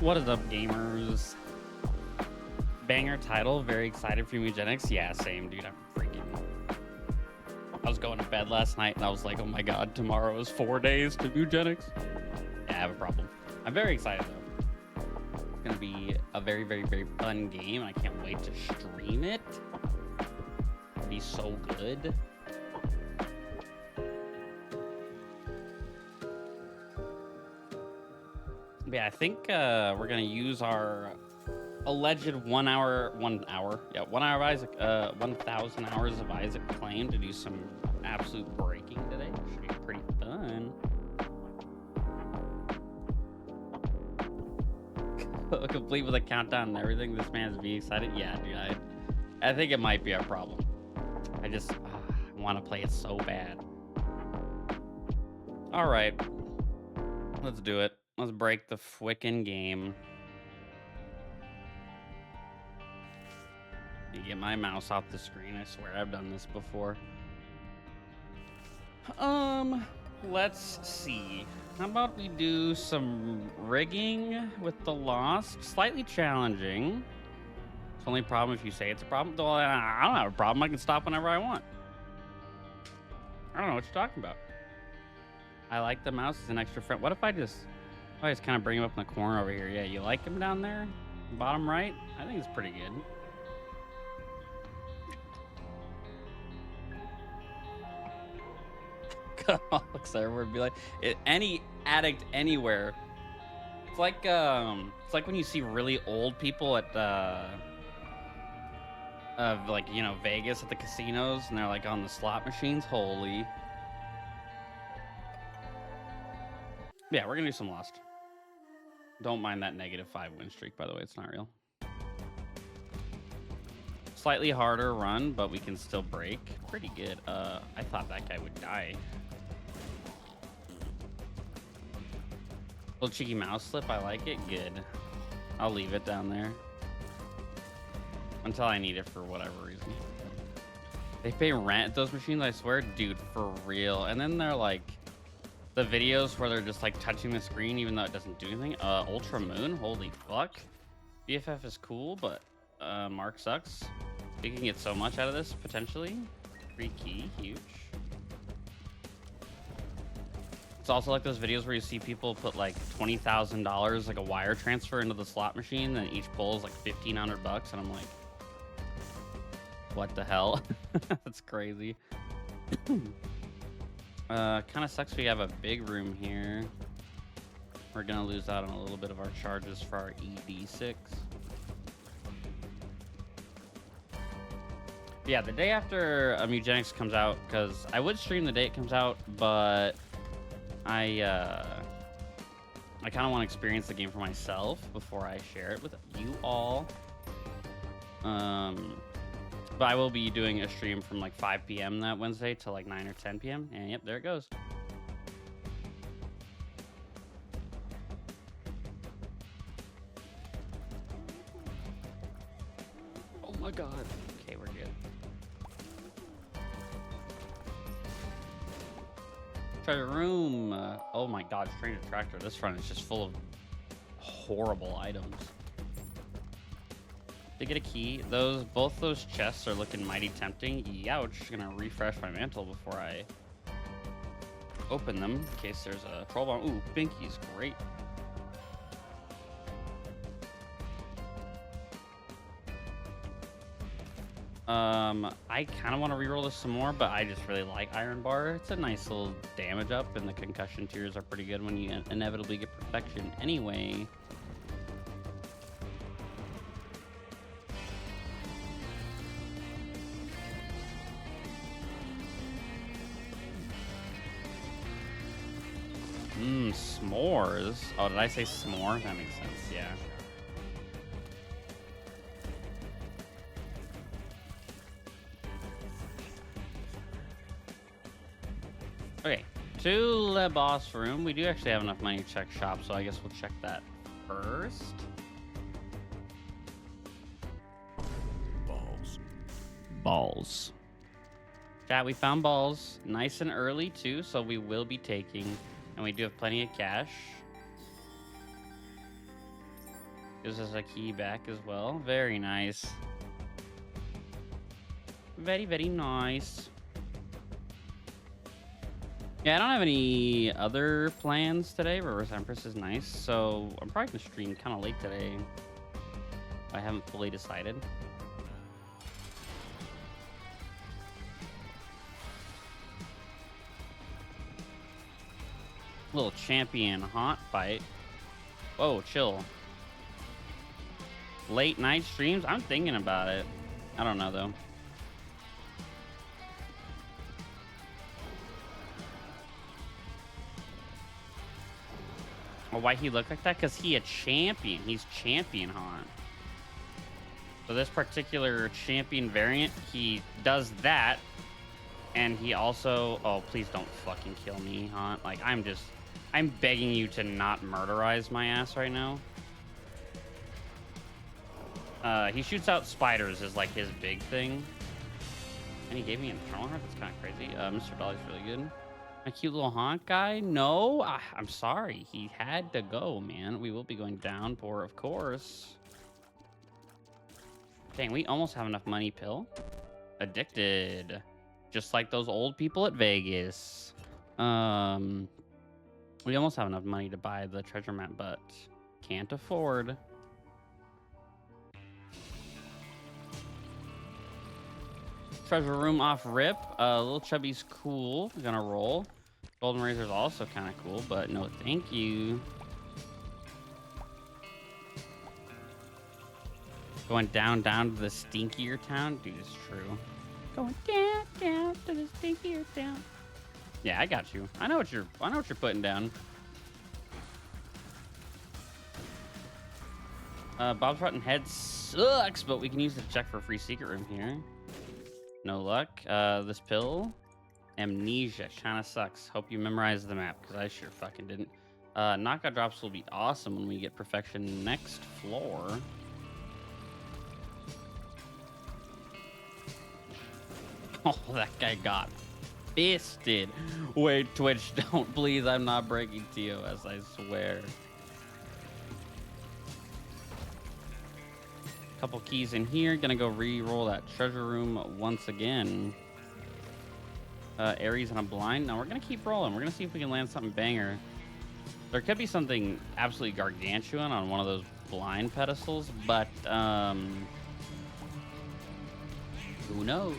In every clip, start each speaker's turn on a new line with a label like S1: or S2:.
S1: What is up, gamers? Banger title. Very excited for Mewgenics. Yeah, same, dude. I'm freaking. I was going to bed last night and I was like, oh my god, tomorrow is 4 days to Mewgenics. Yeah, I have a problem. I'm very excited though. It's gonna be a very, very, very fun game. I can't wait to stream it. It'll be so good. Yeah, I think we're gonna use our alleged 1 hour of Isaac, 1,000 hours of Isaac claim to do some absolute breaking today. Should be pretty fun. Complete with a countdown and everything. This man's being excited. Yeah, dude, I think it might be our problem. I just want to play it so bad. All right, let's do it. Let's break the frickin' game. You get my mouse off the screen. I swear I've done this before. Let's see. How about we do some rigging with the Lost? Slightly challenging. It's only problem if you say it's a problem. Well, I don't have a problem. I can stop whenever I want. I don't know what you're talking about. I like the mouse as an extra friend. What if I just kind of bring him up in the corner over here? Yeah, you like him down there? Bottom right? I think it's pretty good. Looks everywhere. Be like any addict anywhere. It's like when you see really old people at like, you know, Vegas at the casinos, and they're like on the slot machines. Holy. Yeah, we're gonna do some Lost. Don't mind that -5 win streak, by the way. It's not real. Slightly harder run, but we can still break. Pretty good. I thought that guy would die. Little cheeky mouse slip. I like it. Good. I'll leave it down there until I need it for whatever reason. They pay rent at those machines, I swear, dude, for real. And then they're like the videos where they're just like touching the screen even though it doesn't do anything. Ultra Moon, holy fuck. BFF is cool, but Mark sucks. We can get so much out of this potentially. Free key, huge. It's also like those videos where you see people put like $20,000 like a wire transfer into the slot machine, and each pull is like $1,500, and I'm like, what the hell? That's crazy. Kind of sucks we have a big room here. We're gonna lose out on a little bit of our charges for our ED6. Yeah, the day after Mewgenics comes out, because I would stream the day it comes out, but I kind of want to experience the game for myself before I share it with you all. But I will be doing a stream from like 5 p.m. that Wednesday to like 9 or 10 p.m. And yep, there it goes. Oh my god. Okay, we're good. Treasure room. Oh my god, strange attractor. This front is just full of horrible items. To get a key, both those chests are looking mighty tempting. Youch. Gonna refresh my mantle before I open them in case there's a troll bomb. Ooh, Binky's great. I kind of want to reroll this some more, but I just really like Iron Bar. It's a nice little damage up, and the concussion tiers are pretty good when you inevitably get perfection anyway. S'mores. Oh, did I say s'more? That makes sense, yeah. Okay, to the boss room. We do actually have enough money to check shop, so I guess we'll check that first. Balls. Chat, we found balls nice and early too, so we will be taking, and we do have plenty of cash. Gives us a key back as well. Very nice. Very, very nice. Yeah, I don't have any other plans today. Reverse Empress is nice, so I'm probably gonna stream kind of late today. I haven't fully decided. Little champion hot fight. Whoa, chill. Late night streams? I'm thinking about it. I don't know though. Well, why he look like that? Because he a champion. He's champion hot. So this particular champion variant, he does that. And he also... Oh, please don't fucking kill me, hot. Like, I'm begging you to not murderize my ass right now. He shoots out spiders is like his big thing. And he gave me Infernal Heart? That's kind of crazy. Mr. Dolly's really good. My cute little haunt guy? No, I'm sorry. He had to go, man. We will be going downpour, of course. Dang, we almost have enough money, Pill. Addicted. Just like those old people at Vegas. We almost have enough money to buy the treasure map, but can't afford. Treasure room off rip. Little Chubby's cool. We're gonna roll. Golden Razor's also kind of cool, but no thank you. Going down to the stinkier town? Dude, it's true. Going down to the stinkier town. Yeah, I got you. I know what you're putting down. Bob's Rotten Head sucks, but we can use the check for a free secret room here. No luck. This pill, amnesia, kind of sucks. Hope you memorized the map, because I sure fucking didn't. Knockout drops will be awesome when we get perfection next floor. Oh, that guy got fisted. Wait, Twitch, don't please. I'm not breaking TOS, I swear. Couple keys in here. Gonna go re-roll that treasure room once again. Aries and a blind. Now we're gonna keep rolling. We're gonna see if we can land something banger. There could be something absolutely gargantuan on one of those blind pedestals, but who knows?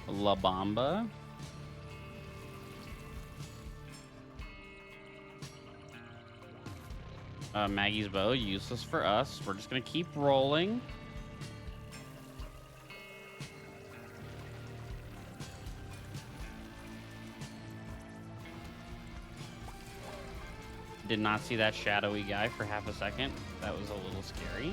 S1: La Bamba. Maggie's bow, useless for us. We're just gonna keep rolling. Did not see that shadowy guy for half a second. That was a little scary.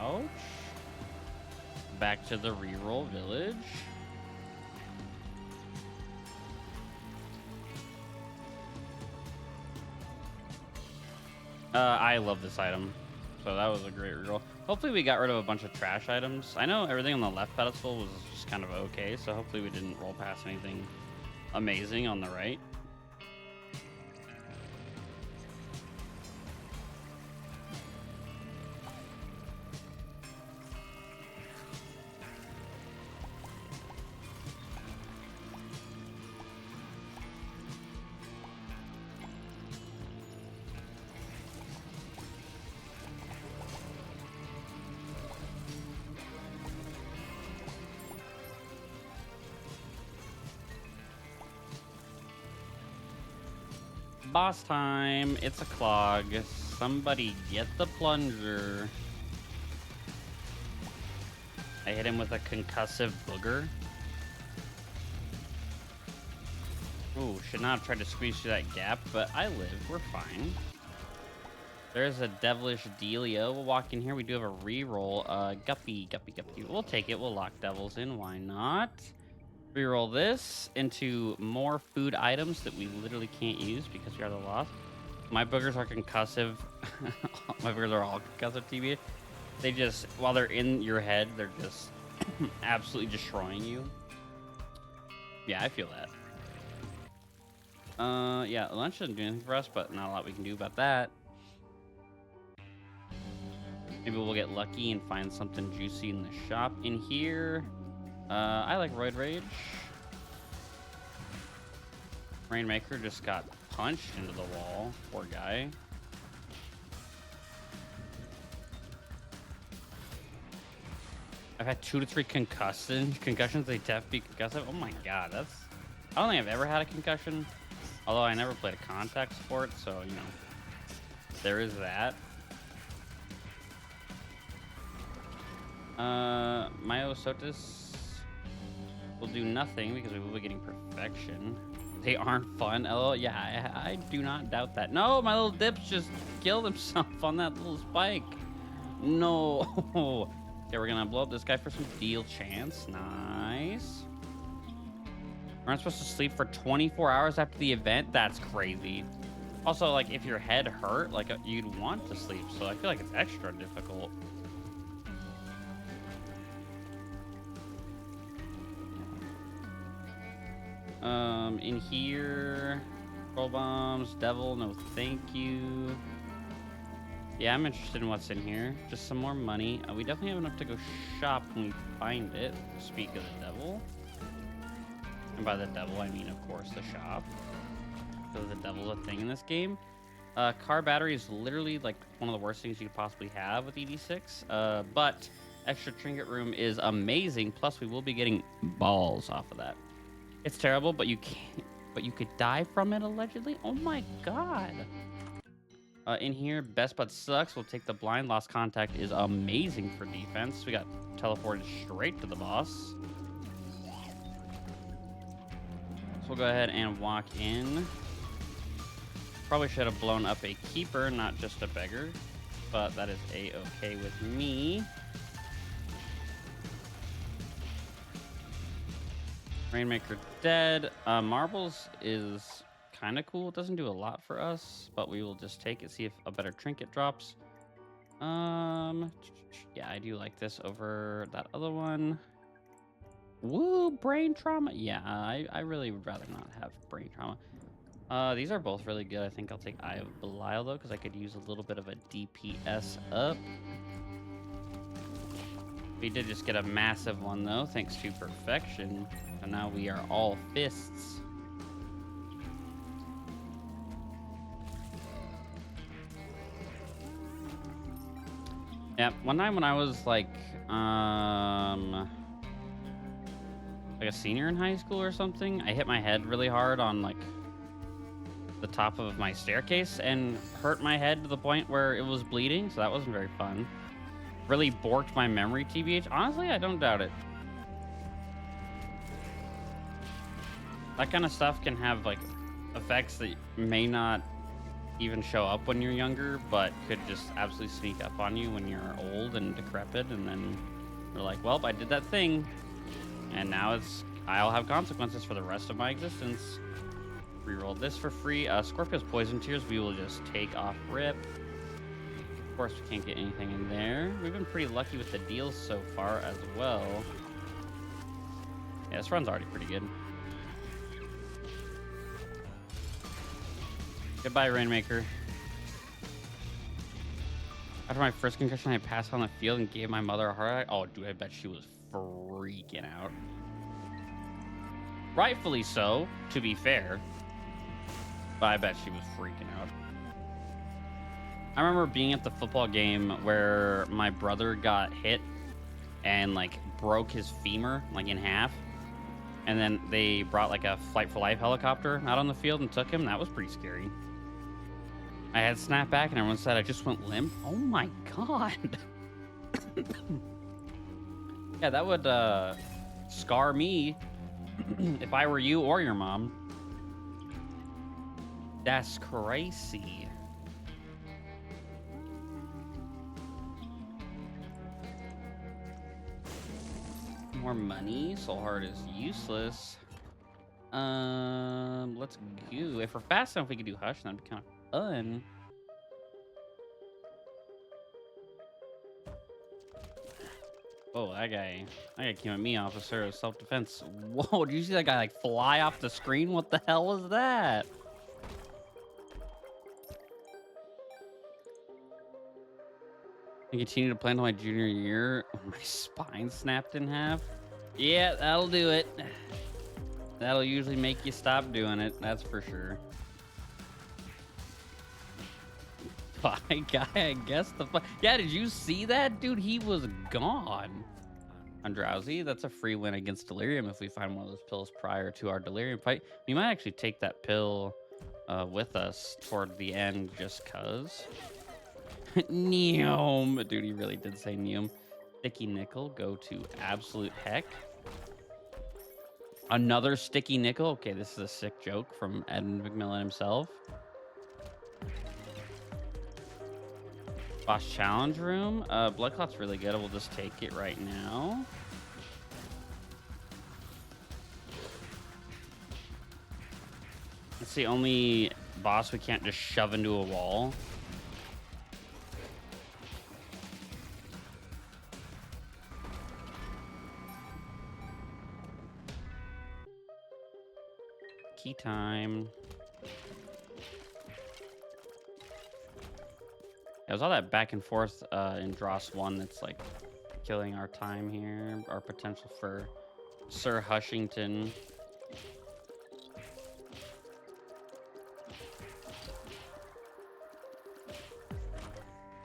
S1: Ouch. Back to the reroll village. I love this item. So that was a great reroll. Hopefully we got rid of a bunch of trash items. I know everything on the left pedestal was just kind of okay, so hopefully we didn't roll past anything amazing on the right. Boss time. It's a clog. Somebody get the plunger. I hit him with a concussive booger. Ooh, should not have tried to squeeze through that gap, but I live. We're fine. There's a devilish dealio. We'll walk in here. We do have a reroll. Guppy. We'll take it. We'll lock devils in. Why not? Reroll this into more food items that we literally can't use because we are the lost. My boogers are concussive. My boogers are all concussive, TBA. They just, while they're in your head, they're just absolutely destroying you. Yeah, I feel that. Yeah, lunch doesn't do anything for us, but not a lot we can do about that. Maybe we'll get lucky and find something juicy in the shop in here. I like Roid Rage. Rainmaker just got punched into the wall. Poor guy. I've had 2 to 3 concussions. They def be concussive. Oh my god, that's... I don't think I've ever had a concussion. Although I never played a contact sport, so, you know, there is that. Myosotis will do nothing because we will be getting perfection. They aren't fun. Oh, yeah, I do not doubt that. No, my little dips just killed himself on that little spike. No. Okay, we're gonna blow up this guy for some deal chance. Nice. We're not supposed to sleep for 24 hours after the event? That's crazy. Also, like, if your head hurt, like, you'd want to sleep, so I feel like it's extra difficult. In here, troll bombs, devil, no thank you. Yeah, I'm interested in what's in here. Just some more money. We definitely have enough to go shop when we find it. Speak of the devil. And by the devil, I mean, of course, the shop. Because the devil's a thing in this game. Car battery is literally like one of the worst things you could possibly have with ED6. But extra trinket room is amazing. Plus, we will be getting balls off of that. It's terrible, but you can't. But you could die from it allegedly. Oh my god. In here, Best Bud sucks. We'll take the blind. Lost contact is amazing for defense. We got teleported straight to the boss. So we'll go ahead and walk in. Probably should have blown up a keeper, not just a beggar. But that is a-okay with me. Rainmaker dead. Marbles is kind of cool. It doesn't do a lot for us, but we will just take it, see if a better trinket drops. Yeah, I do like this over that other one. Woo, brain trauma. Yeah, I really would rather not have brain trauma. These are both really good. I think I'll take Eye of Belial, though, because I could use a little bit of a DPS up. We did just get a massive one, though, thanks to perfection. And now we are all fists. Yeah, one time when I was like a senior in high school or something, I hit my head really hard on like the top of my staircase and hurt my head to the point where it was bleeding, so that wasn't very fun. Really borked my memory, TBH. Honestly, I don't doubt it. That kind of stuff can have like effects that may not even show up when you're younger, but could just absolutely sneak up on you when you're old and decrepit, and then you're like, well, I did that thing, and now I'll have consequences for the rest of my existence. Reroll this for free. Scorpio's Poison Tears, we will just take off rip. Of course, we can't get anything in there. We've been pretty lucky with the deals so far as well. Yeah, this run's already pretty good. Goodbye, Rainmaker. After my first concussion, I passed on the field and gave my mother a heart attack. Oh, dude, I bet she was freaking out. Rightfully so, to be fair. But I bet she was freaking out. I remember being at the football game where my brother got hit and, like, broke his femur, like, in half. And then they brought, like, a Flight for Life helicopter out on the field and took him. That was pretty scary. I had snapped back and everyone said I just went limp. Oh my god. Yeah, that would scar me if I were you or your mom. That's crazy. More money. Soul Heart is useless. Let's go. If we're fast enough, we could do Hush, that'd be kind of fun. Oh, that guy came at me, officer, of self-defense. Whoa, did you see that guy like fly off the screen? What the hell was that? I continue to plan to my junior year when my spine snapped in half. Yeah, that'll do it. That'll usually make you stop doing it, that's for sure. Bye, guy, I guess yeah, did you see that? Dude, he was gone. I'm drowsy. That's a free win against Delirium if we find one of those pills prior to our Delirium fight. We might actually take that pill with us toward the end just cuz. Neum. Dude, he really did say Neum. Sticky Nickel, go to absolute heck. Another Sticky Nickel. Okay, this is a sick joke from Ed McMillan himself. Boss challenge room. Blood Clot's really good. We'll just take it right now. It's the only boss we can't just shove into a wall. Key time. It was all that back and forth in Dross 1 that's like killing our time here. Our potential for Sir Hushington.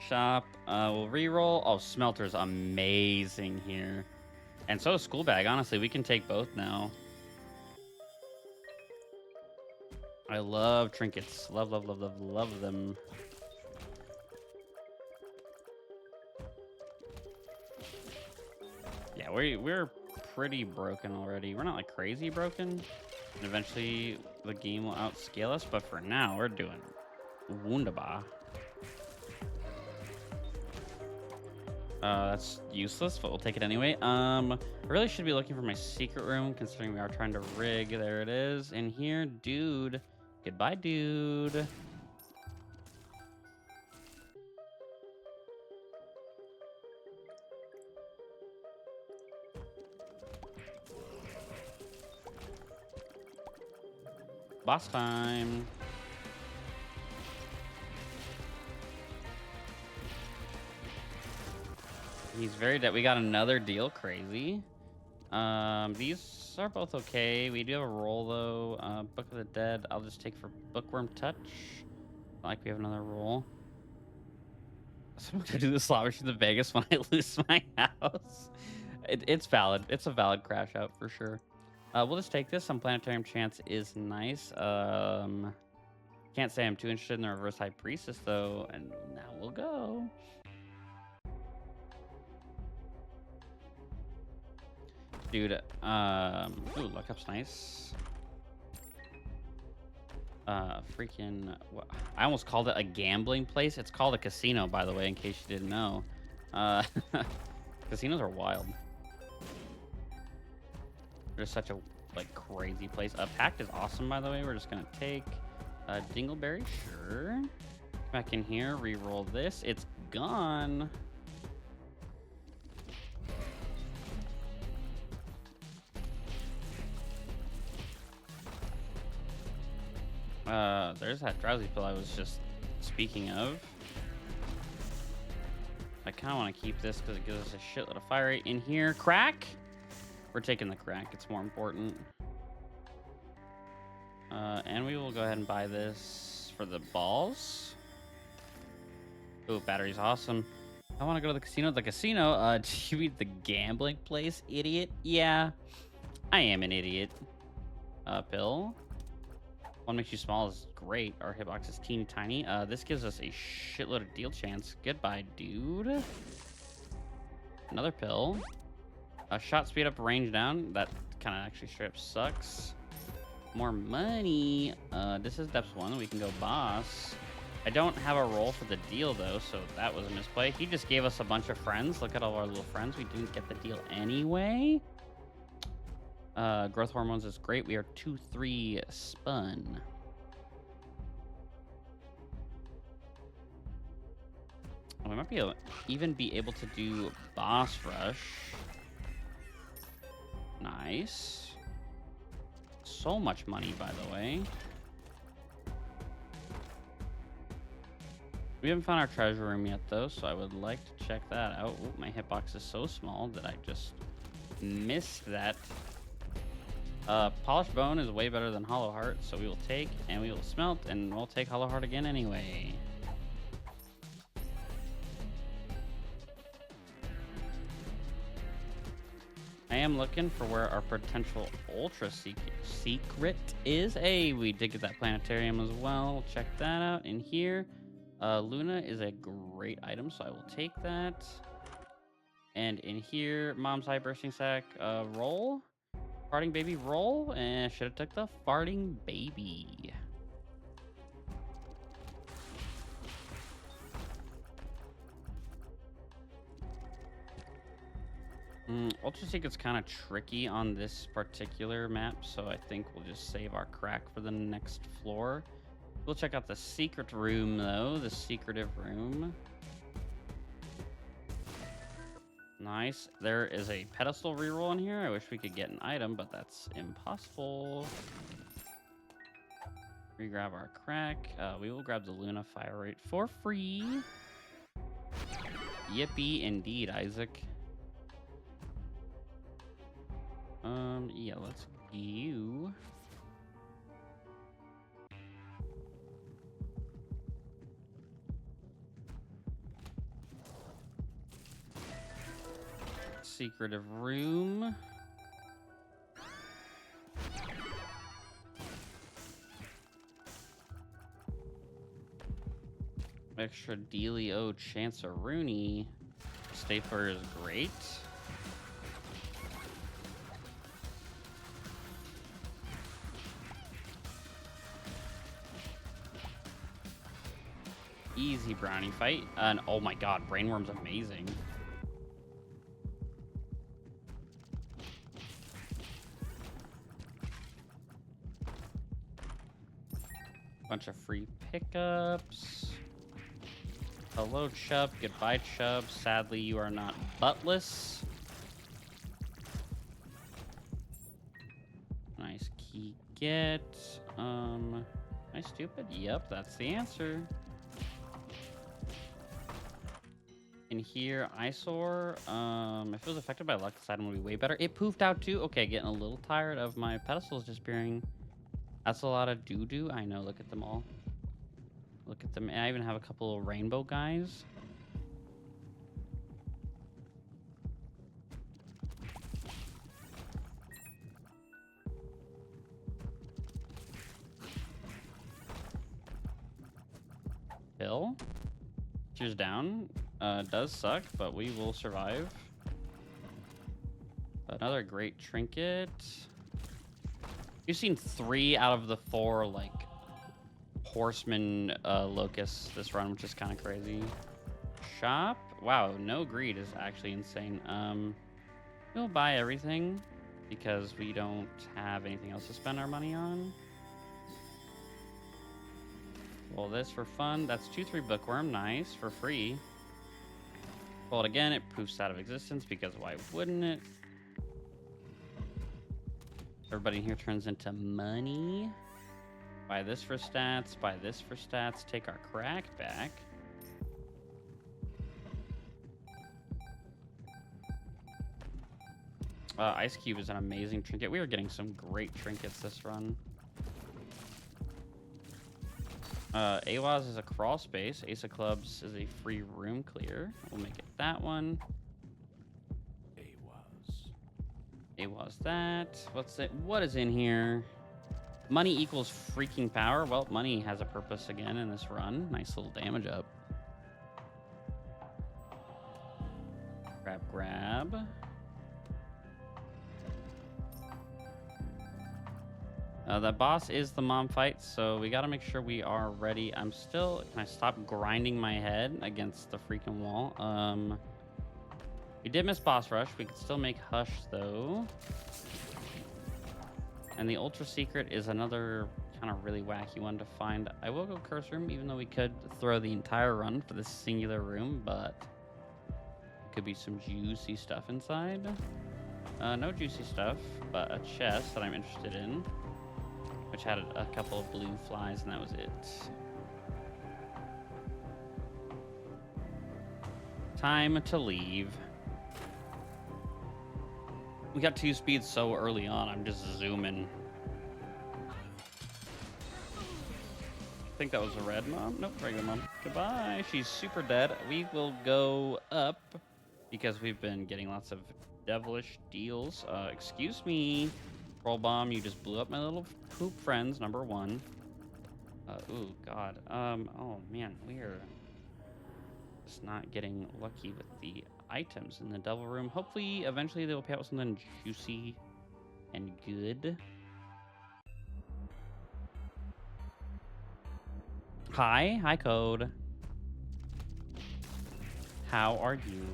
S1: Shop. We'll reroll. Oh, Smelter's amazing here. And so is School Bag. Honestly, we can take both now. I love trinkets. Love, love, love, love, love them. Yeah, we're pretty broken already. We're not like crazy broken. And eventually the game will outscale us, but for now we're doing wunderbar. That's useless, but we'll take it anyway. I really should be looking for my secret room, considering we are trying to rig. There it is. In here, dude. Goodbye, dude. Boss time. He's very dead. We got another deal. Crazy. These are both okay. We do have a roll though. Book of the Dead. I'll just take for Bookworm Touch. Not like we have another roll. So I'm gonna do the slot machine in Vegas when I lose my house. It's valid. It's a valid crash out for sure. We'll just take this. Some Planetarium Chance is nice. Can't say I'm too interested in the Reverse High Priestess though, and now we'll go. Dude, ooh, look up's nice. Freaking, I almost called it a gambling place. It's called a casino, by the way, in case you didn't know. Casinos are wild. They're such a like crazy place. Pact is awesome, by the way. We're just gonna take Dingleberry, sure. Back in here, re-roll this. It's gone. There's that drowsy pill I was just speaking of. I kind of want to keep this because it gives us a shitload of fire rate. In here, crack. We're taking the crack. It's more important. And we will go ahead and buy this for the balls. Ooh, battery's awesome. I want to go to the casino. The casino? Do you mean the gambling place, idiot? Yeah, I am an idiot. Pill. One makes you small is great. Our hitbox is teeny tiny. This gives us a shitload of deal chance. Goodbye, dude. Another pill. Shot speed up, range down. That kind of actually straight up sucks. More money. This is depth 1. We can go boss. I don't have a roll for the deal, though, so that was a misplay. He just gave us a bunch of friends. Look at all our little friends. We didn't get the deal anyway. Growth hormones is great. We are 2-3 spun. We might be able, even be able to do boss rush. Nice. So much money, by the way. We haven't found our treasure room yet, though, so I would like to check that out. Ooh, my hitbox is so small that I just missed that. Polished bone is way better than hollow heart, so we will take and we will smelt, and we'll take hollow heart again anyway. I am looking for where our potential ultra secret is. Hey, we did get that planetarium as well. Check that out in here. Luna is a great item, so I will take that. And in here, mom's high bursting sack roll. Farting baby roll. And should have took the farting baby. Ultra Secret's kind of tricky on this particular map, so I think we'll just save our crack for the next floor. We'll check out the secret room, though. The secretive room. Nice. There is a pedestal reroll in here. I wish we could get an item, but that's impossible. Regrab our crack. We will grab the Luna Fire Rate for free. Yippee indeed, Isaac. Yeah, let's go. Secretive room. Extra Delio Chanceroony. Stapler is great. Easy brownie fight. And oh my god, Brainworm's amazing. Bunch of free pickups. Hello, Chubb. Goodbye, Chubb. Sadly, you are not buttless. Nice key get. Am I stupid? Yep, that's the answer. In here, Eyesore. If it was affected by luck, this item would be way better. It poofed out too. Okay, getting a little tired of my pedestals disappearing. That's a lot of doo-doo. I know, look at them all. Look at them. I even have a couple of rainbow guys. Bill. Cheers down. Does suck, but we will survive. Another great trinket. You've seen 3 out of the 4, like, horseman locusts this run, which is kind of crazy. Shop. Wow, no greed is actually insane. We'll buy everything because we don't have anything else to spend our money on. Well, this for fun. That's 2-3 bookworm. Nice. For free. Well, again, it poofs out of existence because why wouldn't it? Everybody in here turns into money. Buy this for stats. Buy this for stats. Take our crack back. Ice Cube is an amazing trinket. We are getting some great trinkets this run. AWAS is a crawl space. Ace of Clubs is a free room clear. We'll make it that one. AWAS that. What's it? What is in here? Money equals freaking power. Well, money has a purpose again in this run. Nice little damage up. Grab. That boss is the mom fight, so we gotta make sure we are ready. Can I stop grinding my head against the freaking wall? We did miss boss rush. We could still make Hush, though. And the ultra secret is another kind of really wacky one to find. I will go curse room, even though we could throw the entire run for this singular room, but could be some juicy stuff inside. No juicy stuff, but a chest that I'm interested in, which had a couple of blue flies, and that was it. Time to leave. We got 2 speeds so early on, I'm just zooming. I think that was a red mom. Nope, regular mom. Goodbye. She's super dead. We will go up because we've been getting lots of devilish deals. Excuse me, troll bomb. You just blew up my little poop friends. Number 1. Ooh, God. Oh man, we're just not getting lucky with the items in the devil room. Hopefully, eventually they will pay out with something juicy and good. Hi, Code. How are you?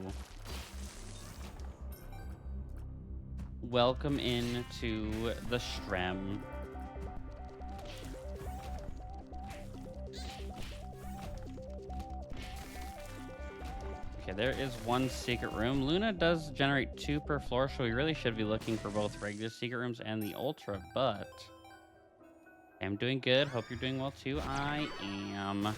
S1: Welcome into the Strem. Okay, there is 1 secret room. Luna does generate 2 per floor, so we really should be looking for both regular secret rooms and the ultra, but I'm doing good. Hope you're doing well too. I am.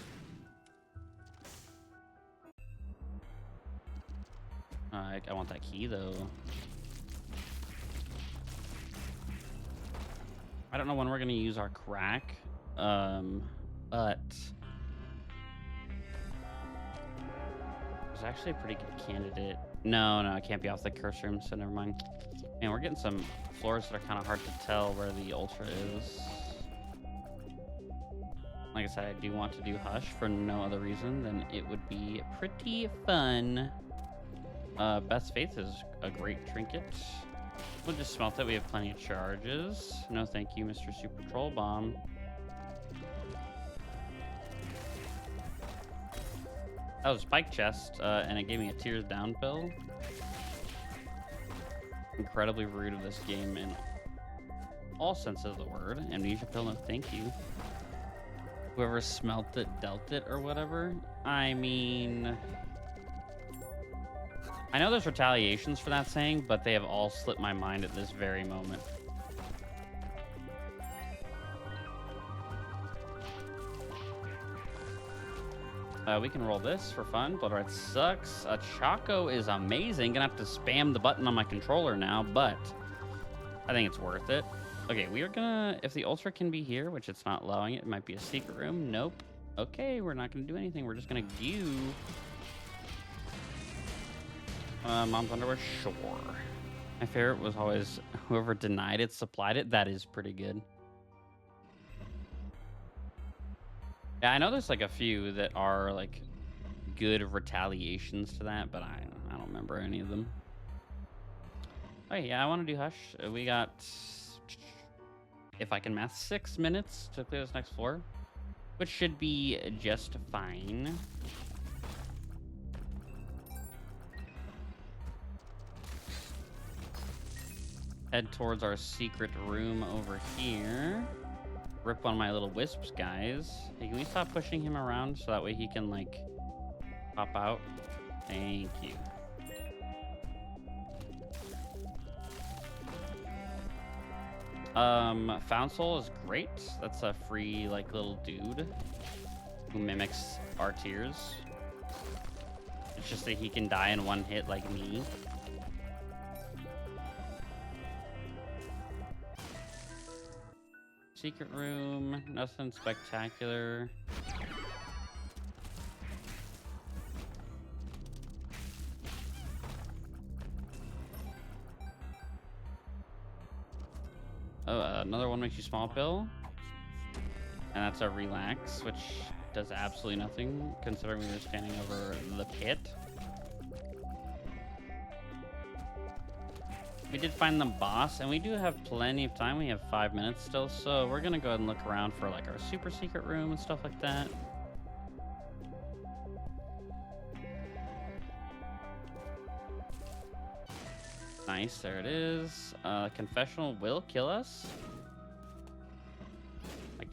S1: I want that key though. I don't know when we're gonna use our crack, but it's actually a pretty good candidate. No, it can't be off the curse room, so never mind. Man, we're getting some floors that are kind of hard to tell where the ultra is. Like I said, I do want to do Hush for no other reason than it would be pretty fun. Best Faith is a great trinket. We'll just smelt it. We have plenty of charges. No thank you, Mr. Super Troll Bomb. That was a spike chest, and it gave me a tears down pill. Incredibly rude of this game in all senses of the word. Amnesia pill, no thank you. Whoever smelt it, dealt it, or whatever. I mean, I know there's retaliations for that saying, but they have all slipped my mind at this very moment. We can roll this for fun. Blood Red sucks. Choco is amazing. Gonna have to spam the button on my controller now, but I think it's worth it. Okay, we are gonna, if the ultra can be here, which it's not allowing it might be a secret room. Nope. Okay, we're not gonna do anything. We're just gonna queue. Mom's underwear, sure. My favorite was always whoever denied it, supplied it. That is pretty good. Yeah, I know there's like a few that are like good retaliations to that, but I don't remember any of them. Oh yeah, I want to do Hush. We got, if I can math, 6 minutes to clear this next floor, which should be just fine. Head towards our secret room over here. Rip one of my little wisps, guys. Hey, can we stop pushing him around so that way he can, like, pop out? Thank you. Found Soul is great. That's a free, like, little dude who mimics our tears. It's just that he can die in one hit like me. Secret room, nothing spectacular. Oh, another one makes you small pill. And that's a relax, which does absolutely nothing considering we were standing over the pit. We did find the boss, and we do have plenty of time. We have 5 minutes still, so we're gonna go ahead and look around for like our super secret room and stuff like that. Nice, there it is. Confessional will kill us.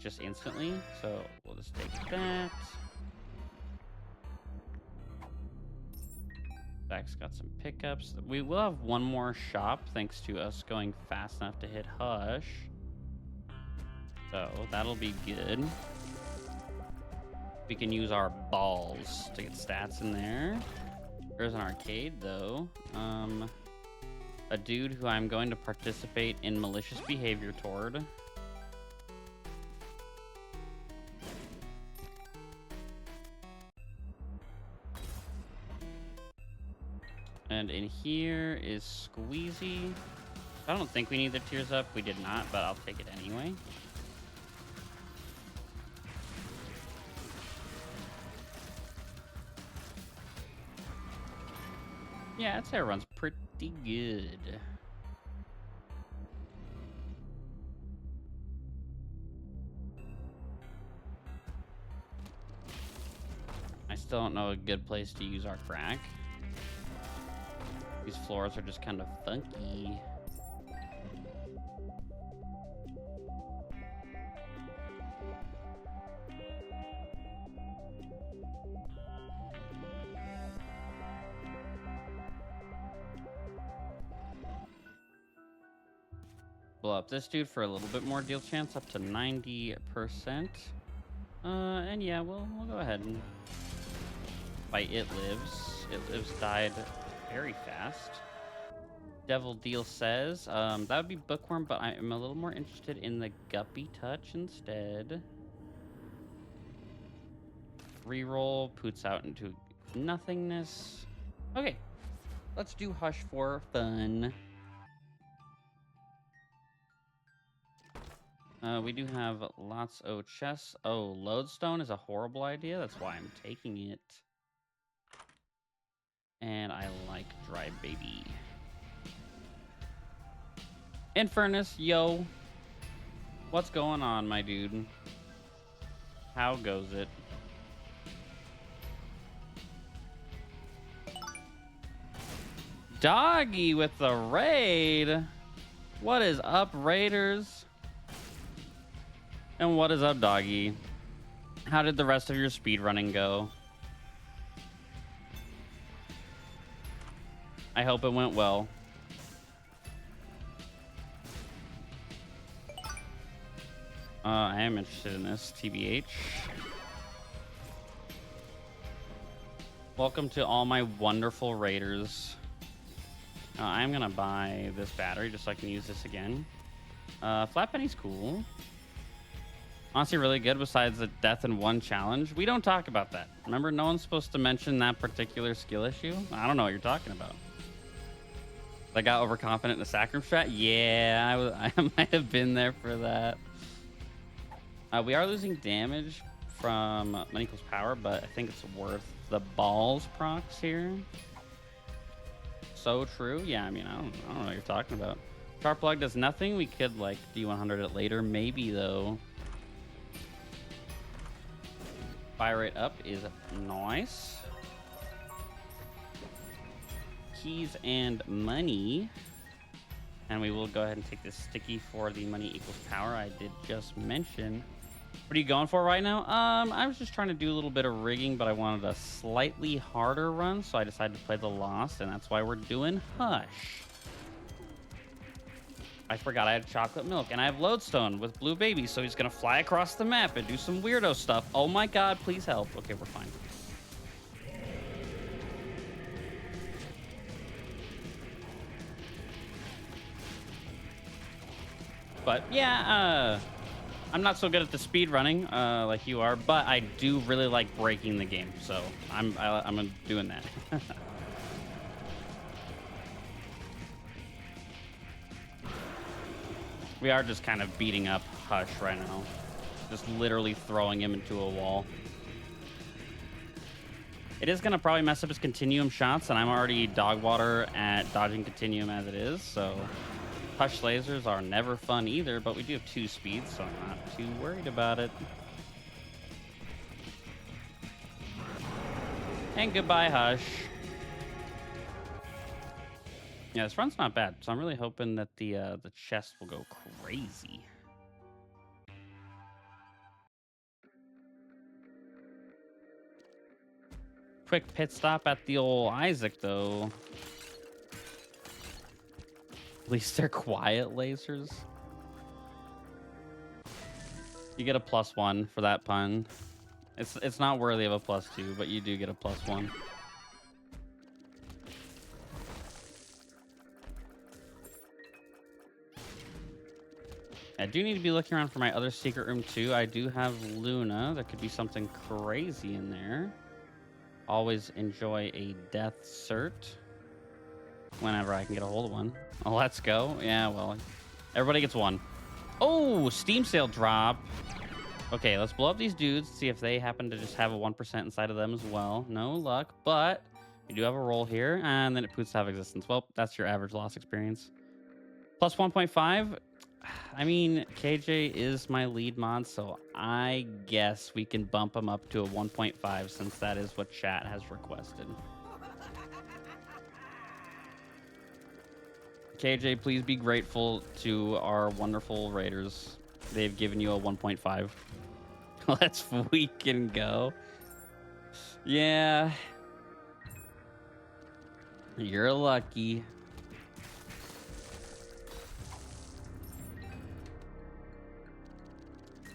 S1: just instantly. So we'll just take that. Back's got some pickups. We will have one more shop thanks to us going fast enough to hit Hush. So that'll be good. We can use our balls to get stats in there. There's an arcade though. A dude who I'm going to participate in malicious behavior toward. And in here is Squeezy. I don't think we need the tears up. We did not, but I'll take it anyway. Yeah, I'd say it runs pretty good. I still don't know a good place to use our crack. These floors are just kind of funky. Blow up this dude for a little bit more deal chance, up to 90%. And yeah, we'll go ahead and fight It Lives. It Lives died very fast. Devil Deal says, that would be Bookworm, but I'm a little more interested in the Guppy Touch instead. Reroll, poots out into nothingness. Okay, let's do Hush for fun. We do have lots of chests. Oh, Lodestone is a horrible idea. That's why I'm taking it. And I like Dry Baby. Infernus, yo. What's going on, my dude? How goes it? Doggy with the raid. What is up, Raiders? And what is up, Doggy? How did the rest of your speedrunning go? I hope it went well. I am interested in this, TBH. Welcome to all my wonderful raiders. I'm gonna buy this battery just so I can use this again. Flat Penny's cool. Honestly, really good besides the death in one challenge. We don't talk about that. Remember, no one's supposed to mention that particular skill issue? I don't know what you're talking about. I got overconfident in the sacrum strat? Yeah, I might have been there for that. We are losing damage from money equals power, but I think it's worth the balls procs here. So true. Yeah, I mean, I don't know what you're talking about. Sharp plug does nothing. We could like D100 it later, maybe though. Fire rate up is nice. Keys and money. And we will go ahead and take this sticky for the money equals power I did just mention. What are you going for right now? I was just trying to do a little bit of rigging, but I wanted a slightly harder run, so I decided to play the Lost, and that's why we're doing Hush. I forgot I had chocolate milk, and I have Lodestone with Blue Baby, so he's gonna fly across the map and do some weirdo stuff. Oh my god, please help. Okay, we're fine. But yeah, I'm not so good at the speed running like you are, but I do really like breaking the game, so I'm doing that. We are just kind of beating up Hush right now. Just literally throwing him into a wall. It is going to probably mess up his continuum shots, and I'm already dog water at dodging continuum as it is, so Hush lasers are never fun either, but we do have 2 speeds, so I'm not too worried about it. And goodbye, Hush. Yeah, this run's not bad, so I'm really hoping that the chest will go crazy. Quick pit stop at the old Isaac, though. At least they're quiet lasers. You get a +1 for that pun. It's not worthy of a +2, but you do get a +1. I do need to be looking around for my other secret room too. I do have Luna. There could be something crazy in there. Always enjoy a death cert whenever I can get a hold of one. Oh, let's go. Yeah, well, everybody gets one. Oh, Steam sale drop. Okay, let's blow up these dudes, see if they happen to just have a 1% inside of them as well. No luck, but we do have a roll here, and then it puts to have existence. Well, that's your average loss experience. Plus 1.5. I mean, KJ is my lead mod, so I guess we can bump him up to a 1.5 since that is what chat has requested. KJ, please be grateful to our wonderful raiders. They've given you a 1.5. Let's freaking go. Yeah. You're lucky.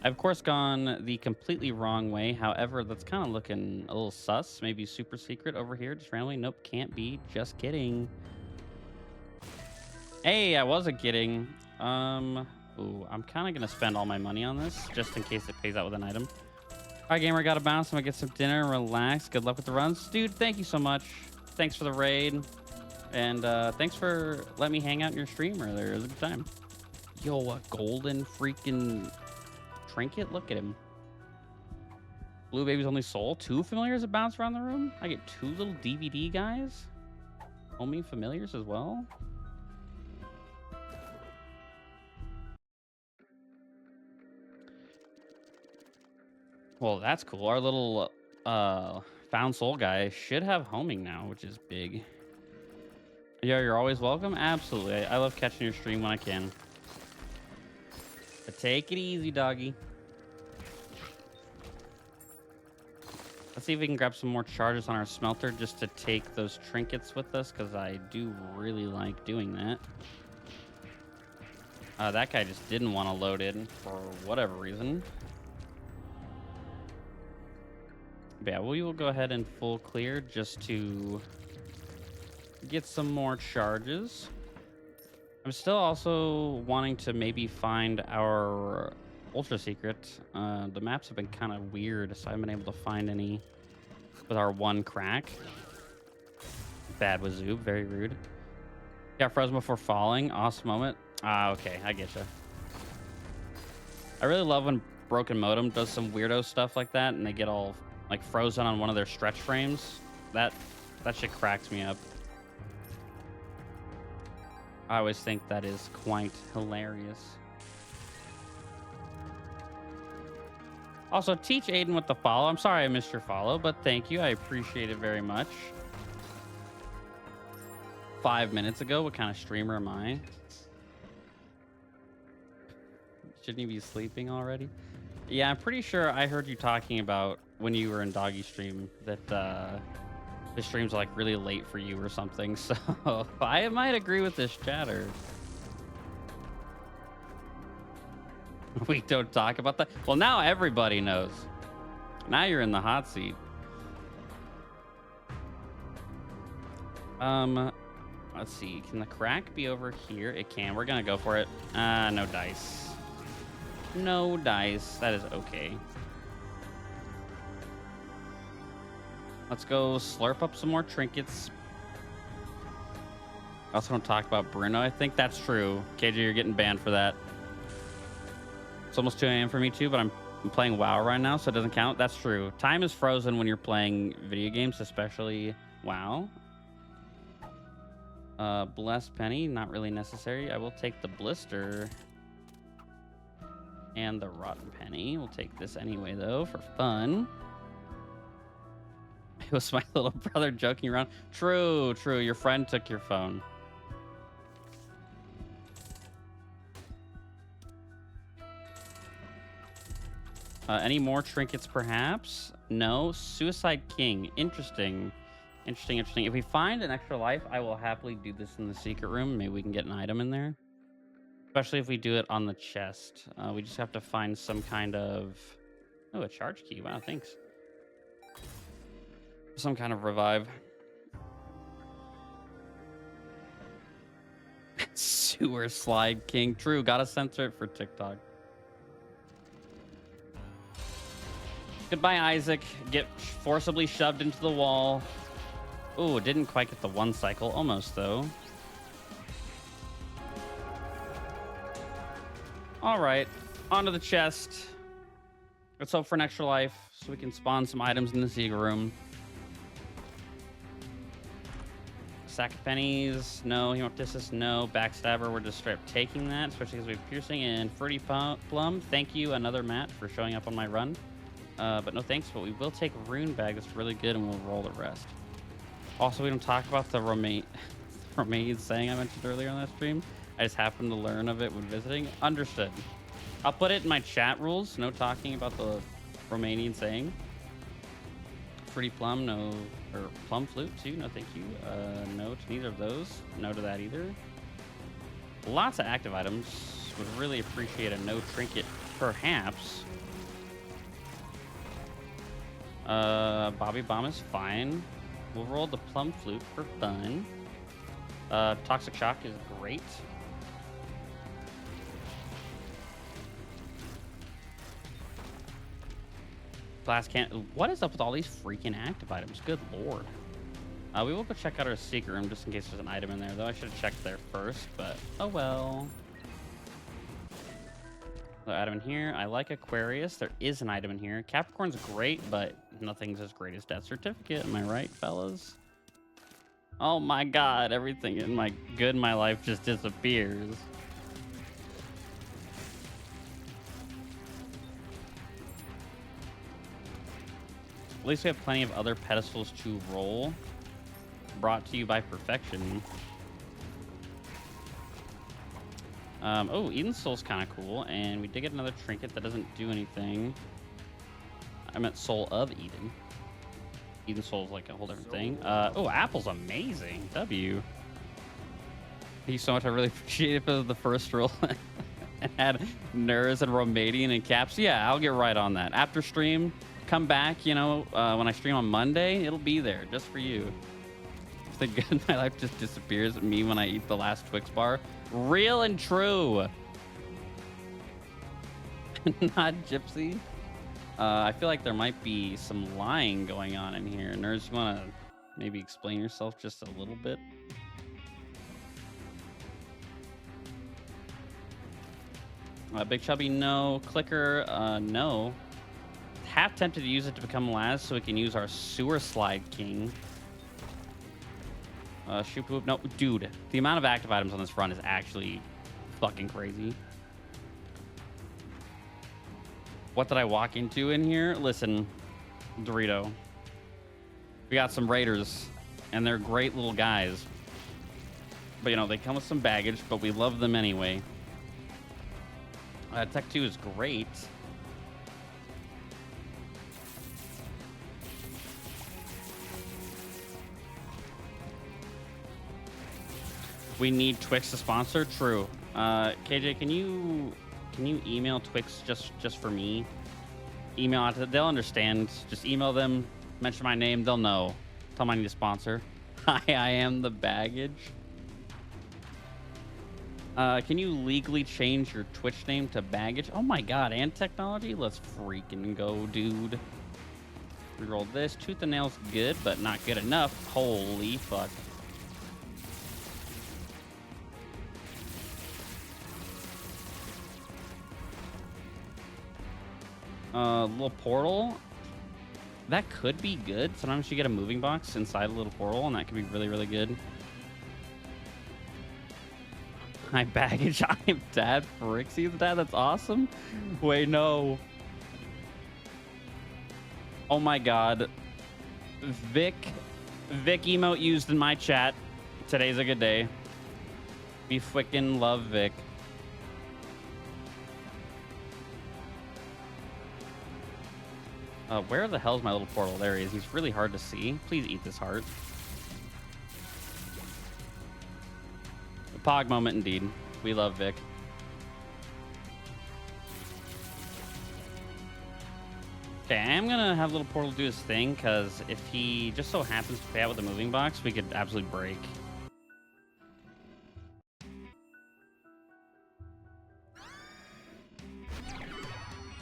S1: I've, of course, gone the completely wrong way. However, that's kind of looking a little sus. Maybe super secret over here. Just randomly. Nope, can't be. Just kidding. Hey, I wasn't kidding. Ooh, I'm kind of going to spend all my money on this just in case it pays out with an item. All right, gamer, got to bounce. I'm going to get some dinner and relax. Good luck with the runs. Dude, thank you so much. Thanks for the raid. And thanks for letting me hang out in your stream earlier. It was a good time. Yo, a golden freaking trinket? Look at him. Blue Baby's Only Soul. 2 familiars that bounce around the room? I get 2 little DVD guys? Homie familiars as well? Well, that's cool. Our little found soul guy should have homing now, which is big. Yeah, you're always welcome. Absolutely. I love catching your stream when I can. But take it easy, doggy. Let's see if we can grab some more charges on our smelter just to take those trinkets with us, because I do really like doing that. That guy just didn't want to load in for whatever reason. But yeah, we will go ahead and full clear just to get some more charges. I'm still also wanting to maybe find our ultra secret. The maps have been kind of weird, so I haven't been able to find any with our one crack. Bad with Zoob, very rude. Got frozen before falling. Awesome moment. Ah, okay, I get you. I really love when Broken Modem does some weirdo stuff like that, and they get all like frozen on one of their stretch frames. That shit cracks me up. I always think that is quite hilarious. Also, teach Aiden with the follow. I'm sorry I missed your follow, but thank you. I appreciate it very much. 5 minutes ago, what kind of streamer am I? Shouldn't you be sleeping already? Yeah, I'm pretty sure I heard you talking about when you were in Doggy stream that the streams are like really late for you or something. So I might agree with this chatter. We don't talk about that. Well, now everybody knows. Now you're in the hot seat. Let's see. Can the crack be over here? It can. We're gonna go for it. No dice. No dice. That is okay. Let's go slurp up some more trinkets. I also don't talk about Bruno. I think that's true. KJ, you're getting banned for that. It's almost 2 a.m. for me too, but I'm playing WoW right now, so it doesn't count. That's true. Time is frozen when you're playing video games, especially WoW. Blessed penny, not really necessary. I will take the blister and the rotten penny. We'll take this anyway, though, for fun. It was my little brother joking around. True, true. Your friend took your phone. Any more trinkets, perhaps? No. Suicide King. Interesting. Interesting, interesting. If we find an extra life, I will happily do this in the secret room. Maybe we can get an item in there. Especially if we do it on the chest. We just have to find some kind of... Oh, a charge key. Wow, thanks. Some kind of revive. Sewer Slide King. True, gotta censor it for TikTok. Goodbye, Isaac. Get forcibly shoved into the wall. Ooh, didn't quite get the one cycle. Almost, though. All right, onto the chest. Let's hope for an extra life so we can spawn some items in the secret room. Sack of pennies, no. Hemoptysis, no. Backstabber, we're just straight up taking that, especially because we have piercing and fruity plum. Thank you, another Matt, for showing up on my run. But no thanks, but we will take rune bag. That's really good, and we'll roll the rest. Also, we don't talk about the Romanian saying I mentioned earlier on that stream. I just happened to learn of it when visiting. Understood. I'll put it in my chat rules. No talking about the Romanian saying. Fruity plum, no. Or plum flute, too. No, thank you. No to neither of those. No to that either. Lots of active items. Would really appreciate a no trinket, perhaps. Bobby Bomb is fine. We'll roll the plum flute for fun. Toxic shock is great. Glass can. What is up with all these freaking active items? Good lord. We will go check out our secret room just in case there's an item in there, though. I should have checked there first, but oh well. Another item in here. I like Aquarius. There is an item in here. Capricorn's great, but nothing's as great as Death Certificate. Am I right, fellas? Oh my god, everything in my life just disappears. At least we have plenty of other pedestals to roll. Brought to you by Perfection. Oh, Eden's Soul's kind of cool. And we did get another trinket that doesn't do anything. I meant Soul of Eden. Eden's Soul's like a whole different thing. Oh, Apple's amazing. W. Thank you so much. I really appreciate it for the first roll. And had Nurs and Romanian and Caps. Yeah, I'll get right on that. After stream, come back, you know, when I stream on Monday, it'll be there just for you. The good in my life just disappears. Me when I eat the last Twix bar. Real and true. Not Gypsy. I feel like there might be some lying going on in here. Nerds, you want to maybe explain yourself just a little bit? Big Chubby, no. Clicker, no. Half tempted to use it to become Laz so we can use our Sewer Slide King. Shoot poop. No, dude. The amount of active items on this run is actually fucking crazy. What did I walk into in here? Listen, Dorito. We got some raiders, and they're great little guys. But, you know, they come with some baggage, but we love them anyway. Tech 2 is great. We need Twix to sponsor. True. KJ, can you email Twix just for me? Email out to, they'll understand. Just email them, mention my name, they'll know. Tell them I need a sponsor. Hi, I am the baggage. Can you legally change your Twitch name to baggage? Oh my god, and technology? Let's freaking go, dude. Reroll this. Tooth and nail's good, but not good enough. Holy fuck. Little portal. That could be good. Sometimes you get a moving box inside a little portal, and that could be really, really good. My baggage. I am dad. Rixie's dad. That's awesome. Wait, no. Oh my god. Vic emote used in my chat. Today's a good day. We freaking love Vic. Where the hell is my little portal? There he is. He's really hard to see. Please eat this heart. A Pog moment indeed. We love Vic. Okay, I am gonna have little portal do his thing, because if he just so happens to pay out with the moving box, we could absolutely break.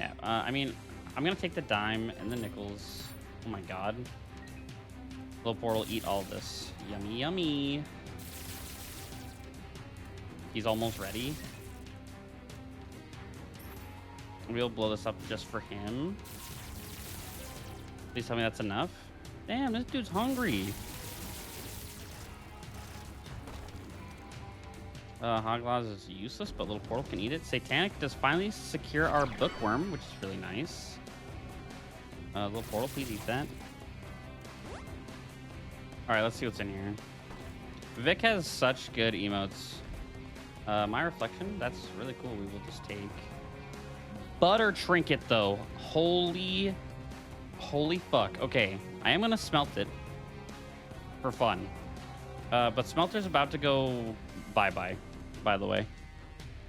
S1: Yeah, I mean, I'm gonna take the dime and the nickels. Oh my god. Little portal, eat all this. Yummy, yummy. He's almost ready. We'll blow this up just for him. Please tell me that's enough. Damn, this dude's hungry. Hoglaws is useless, but little portal can eat it. Satanic does finally secure our bookworm, which is really nice. Little portal, please eat that. All right, let's see what's in here. Vic has such good emotes. My reflection, that's really cool. We will just take butter trinket though. Holy fuck. Okay, I am gonna smelt it for fun. But smelter's about to go bye-bye, by the way.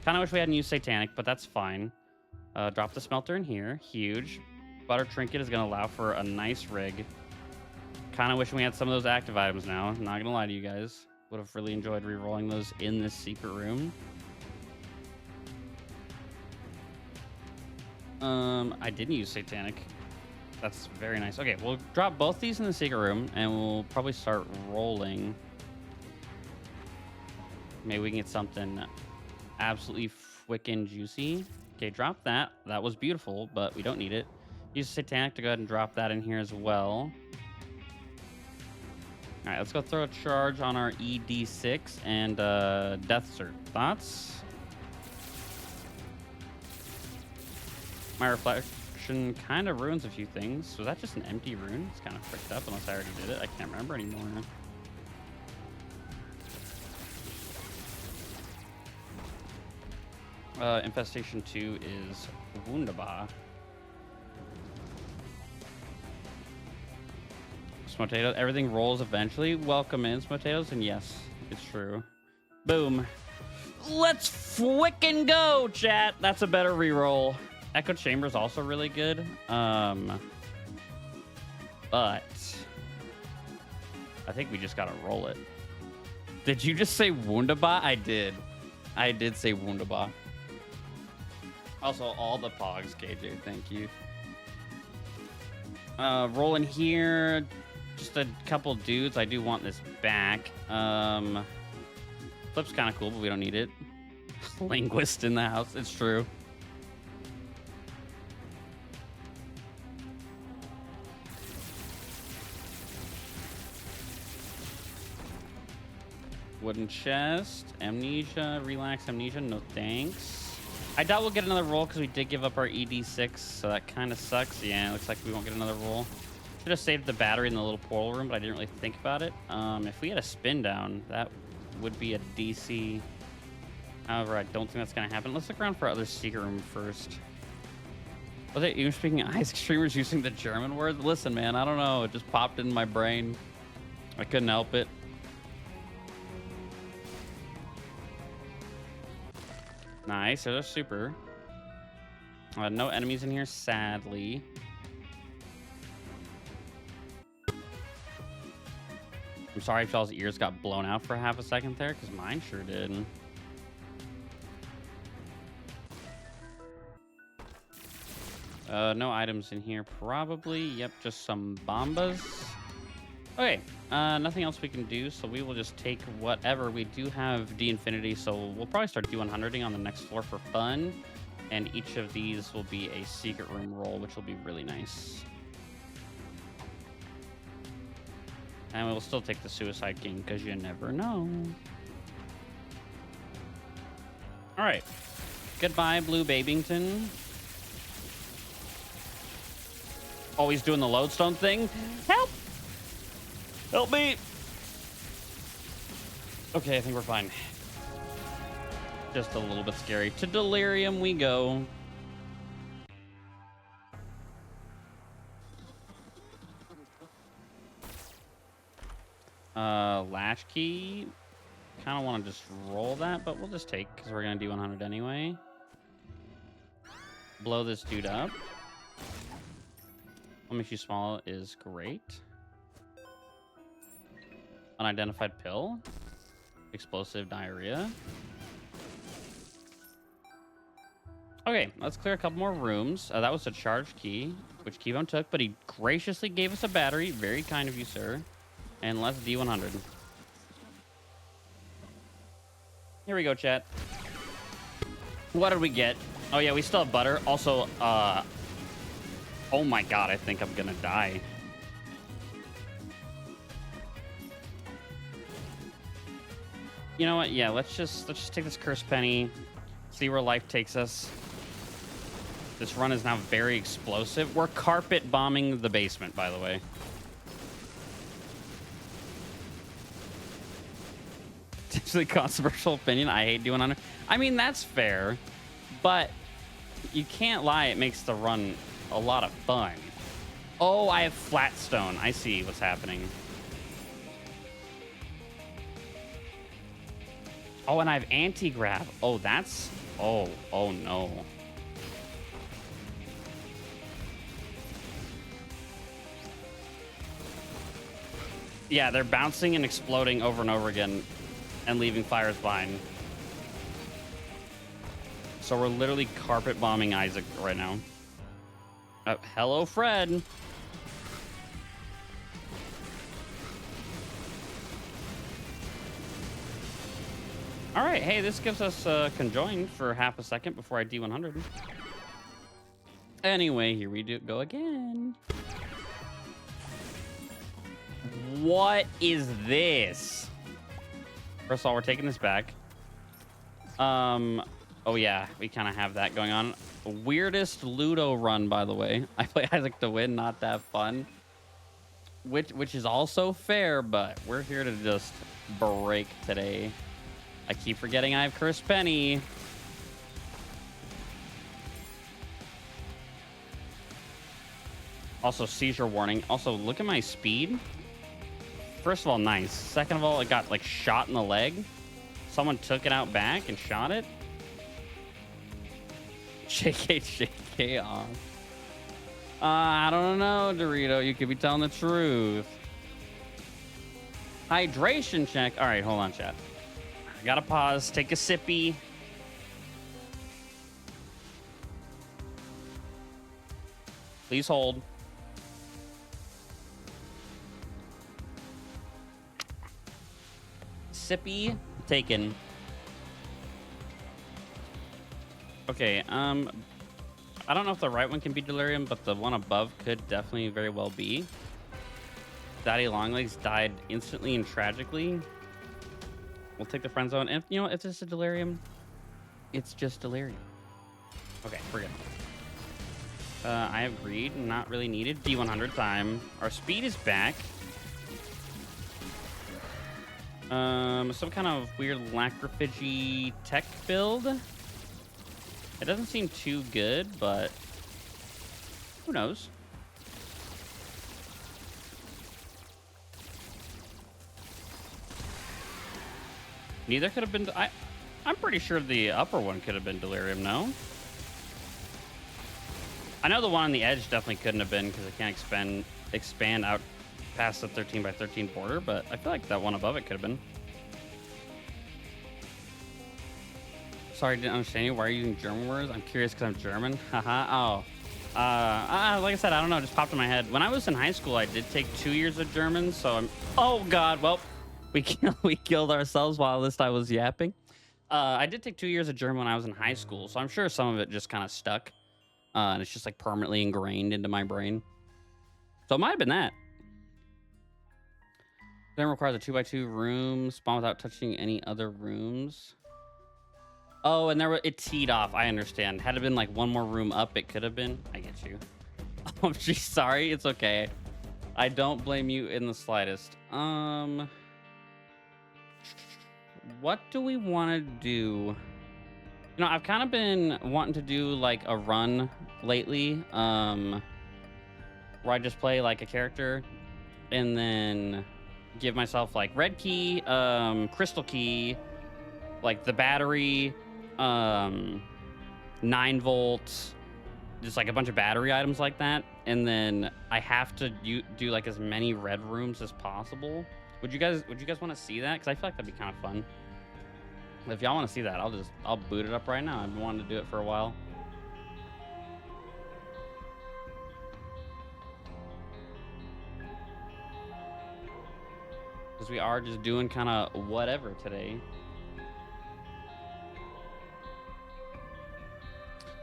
S1: Kind of wish we hadn't used satanic, but that's fine. Drop the smelter in here. Huge. Butter trinket is gonna allow for a nice rig. Kind of wishing we had some of those active items now. Not gonna lie to you guys. Would have really enjoyed re-rolling those in this secret room. I didn't use satanic. That's very nice. Okay, we'll drop both these in the secret room, and we'll probably start rolling. Maybe we can get something absolutely freaking juicy. Okay, drop that. That was beautiful, but we don't need it. Use satanic to go ahead and drop that in here as well. All right, let's go throw a charge on our ED6 and Death Cert. Thoughts? My reflection kind of ruins a few things. Was that just an empty rune? It's kind of fricked up unless I already did it. I can't remember anymore. Infestation 2 is wunderbar. Smotato, everything rolls eventually. Welcome in, Smotatos, and yes, it's true. Boom. Let's frickin' go, chat. That's a better reroll. Echo Chamber is also really good. But I think we just gotta roll it. Did you just say Wunderbar? I did. I did say Wunderbar. Also, all the pogs, KJ. Thank you. Rolling here. Just a couple dudes. I do want this back. Flip's kind of cool, but we don't need it. Linguist in the house. It's true. Wooden chest. Amnesia. Relax amnesia. No thanks. I doubt we'll get another roll because we did give up our ED6, so that kind of sucks. Yeah, it looks like we won't get another roll. Should have saved the battery in the little portal room, but I didn't really think about it. If we had a spin down, that would be a DC. However, I don't think that's going to happen. Let's look around for other secret room first. Was it even speaking of Isaac streamers using the German word? Listen, man, I don't know. It just popped in my brain. I couldn't help it. Nice, there's a super. No enemies in here, sadly. I'm sorry if y'all's ears got blown out for half a second there, because mine sure did. No items in here, probably. Yep, just some bombas. Okay, nothing else we can do, so we will just take whatever. We do have D-Infinity, so we'll probably start D100ing on the next floor for fun. And each of these will be a secret room roll, which will be really nice. And we'll still take the Suicide King, because you never know. All right. Goodbye, Blue Babington. Always doing the lodestone thing. Help! Help me! Okay, I think we're fine. Just a little bit scary. To Delirium we go. Latch key. Kind of want to just roll that, but we'll just take because we're gonna do 100 anyway. Blow this dude up. What makes you small is great. Unidentified pill. Explosive diarrhea. Okay, let's clear a couple more rooms. That was a charge key, which Keybone took, but he graciously gave us a battery. Very kind of you, sir. And let's D100. Here we go, chat. What did we get? Oh, yeah, we still have butter. Also, oh my god, I think I'm gonna die. You know what? Yeah, let's just take this cursed penny, see where life takes us. This run is now very explosive. We're carpet bombing the basement, by the way. Potentially controversial opinion. I hate doing under. I mean, that's fair, but you can't lie. It makes the run a lot of fun. Oh, I have flat stone. I see what's happening. Oh, and I have anti-grab. Oh, that's... Oh no. Yeah, they're bouncing and exploding over and over again and leaving fires behind. So we're literally carpet bombing Isaac right now. Hello, Fred. All right, hey, this gives us conjoined for half a second before I D100. Anyway, here we go again. What is this? First of all, we're taking this back. Oh yeah, we kind of have that going on. Weirdest Ludo run, by the way. I play Isaac to win, not that fun. Which is also fair, but we're here to just break today. I keep forgetting I have Cursed Penny. Also, seizure warning. Also, look at my speed. First of all, nice. Second of all, it got like shot in the leg. Someone took it out back and shot it. JK off. I don't know, Dorito. You could be telling the truth. Hydration check. All right, hold on, chat. I gotta pause. Take a sippy. Please hold. Sippy taken. Okay, I don't know if the right one can be delirium, but the one above could definitely very well be. Daddy Longlegs died instantly and tragically. We'll take the friend zone. And you know, if this is delirium, it's just delirium. Okay, we're good. I have greed, not really needed. D100 time. Our speed is back. Some kind of weird lacrophagy tech build. It doesn't seem too good, but who knows? Neither could have been. I'm pretty sure the upper one could have been delirium. No. I know the one on the edge definitely couldn't have been because it can't expand out past the 13 by 13 border, but I feel like that one above it could have been. Sorry, I didn't understand you. Why are you using German words? I'm curious because I'm German. Haha. Oh. Like I said, I don't know. It just popped in my head. When I was in high school, I did take 2 years of German, so I'm... Oh, God. Well, we killed ourselves while this I was yapping. I did take 2 years of German when I was in high school, so I'm sure some of it just kind of stuck. And it's just, like, permanently ingrained into my brain. So it might have been that. Then requires a 2x2 room. Spawn without touching any other rooms. Oh, and it teed off. I understand. Had it been like one more room up, it could have been. I get you. Oh, geez, sorry. It's okay. I don't blame you in the slightest. What do we want to do? You know, I've kind of been wanting to do like a run lately, where I just play like a character, and then give myself like red key, crystal key, like the battery, 9 volts, just like a bunch of battery items like that. And then I have to do like as many red rooms as possible. Would you guys want to see that? Because I feel like that'd be kind of fun. If y'all want to see that, I'll boot it up right now. I've been wanting to do it for a while. Because we are just doing kind of whatever today.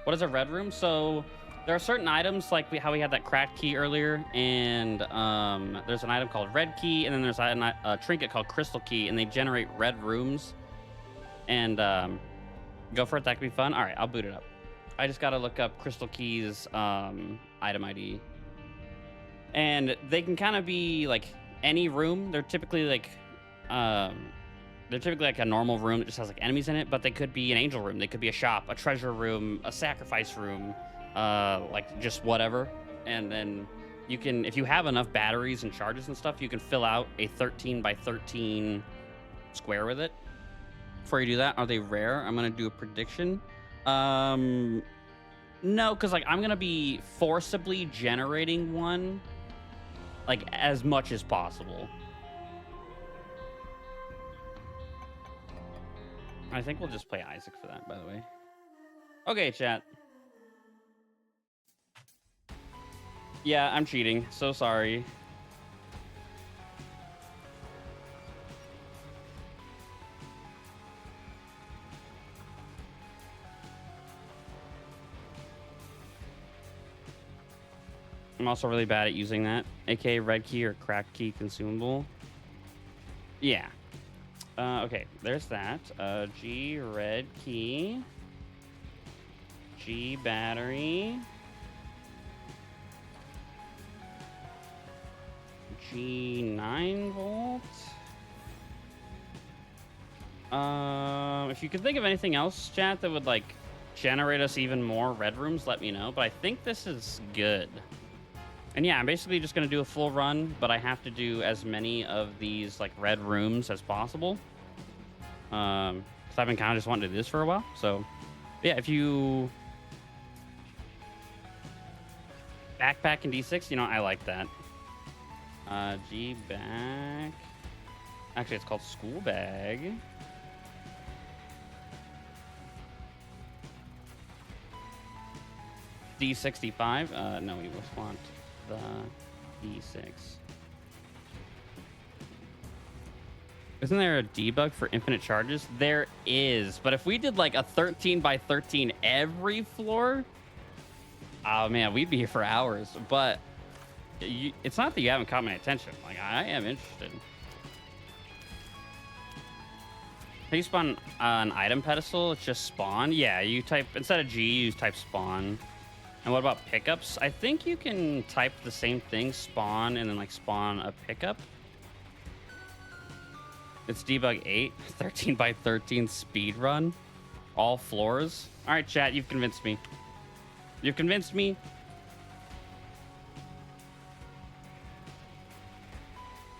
S1: What is a red room? So there are certain items like how we had that cracked key earlier, and there's an item called red key, and then there's a trinket called crystal key, and they generate red rooms. And go for it. That could be fun. All right, I'll boot it up. I just got to look up crystal keys item ID, and they can kind of be like any room. They're typically like a normal room that just has like enemies in it, but they could be an angel room. They could be a shop, a treasure room, a sacrifice room, like just whatever. And then you can, if you have enough batteries and charges and stuff, you can fill out a 13 by 13 square with it. Before you do that, are they rare? I'm gonna do a prediction. No, because like I'm gonna be forcibly generating one like as much as possible. I think we'll just play Isaac for that, by the way. Okay, chat. Yeah, I'm cheating. So sorry. I'm also really bad at using that, aka red key or crack key consumable. Yeah. Okay, there's that. G red key. G battery. G 9 volts. If you can think of anything else, chat, that would like generate us even more red rooms, let me know. But I think this is good. And yeah, I'm basically just going to do a full run, but I have to do as many of these like red rooms as possible. Because I've been kind of just wanting to do this for a while. So yeah, if you backpack in D6, you know, I like that. G back. Actually, it's called school bag. D65. No, we just want the D6. Isn't there a debug for infinite charges? There is, but if we did like a 13 by 13 every floor, oh man, we'd be here for hours. But it's not that you haven't caught my attention. Like, I am interested. How you spawn an item pedestal? It's just spawn. Yeah, you type, instead of G, you type spawn. And what about pickups? I think you can type the same thing, spawn, and then like spawn a pickup. It's debug 8, 13 by 13 speed run, all floors. All right, chat, you've convinced me. You've convinced me.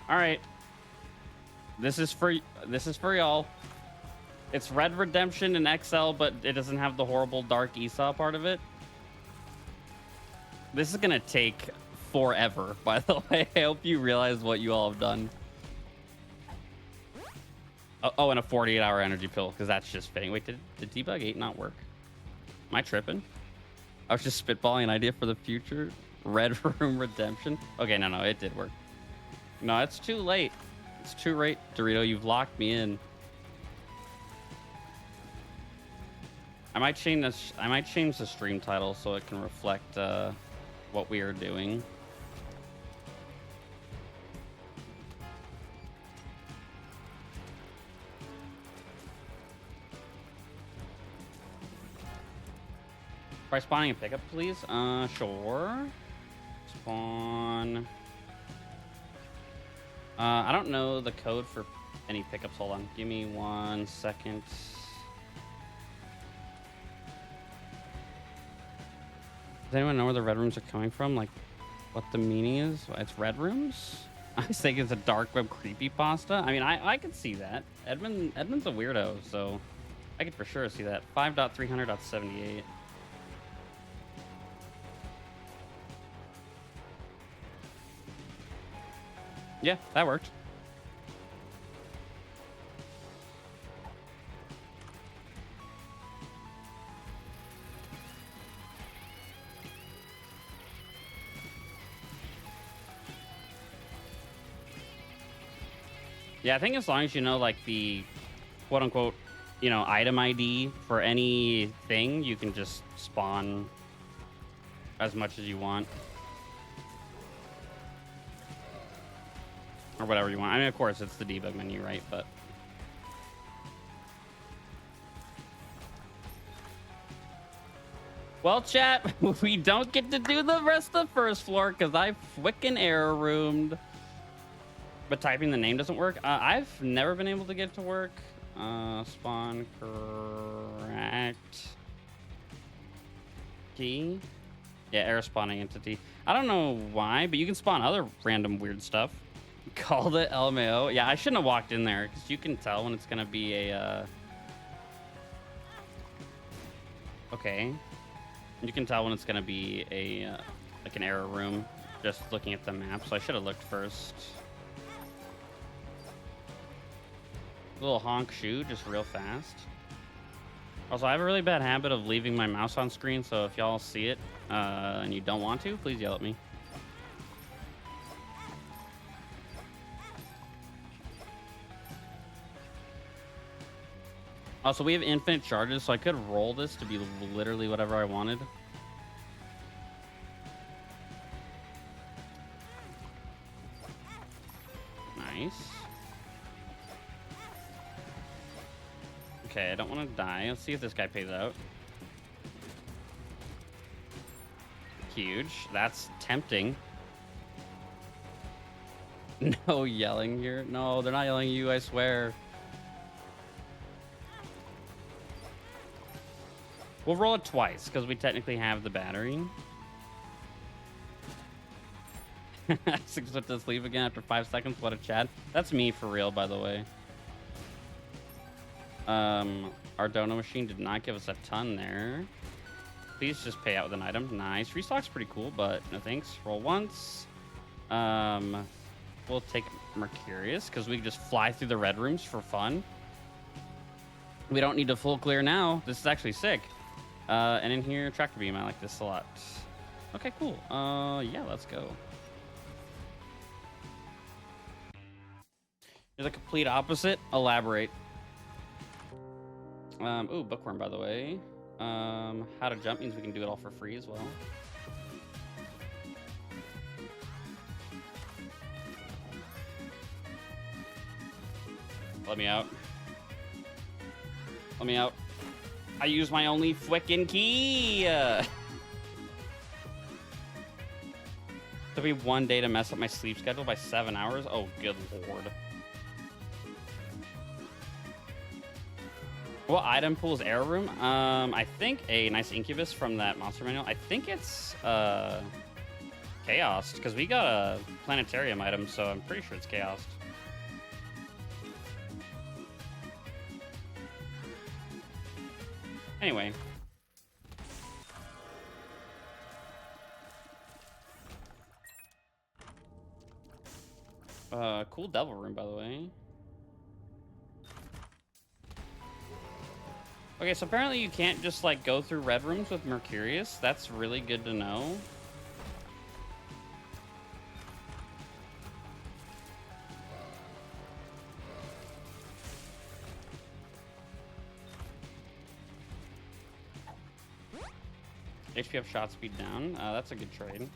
S1: All right, this is for y'all. It's Red Redemption in XL, but it doesn't have the horrible Dark Esau part of it. This is gonna take forever, by the way. I hope you realize what you all have done. Oh, and a 48-hour energy pill, because that's just fitting. Wait, did debug 8 not work? Am I tripping? I was just spitballing an idea for the future. Red Room Redemption. Okay, no, it did work. No, it's too late. It's too late, Dorito. You've locked me in. I might change this. I might change the stream title so it can reflect what we are doing. Try spawning a pickup, please. Sure. Spawn. I don't know the code for any pickups. Hold on. Give me 1 second. Does anyone know where the red rooms are coming from? Like, what the meaning is? It's red rooms? I was thinking it's a dark web creepypasta. I mean, I could see that. Edmund's a weirdo, so I could for sure see that. 5.300.78. Yeah, that worked. Yeah, I think as long as you know, like, the quote-unquote, you know, item ID for anything, you can just spawn as much as you want. Or whatever you want. I mean, of course, it's the debug menu, right? But... well, chat, we don't get to do the rest of the first floor because I frickin' error roomed. But typing the name doesn't work. I've never been able to get it to work. Spawn correct key. Yeah, error spawning entity. I don't know why, but you can spawn other random weird stuff. Called it LMAO. Yeah, I shouldn't have walked in there because you can tell when it's gonna be a. Okay. You can tell when it's gonna be a like an error room just looking at the map. So I should have looked first. Little honk shoe, just real fast. Also, I have a really bad habit of leaving my mouse on screen, so if y'all see it and you don't want to, please yell at me. Also, we have infinite charges, so I could roll this to be literally whatever I wanted. Nice. Okay, I don't want to die. Let's see if this guy pays out. Huge. That's tempting. No yelling here. No, they're not yelling at you, I swear. We'll roll it twice, because we technically have the battery. 6 went to sleep again after 5 seconds. What a chat. That's me for real, by the way. Our dono machine did not give us a ton there. Please just pay out with an item. Nice. Restock's pretty cool, but no thanks. Roll once. We'll take Mercurius, because we can just fly through the red rooms for fun. We don't need to full clear now. This is actually sick. And in here, tractor beam. I like this a lot. Okay, cool. Yeah, let's go. You're the complete opposite. Elaborate. Ooh, bookworm, by the way. How to jump means we can do it all for free as well. Let me out. Let me out. I use my only frickin' key. Took me 1 day to mess up my sleep schedule by 7 hours. Oh, good lord. What item pools error room? I think a nice incubus from that monster manual. I think it's chaos, because we got a planetarium item, so I'm pretty sure it's chaos. Anyway. Cool devil room, by the way. Okay, so apparently you can't just, like, go through red rooms with Mercurius. That's really good to know. HPF shot speed down. That's a good trade.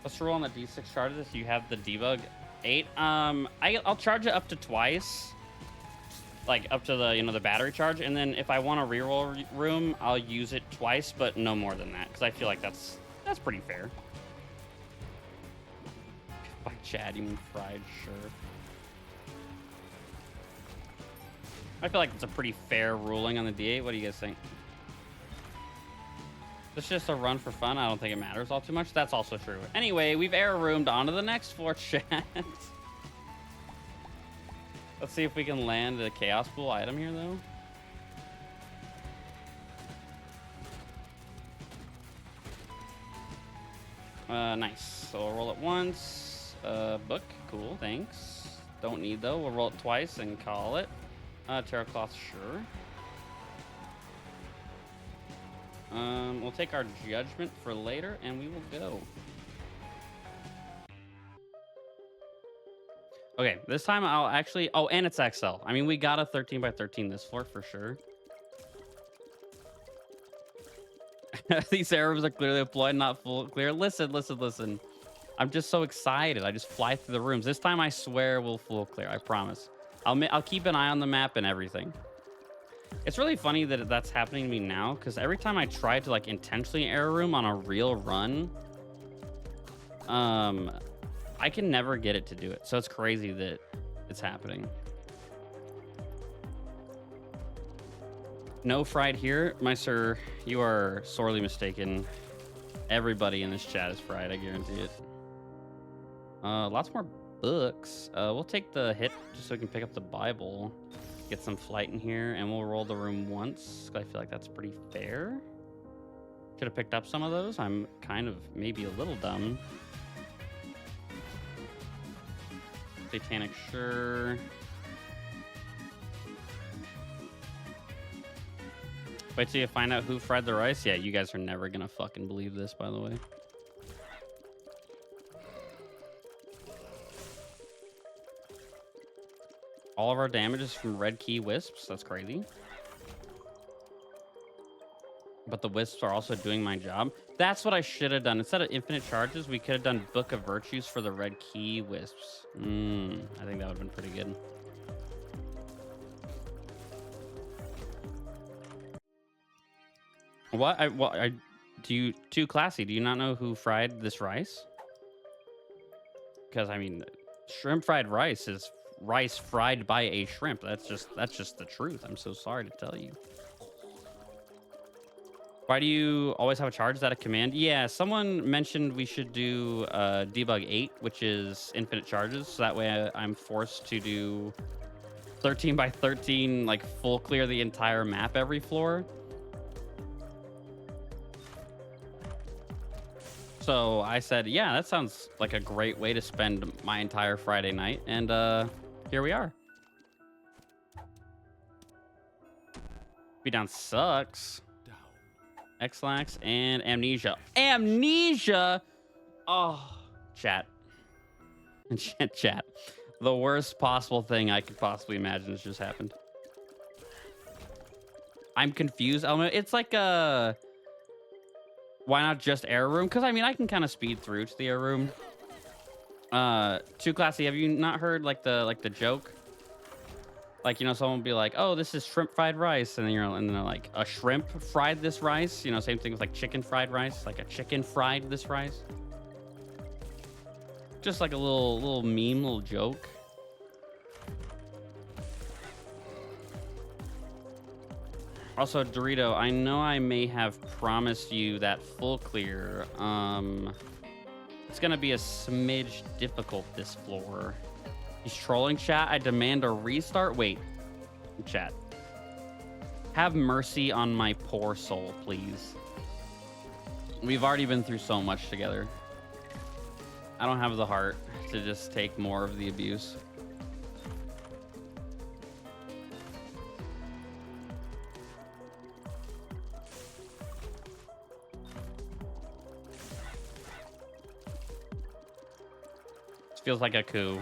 S1: Let's roll on the D6 charges if you have the debug 8. I'll charge it up to twice. Like up to the, you know, the battery charge, and then if I want a reroll room, I'll use it twice, but no more than that, because I feel like that's pretty fair. By Chad, you mean fried? Sure. I feel like it's a pretty fair ruling on the D8. What do you guys think? It's just a run for fun. I don't think it matters all too much. That's also true. Anyway, we've air roomed onto the next floor, chat. Let's see if we can land a chaos pool item here, though. Nice. So we'll roll it once. Book. Cool. Thanks. Don't need, though. We'll roll it twice and call it. Terra cloth. Sure. We'll take our judgment for later, and we will go. Okay, this time I'll actually... Oh, and it's XL. I mean, we got a 13 by 13 this floor for sure. These arrows are clearly deployed, not full clear. Listen, listen, listen. I'm just so excited. I just fly through the rooms. This time I swear we'll full clear. I promise. I'll keep an eye on the map and everything. It's really funny that that's happening to me now, because every time I try to like intentionally air room on a real run, I can never get it to do it. So it's crazy that it's happening. No fried here, my sir. You are sorely mistaken. Everybody in this chat is fried, I guarantee it. Lots more books. We'll take the hit just so we can pick up the Bible. Get some flight in here, and we'll roll the room once. I feel like that's pretty fair. Should have picked up some of those. I'm kind of maybe a little dumb. Satanic, sure. Wait till you find out who fried the rice. Yeah, you guys are never gonna fucking believe this, by the way. All of our damage is from red key wisps. That's crazy. But the wisps are also doing my job. That's what I should have done. Instead of infinite charges, we could have done Book of Virtues for the red key wisps. I think that would have been pretty good. What? Too classy. Do you not know who fried this rice? Because I mean, shrimp fried rice is rice fried by a shrimp. That's just the truth. I'm so sorry to tell you. Why do you always have a charge? Is that a command? Yeah, someone mentioned we should do debug 8, which is infinite charges. So that way I'm forced to do 13 by 13, like full clear the entire map every floor. So I said, yeah, that sounds like a great way to spend my entire Friday night. And here we are. Be down sucks. Xlax and Amnesia. Amnesia! Oh, chat. Chat. The worst possible thing I could possibly imagine has just happened. I'm confused. It's like a... Why not just air room? Because, I mean, I can kind of speed through to the air room. Too classy. Have you not heard, like, the joke? Like, you know, someone will be like, oh, this is shrimp fried rice. And then they're like, a shrimp fried this rice? You know, same thing with, like, chicken fried rice. Like, a chicken fried this rice. Just like a little meme, little joke. Also, Dorito, I know I may have promised you that full clear. It's going to be a smidge difficult this floor. He's trolling, chat. I demand a restart. Wait, chat. Have mercy on my poor soul, please. We've already been through so much together. I don't have the heart to just take more of the abuse. This feels like a coup.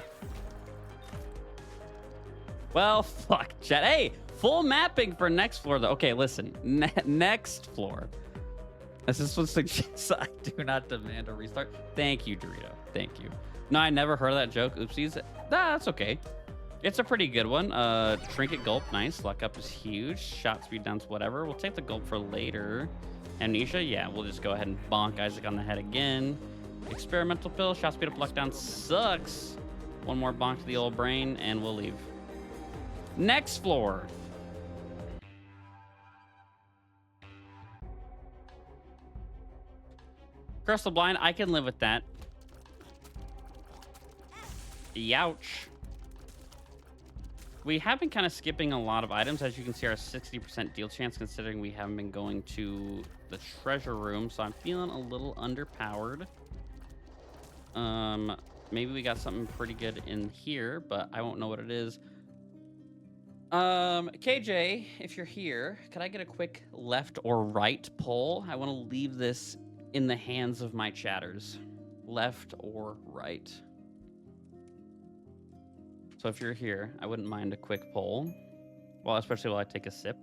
S1: Well, fuck, chat. Hey, full mapping for next floor, though. Okay, listen. Next floor. This one suggests I do not demand a restart. Thank you, Dorito. Thank you. No, I never heard of that joke. Oopsies. That's okay. It's a pretty good one. Trinket gulp. Nice. Luck up is huge. Shot speed down to whatever. We'll take the gulp for later. Amnesia. Yeah, we'll just go ahead and bonk Isaac on the head again. Experimental pill. Shot speed up, luck down sucks. One more bonk to the old brain, and we'll leave. Next floor. Curse the Blind, I can live with that. Youch. We have been kind of skipping a lot of items. As you can see, our 60% deal chance, considering we haven't been going to the treasure room. So I'm feeling a little underpowered. Maybe we got something pretty good in here, but I won't know what it is. KJ, if you're here, could I get a quick left or right poll? I want to leave this in the hands of my chatters. Left or right? So if you're here, I wouldn't mind a quick poll. Well, especially while I take a sip.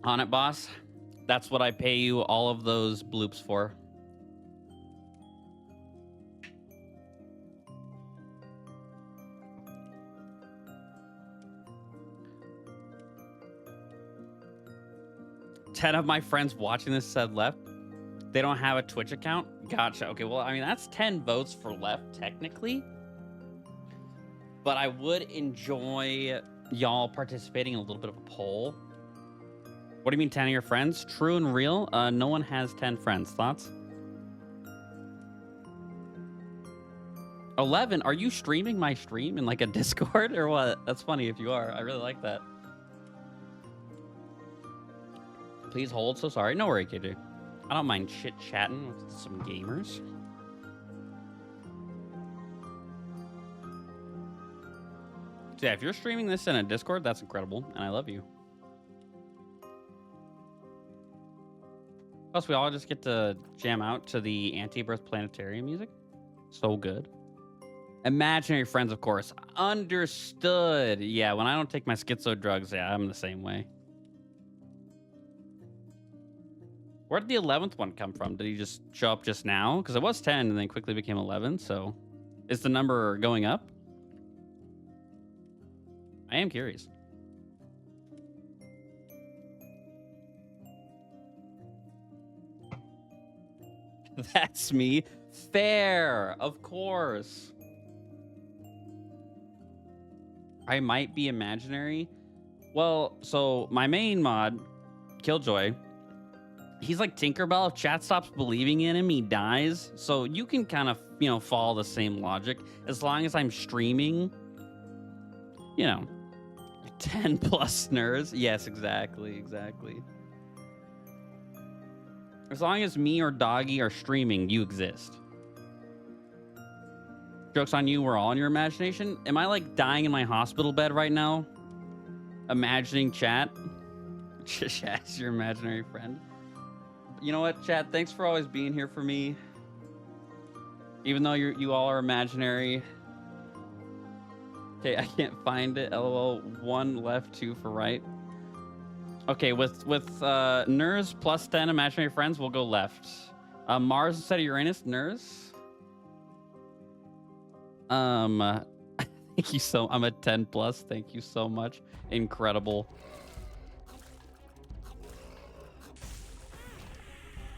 S1: On it, boss. That's what I pay you all of those bloops for. Ten of my friends watching this said left. They don't have a Twitch account? Gotcha. Okay, well, I mean, that's 10 votes for left, technically. But I would enjoy y'all participating in a little bit of a poll. What do you mean 10 of your friends? True and real? No one has 10 friends. Thoughts? 11? Are you streaming my stream in like a Discord or what? That's funny if you are. I really like that. Please hold. So sorry. No worry, KJ. I don't mind chit-chatting with some gamers. So yeah, if you're streaming this in a Discord, that's incredible, and I love you. Plus, we all just get to jam out to the Anti-Birth Planetarium music. So good. Imaginary friends, of course. Understood. Yeah, when I don't take my schizo drugs, yeah, I'm the same way. Where did the 11th one come from? Did he just show up just now? Because it was 10 and then quickly became 11. So is the number going up? I am curious. That's me. Fair. Of course. I might be imaginary. Well, so my main mod, Killjoy, he's like Tinkerbell. If chat stops believing in him, he dies. So you can kind of, you know, follow the same logic. As long as I'm streaming, you know, 10 plus nerds. Yes, exactly. As long as me or Doggy are streaming, you exist. Joke's on you, we're all in your imagination. Am I like dying in my hospital bed right now? Imagining chat? Chat's your imaginary friend. You know what, chat? Thanks for always being here for me. Even though you all are imaginary. Okay, I can't find it. LOL. 1 left, 2 for right. Okay, with Nurs plus 10 imaginary friends, we'll go left. Mars instead of Uranus, Nurs. Thank you so. I'm a 10 plus. Thank you so much. Incredible.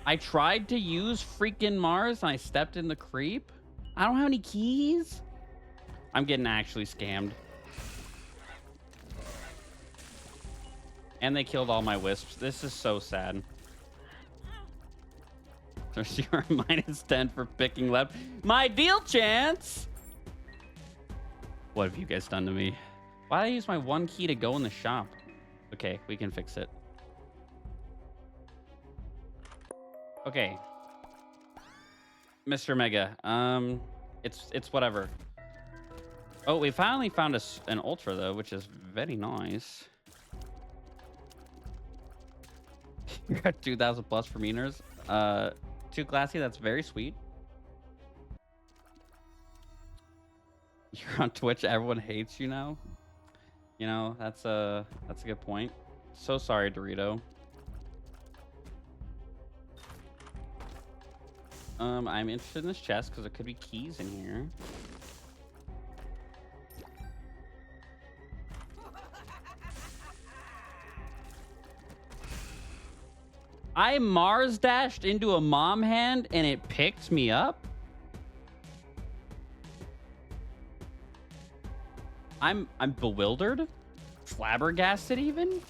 S1: I tried to use freaking Mars and I stepped in the creep. I don't have any keys. I'm getting actually scammed. And they killed all my wisps. This is so sad. There's your minus 10 for picking left. My deal chance. What have you guys done to me? Why did I use my 1 key to go in the shop? Okay, we can fix it. Okay. Mr. Mega. It's whatever. Oh, we finally found an ultra though, which is very nice. You got 2,000 plus for meaners. Too classy. That's very sweet. You're on Twitch. Everyone hates you now. You know, that's a good point. So sorry, Dorito. I'm interested in this chest because there could be keys in here. I Mars dashed into a mom hand and it picked me up. I'm bewildered, flabbergasted even.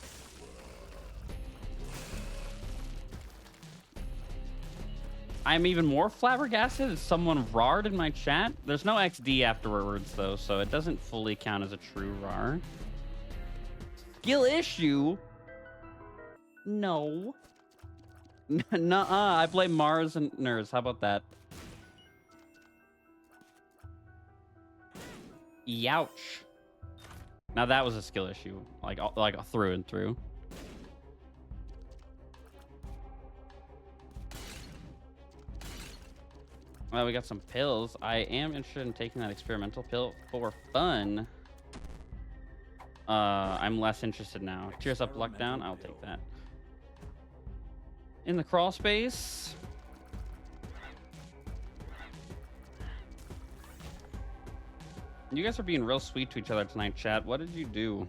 S1: I'm even more flabbergasted that someone RAR'd in my chat. There's no XD afterwards, though, so it doesn't fully count as a true RAR. Skill issue? No. Nuh-uh. I play Mars and Nurse. How about that? Youch. Now that was a skill issue, like through and through. Well, we got some pills. I am interested in taking that experimental pill for fun. I'm less interested now. Cheers up, luck down. I'll take that. In the crawl space. You guys are being real sweet to each other tonight, chat. What did you do?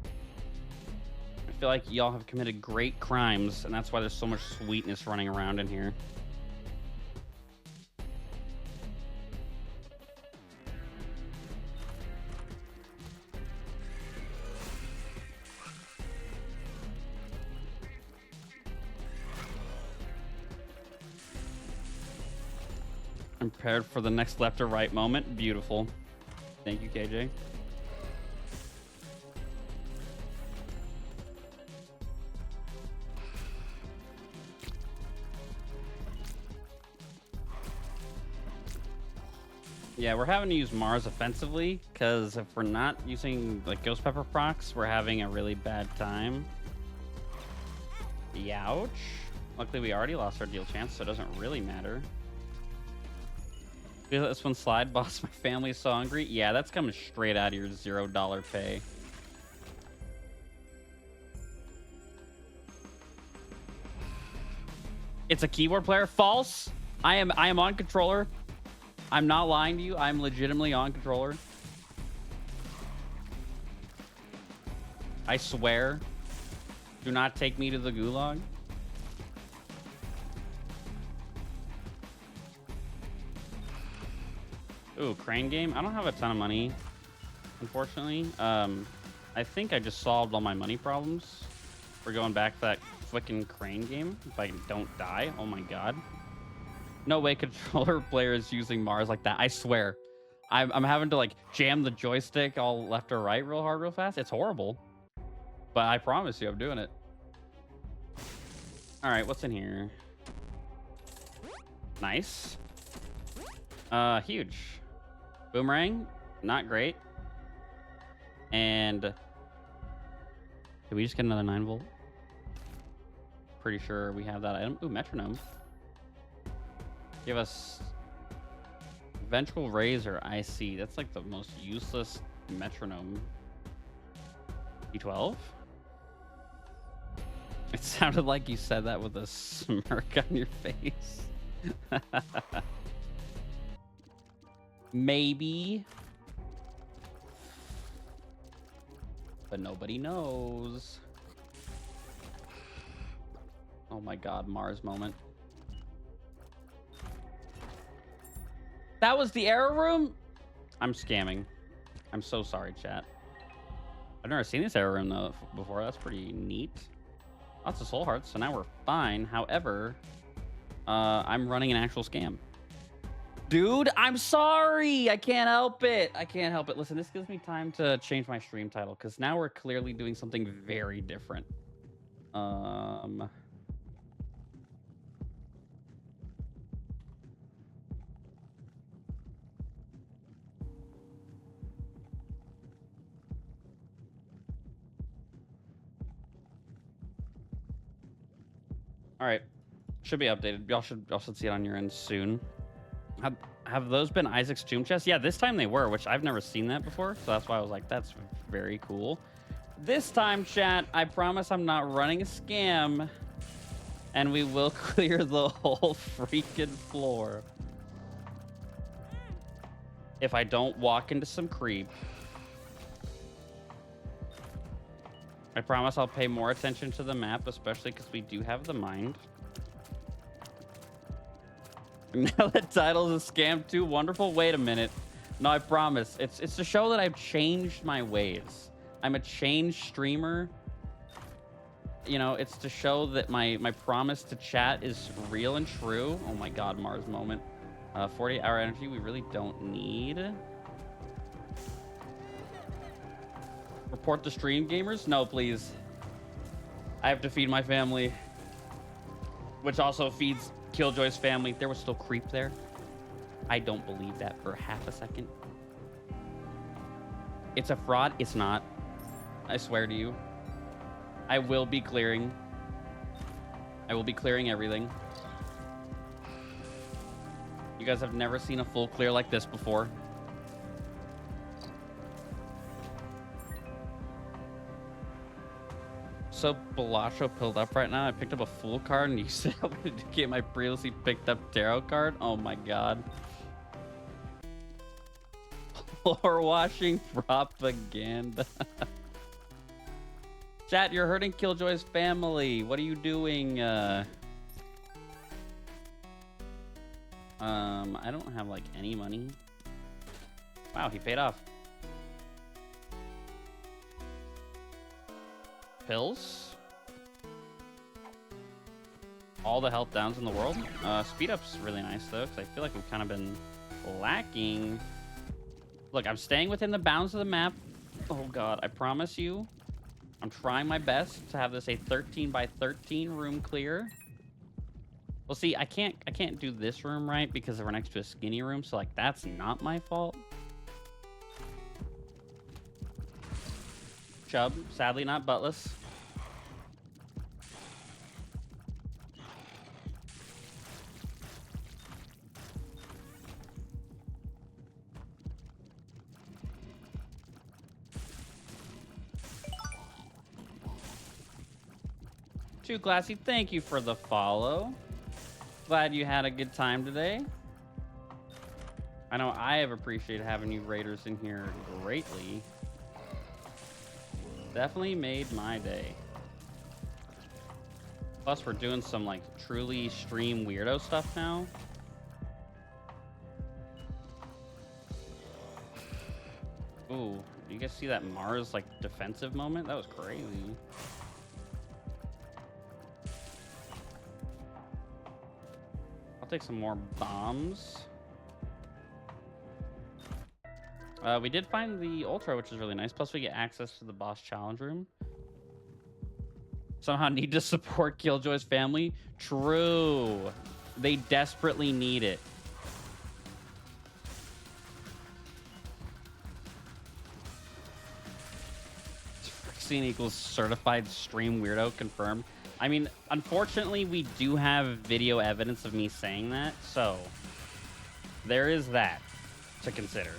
S1: I feel like y'all have committed great crimes, and that's why there's so much sweetness running around in here. I'm prepared for the next left or right moment. Beautiful. Thank you, KJ. Yeah, we're having to use Mars offensively, because if we're not using like Ghost Pepper procs, we're having a really bad time. Youch. Luckily, we already lost our deal chance, so it doesn't really matter. Feel this one slide, boss. My family's so hungry. Yeah, that's coming straight out of your $0 pay. It's a keyboard player. False. I am on controller. I'm not lying to you. I'm legitimately on controller. I swear. Do not take me to the gulag. Ooh, crane game. I don't have a ton of money, unfortunately. I think I just solved all my money problems. We're going back to that freaking crane game. If I don't die, oh my god. No way controller player is using Mars like that. I swear. I'm having to like jam the joystick all left or right real hard, real fast. It's horrible. But I promise you, I'm doing it. All right, what's in here? Nice. Huge. Boomerang, not great. And did we just get another 9-volt? Pretty sure we have that item. Ooh, metronome. Give us ventral razor. I see. That's like the most useless metronome. E12. It sounded like you said that with a smirk on your face. Maybe. But nobody knows. Oh my god, Mars moment. That was the error room? I'm scamming. I'm so sorry, chat. I've never seen this error room though before. That's pretty neat. Lots of soul hearts, so now we're fine. However, I'm running an actual scam. Dude, I'm sorry. I can't help it. I can't help it. Listen, this gives me time to change my stream title because now we're clearly doing something very different. All right, should be updated. Y'all should see it on your end soon. Have those been Isaac's tomb chests? Yeah, this time they were, which I've never seen that before. So that's why I was like, that's very cool. This time, chat, I promise I'm not running a scam. And we will clear the whole freaking floor. If I don't walk into some creep. I promise I'll pay more attention to the map, especially because we do have the mind. Now the title is a scam too. Wonderful. Wait a minute. No, I promise. It's to show that I've changed my ways. I'm a changed streamer. you know, it's to show that my promise to chat is real and true. Oh my God, Mars moment. 48-hour energy we really don't need. Report the stream, gamers? No, please. I have to feed my family, which also feeds Killjoy's family. There was still creep there. I don't believe that for half a second. It's a fraud. It's not. I swear to you. I will be clearing. I will be clearing everything. You guys have never seen a full clear like this before. So Balasho pilled up right now. I picked up a Fool card and you said I wanted to get my previously picked up Tarot card. Oh my God. Floor washing propaganda. Chat, you're hurting Killjoy's family. What are you doing? I don't have like any money. Wow, he paid off. Pills. All the health downs in the world. Speed up's really nice though, because I feel like we've kind of been lacking. Look, I'm staying within the bounds of the map. Oh God, I promise you. I'm trying my best to have this a 13 by 13 room clear. Well, see, I can't do this room right because we're next to a skinny room, so like that's not my fault. Chub, sadly not buttless. Too Glassy, thank you for the follow. Glad you had a good time today. I know I have appreciated having you raiders in here greatly. Definitely made my day. Plus, we're doing some like truly stream weirdo stuff now. Ooh, you guys see that Mars like defensive moment? That was crazy. I'll take some more bombs. We did find the Ultra, which is really nice. Plus, we get access to the boss challenge room. Somehow need to support Killjoy's family. True. They desperately need it. Scene equals certified stream weirdo confirmed. I mean, unfortunately, we do have video evidence of me saying that, so there is that to consider.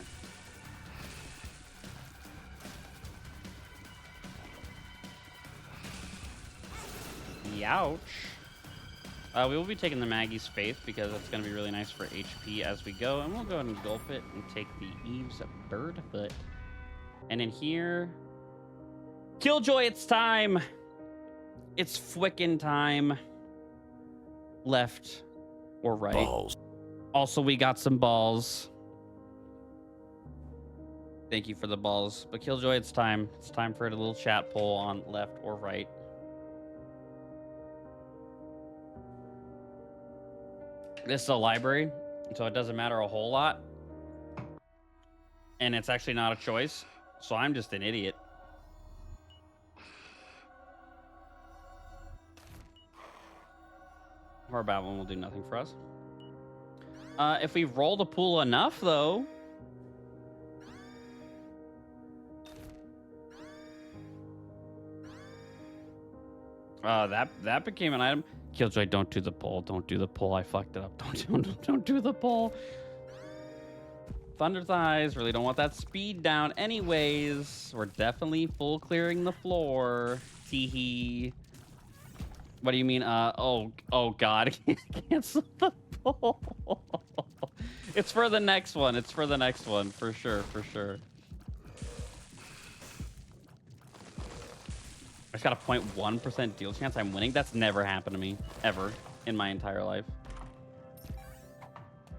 S1: Youch. We will be taking the Maggie's Faith because it's going to be really nice for HP as we go, and we'll go ahead and gulp it and take the Eve's Birdfoot. And in here, Killjoy, it's time! It's fwickin' time. Left or right. Balls. Also, we got some balls. Thank you for the balls. But Killjoy, it's time. It's time for a little chat poll on left or right. This is a library, so it doesn't matter a whole lot. And it's actually not a choice, so I'm just an idiot. Our bad one will do nothing for us. If we roll the pool enough, though... that became an item. Killjoy, don't do the poll. Don't do the poll. I fucked it up. Don't do the poll. Thunder Thighs. Really don't want that speed down anyways. We're definitely full clearing the floor. Teehee. What do you mean? Oh God. Cancel the poll. It's for the next one. It's for the next one. For sure. For sure. I just got a 0.1% deal chance I'm winning. That's never happened to me, ever, in my entire life.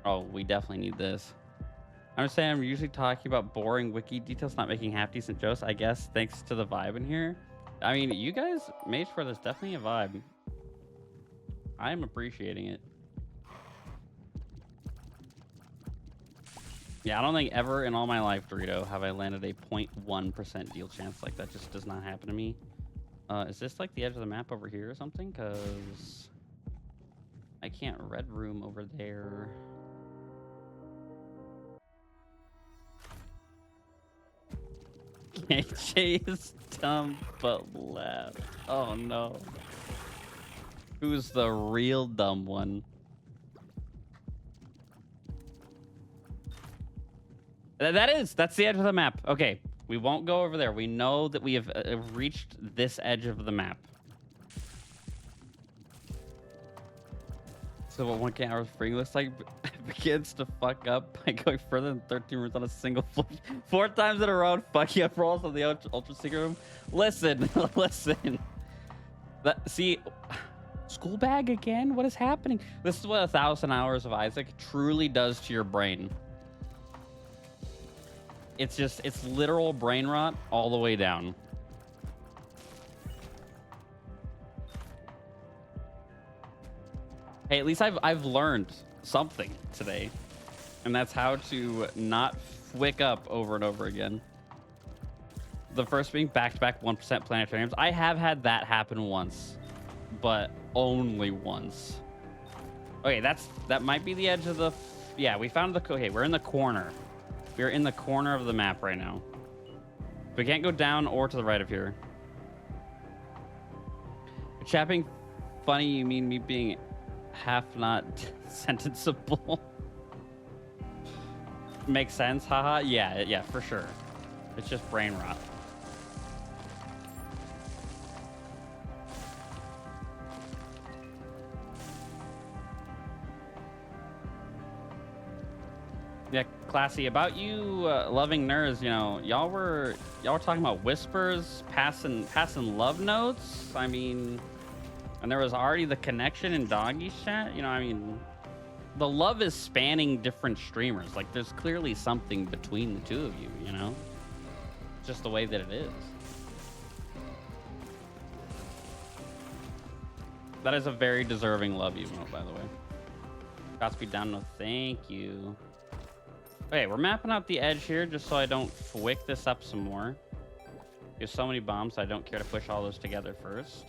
S1: Oh, we definitely need this. I'm saying I'm usually talking about boring wiki details, not making half-decent jokes. I guess thanks to the vibe in here. I mean, you guys made for this definitely a vibe. I am appreciating it. Yeah, I don't think ever in all my life, Dorito, have I landed a 0.1% deal chance. Like, that just does not happen to me. Is this like the edge of the map over here or something? Because I can't red room over there. KJ is dumb but left. Oh no. Who's the real dumb one? That's the edge of the map. Okay, we won't go over there. We know that we have reached this edge of the map. So what 1K hours free looks like begins to fuck up by going further than 13 rooms on a single floor. 4 times in a row, fucking up rolls on the ultra secret room. Listen, listen. See, school bag again? What is happening? This is what 1,000 hours of Isaac truly does to your brain. It's literal brain rot all the way down. Hey, at least I've learned something today, and that's how to not wick up over and over again. The first being back-to-back 1% planetariums. I have had that happen once, but only once. Okay, that might be the edge of the. Yeah, we found the. Okay, we're in the corner. We're in the corner of the map right now. We can't go down or to the right of here. Chapping funny, you mean me being half not sentenceable? Makes sense, haha. Yeah, for sure. It's just brain rot. Yeah, classy. About you loving nerds, you know, y'all were talking about whispers, passing love notes. I mean, and there was already the connection in Doggy's chat. You know, I mean, the love is spanning different streamers. Like, there's clearly something between the two of you. You know, just the way that it is. That is a very deserving love emote, by the way. Godspeed down, no thank you. Okay, we're mapping out the edge here just so I don't wick this up some more. There's so many bombs, I don't care to push all those together first.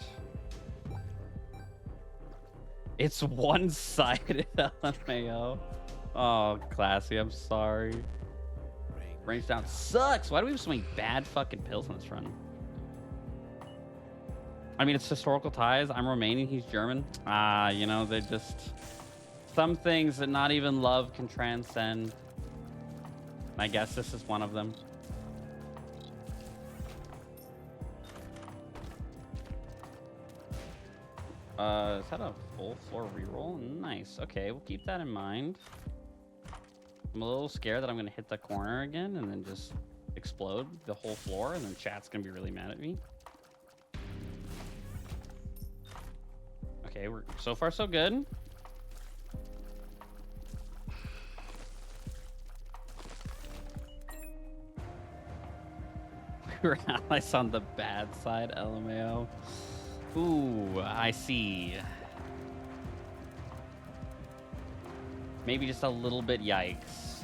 S1: It's one-sided, LMAO. Oh, classy, I'm sorry. Range down sucks. Why do we have so many bad fucking pills in this run? I mean, it's historical ties. I'm Romanian, he's German. You know, they just... Some things that not even love can transcend. I guess this is one of them. Is that a full floor reroll? Nice. Okay, we'll keep that in mind. I'm a little scared that I'm gonna hit the corner again and then just explode the whole floor, and then chat's gonna be really mad at me. Okay, we're so far so good. We're allies on the bad side, LMAO. Ooh, I see. Maybe just a little bit yikes.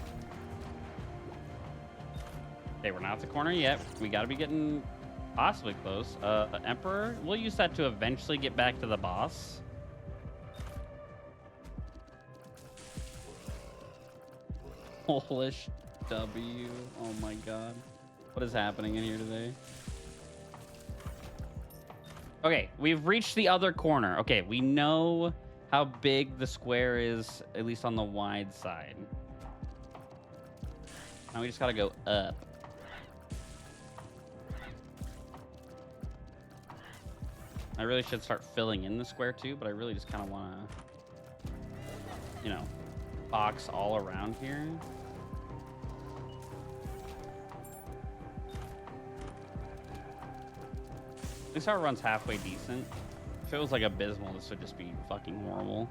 S1: Okay, we're not at the corner yet. We gotta be getting possibly close. Emperor, we'll use that to eventually get back to the boss. Polish W. Oh my god. What is happening in here today? Okay, we've reached the other corner. Okay, we know how big the square is, at least on the wide side. Now we just gotta go up. I really should start filling in the square too, but I really just kind of want to, you know, box all around here. At least our run's halfway decent. If it was like abysmal, this would just be fucking horrible.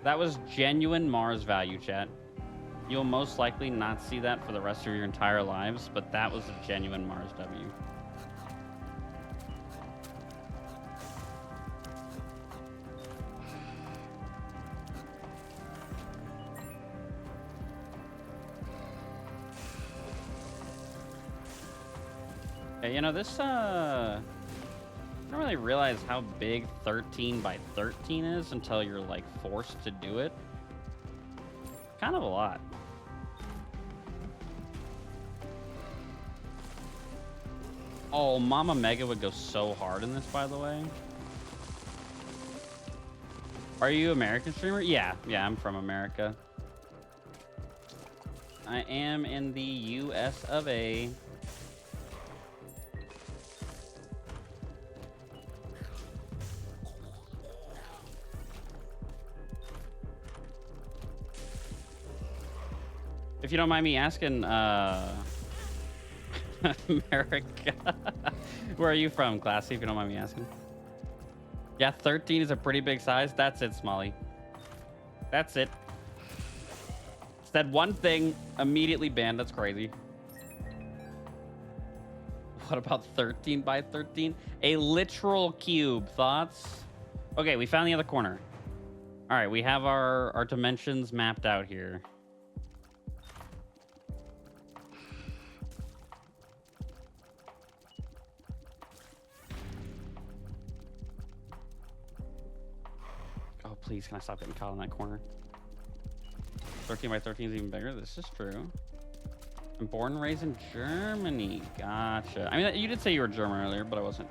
S1: That was genuine Mars value, chat. You'll most likely not see that for the rest of your entire lives, but that was a genuine Mars W. Okay, you know, this, I don't really realize how big 13 by 13 is until you're, like, forced to do it. Kind of a lot. Oh, Mama Mega would go so hard in this, by the way. Are you American streamer? Yeah, I'm from America. I am in the US of A. If you don't mind me asking, America. Where are you from, Classy, if you don't mind me asking? Yeah, 13 is a pretty big size. That's it, Smolly. That's it. Said one thing, immediately banned. That's crazy. What about 13 by 13? A literal cube. Thoughts? Okay, we found the other corner. All right, we have our dimensions mapped out here. Oh, please, can I stop getting caught in that corner? 13 by 13 is even bigger. This is true. I'm born and raised in Germany. Gotcha. I mean, you did say you were German earlier, but I wasn't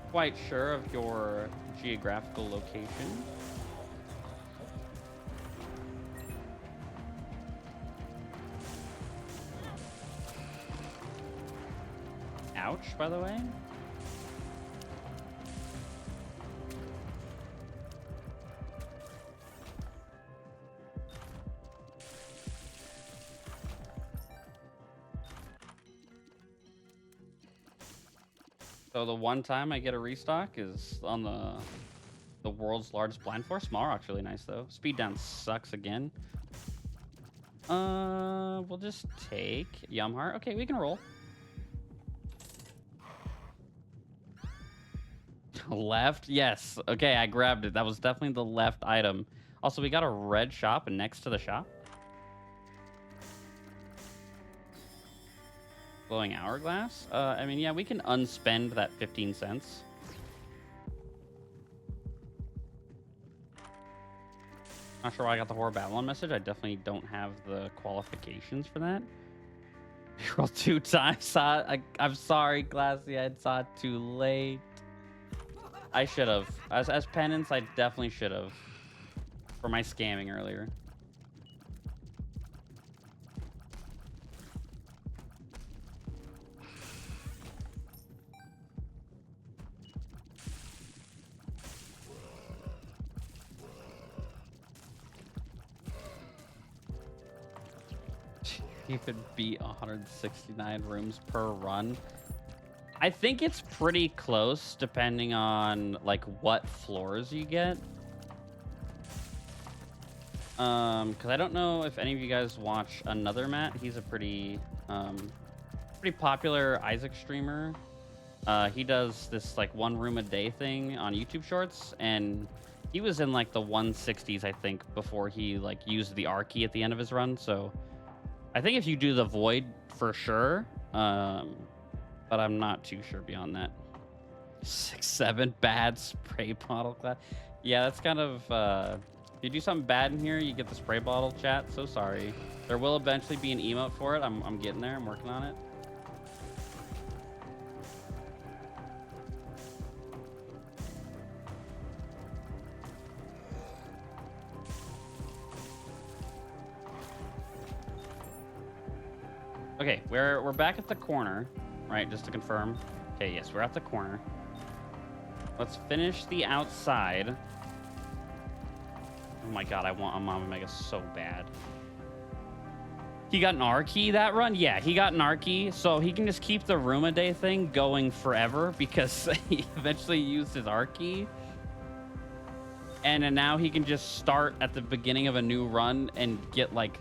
S1: quite sure of your geographical location. Ouch, by the way. So the one time I get a restock is on the world's largest blind force. Small Rock's really nice though. Speed down sucks again. We'll just take Yumhar. Okay, we can roll. Left, yes. Okay, I grabbed it. That was definitely the left item. Also, we got a red shop next to the shop. Glowing hourglass? I mean, yeah, we can unspend that 15 cents. Not sure why I got the Horror Babylon message. I definitely don't have the qualifications for that. Roll 2 times. I'm sorry, Glassy. I saw it too late. I should have. As penance, I definitely should have. For my scamming earlier. You could beat 169 rooms per run. I think it's pretty close depending on like what floors you get. Because I don't know if any of you guys watch Another Matt. He's a pretty popular Isaac streamer. He does this like 1 room a day thing on YouTube Shorts, and he was in like the 160s, I think, before he like used the R key at the end of his run. So I think if you do the void for sure, but I'm not too sure beyond that. 6-7 bad spray bottle class. Yeah, that's kind of if you do something bad in here, you get the spray bottle chat. So sorry. There will eventually be an emote for it. I'm getting there. I'm working on it. Okay, we're back at the corner, right? Just to confirm. Okay, yes, we're at the corner. Let's finish the outside. Oh my god, I want a Mama Mega so bad. He got an R key that run? Yeah, he got an R key, so he can just keep the room a day thing going forever because he eventually used his R key. And then now he can just start at the beginning of a new run and get like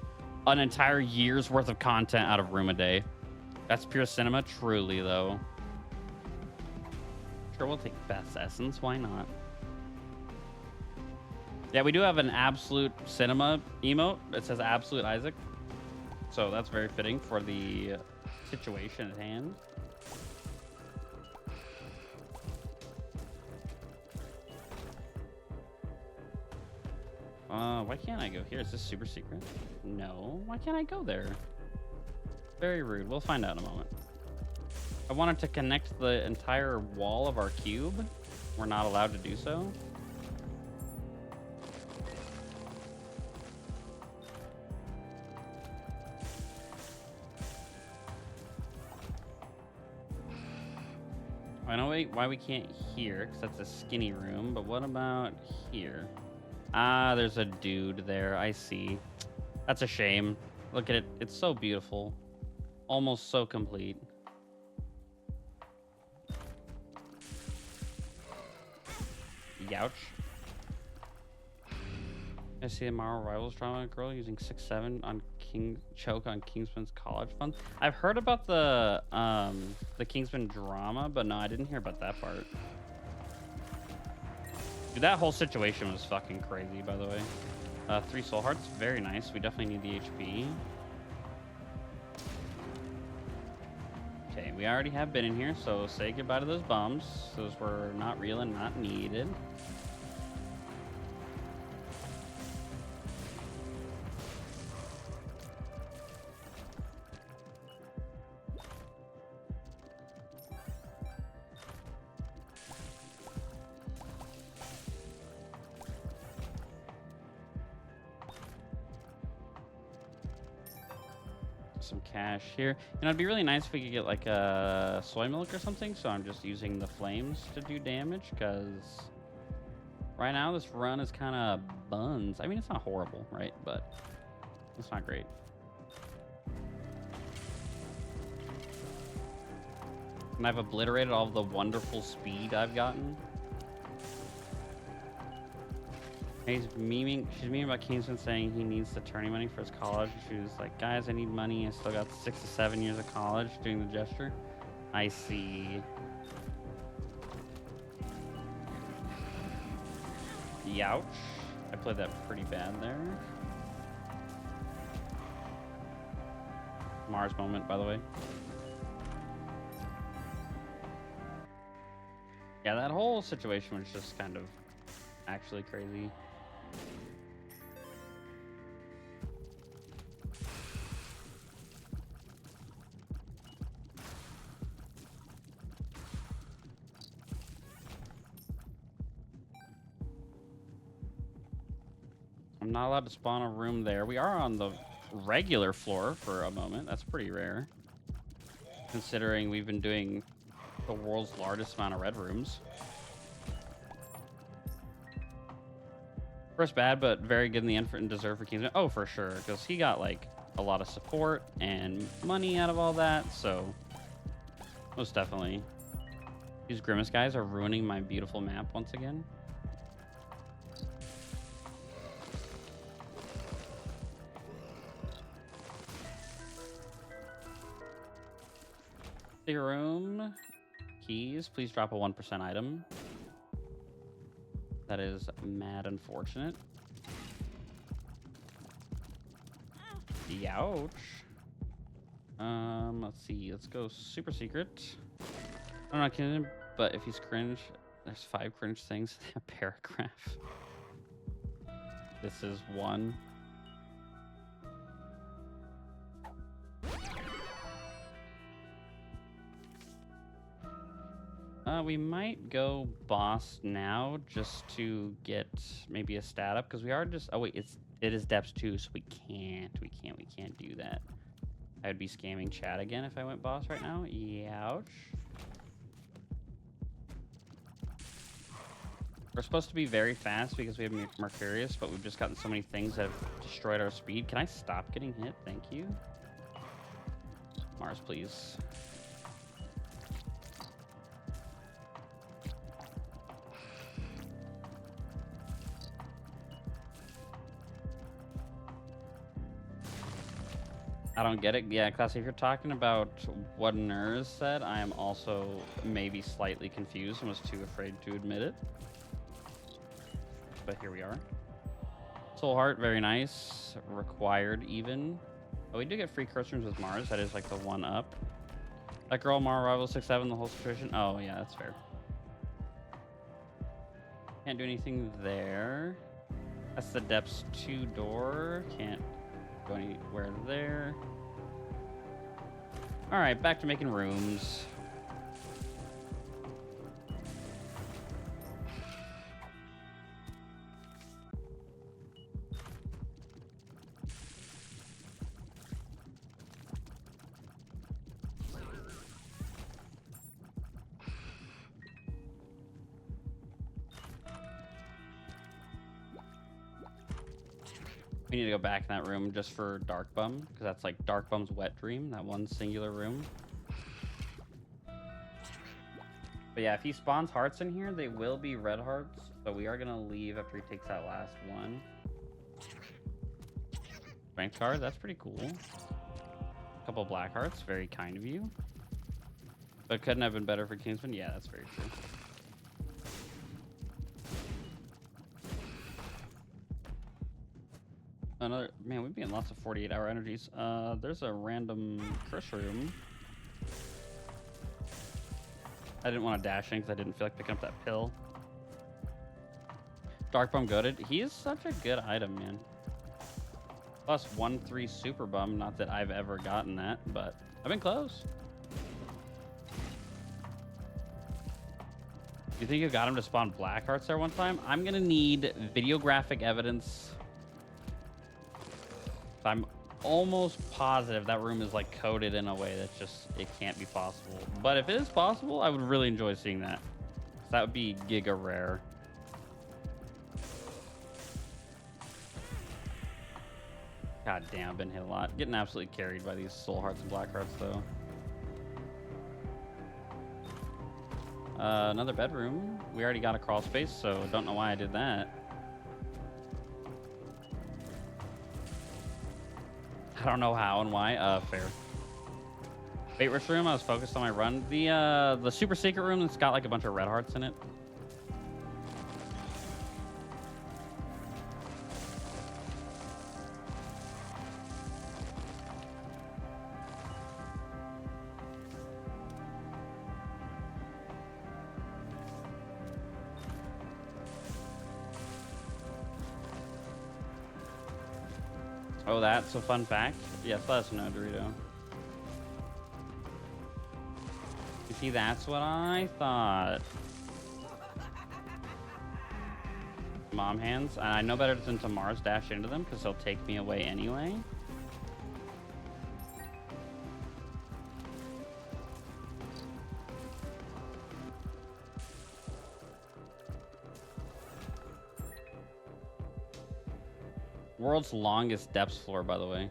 S1: an entire year's worth of content out of room a day. That's pure cinema, truly, though. Sure, we'll take Beth's essence. Why not? Yeah, we do have an absolute cinema emote. It says Absolute Isaac. So that's very fitting for the situation at hand. Why can't I go here? Is this super secret? No. Why can't I go there? Very rude. We'll find out in a moment. I wanted to connect the entire wall of our cube. We're not allowed to do so. I know why we can't hear, because that's a skinny room, but what about here? Ah, there's a dude there. I see. That's a shame. Look at it. It's so beautiful. Almost so complete. Youch. I see a Marvel Rivals drama girl using 6'7" on choke on Kingsman's college fund. I've heard about the Kingsman drama, but no, I didn't hear about that part. Dude, that whole situation was fucking crazy, by the way. 3 soul hearts, very nice. We definitely need the HP. Okay, we already have been in here, so say goodbye to those bums. Those were not real and not needed. Some cash here. You know, it'd be really nice if we could get like a soy milk or something, so I'm just using the flames to do damage, because right now this run is kind of buns. I mean, it's not horrible, right? But it's not great. And I've obliterated all of the wonderful speed I've gotten. She's memeing about Kingsman saying he needs the tourney money for his college. She was like, guys, I need money. I still got 6 to 7 years of college, doing the gesture. I see. Youch. I played that pretty bad there. Mars moment, by the way. Yeah, that whole situation was just kind of actually crazy. I'm not allowed to spawn a room there. We are on the regular floor for a moment. That's pretty rare, considering we've been doing the world's largest amount of red rooms. First bad, but very good in the end and deserved for Kingsman. Oh, for sure, because he got like a lot of support and money out of all that, so most definitely. These Grimace guys are ruining my beautiful map once again. Big room. Keys. Please drop a 1% item. That is mad unfortunate. Youch. Let's see. Let's go super secret. I'm not kidding, but if he's cringe, there's 5 cringe things. A paragraph. This is one. We might go boss now just to get maybe a stat up, because we are just, oh wait, it is depths 2, so we can't do that. I would be scamming chat again if I went boss right now. Youch. We're supposed to be very fast because we have Mercurius, but we've just gotten so many things that have destroyed our speed. Can I stop getting hit? Thank you. Mars, please. I don't get it. Yeah, Classy, if you're talking about what Nurs said, I am also maybe slightly confused and was too afraid to admit it. But here we are. Soul Heart, very nice. Required even. Oh, we do get free curse rooms with Mars. That is like the one up. That girl, Mara Rival 6-7, the whole situation. Oh, yeah, that's fair. Can't do anything there. That's the Depths 2 door. Can't go anywhere there. All right, back to making rooms. We need to go back in that room just for Dark Bum, because that's like Dark Bum's wet dream, that one singular room. But yeah, if he spawns hearts in here, they will be red hearts. So we are going to leave after he takes that last one. Strength card, that's pretty cool. A couple black hearts, very kind of you. But couldn't have been better for Kingsman? Yeah, that's very true. Another, man, we've been getting lots of 48-hour energies. There's a random curse room. I didn't want to dash in because I didn't feel like picking up that pill. Dark Bum goated. He is such a good item, man. Plus 1-3 Super Bum. Not that I've ever gotten that, but I've been close. You think you got him to spawn black hearts there one time? I'm going to need videographic evidence. I'm almost positive that room is like coded in a way that just, it can't be possible. But if it is possible, I would really enjoy seeing that. That would be giga rare. God damn, I've been hit a lot. Getting absolutely carried by these soul hearts and black hearts though. Another bedroom. We already got a crawl space, so don't know why I did that. I don't know how and why. Fair. Bait rush room. I was focused on my run. The super secret room that's got like a bunch of red hearts in it. Oh, that's a fun fact. Yes, let us know, Dorito. You see, that's what I thought. Mom hands. I know better than to Mars dash into them because they'll take me away anyway. World's longest depths floor, by the way.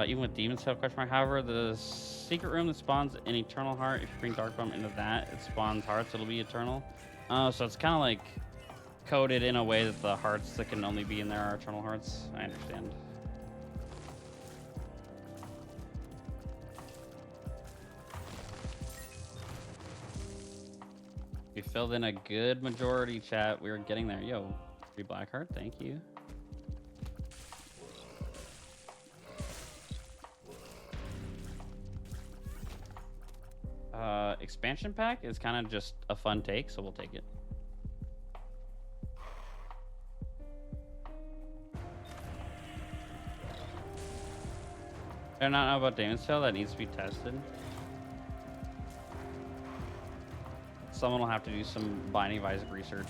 S1: Even with demons have question mark. However, the secret room that spawns an eternal heart, if you bring Dark Bum into that, it spawns hearts. It'll be eternal. So it's kind of like coded in a way that the hearts that can only be in there are eternal hearts. I understand. We filled in a good majority, chat. We were getting there. Yo, free black heart. Thank you. Expansion pack is kind of just a fun take, so we'll take it. I do not know about Damon's Tail. That needs to be tested. Someone will have to do some Binding of Isaac research.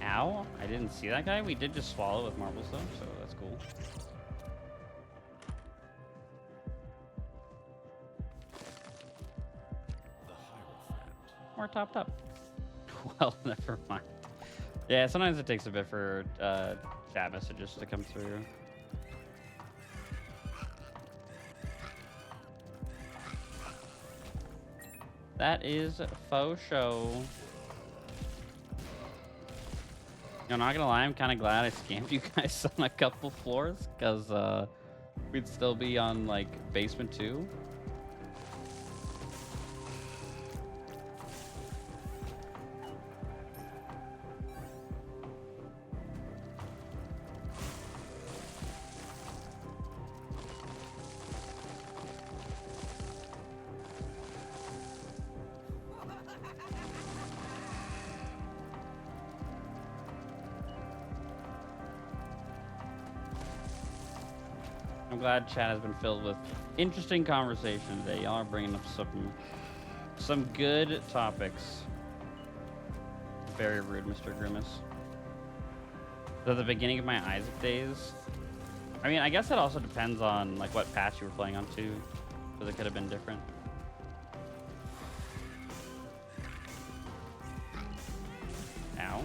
S1: Ow, I didn't see that guy. We did just swallow with marbles though, so that's cool. More topped up. Well, never mind. Yeah, sometimes it takes a bit for chat messages to come through. That is faux show. You know, not gonna lie, I'm kind of glad I scammed you guys on a couple floors, because we'd still be on like basement 2. I'm glad chat has been filled with interesting conversation today. Y'all are bringing up some good topics. Very rude, Mr. Grimace. So the beginning of my Isaac days. I mean, I guess it also depends on like what patch you were playing on too, because it could have been different. Ow.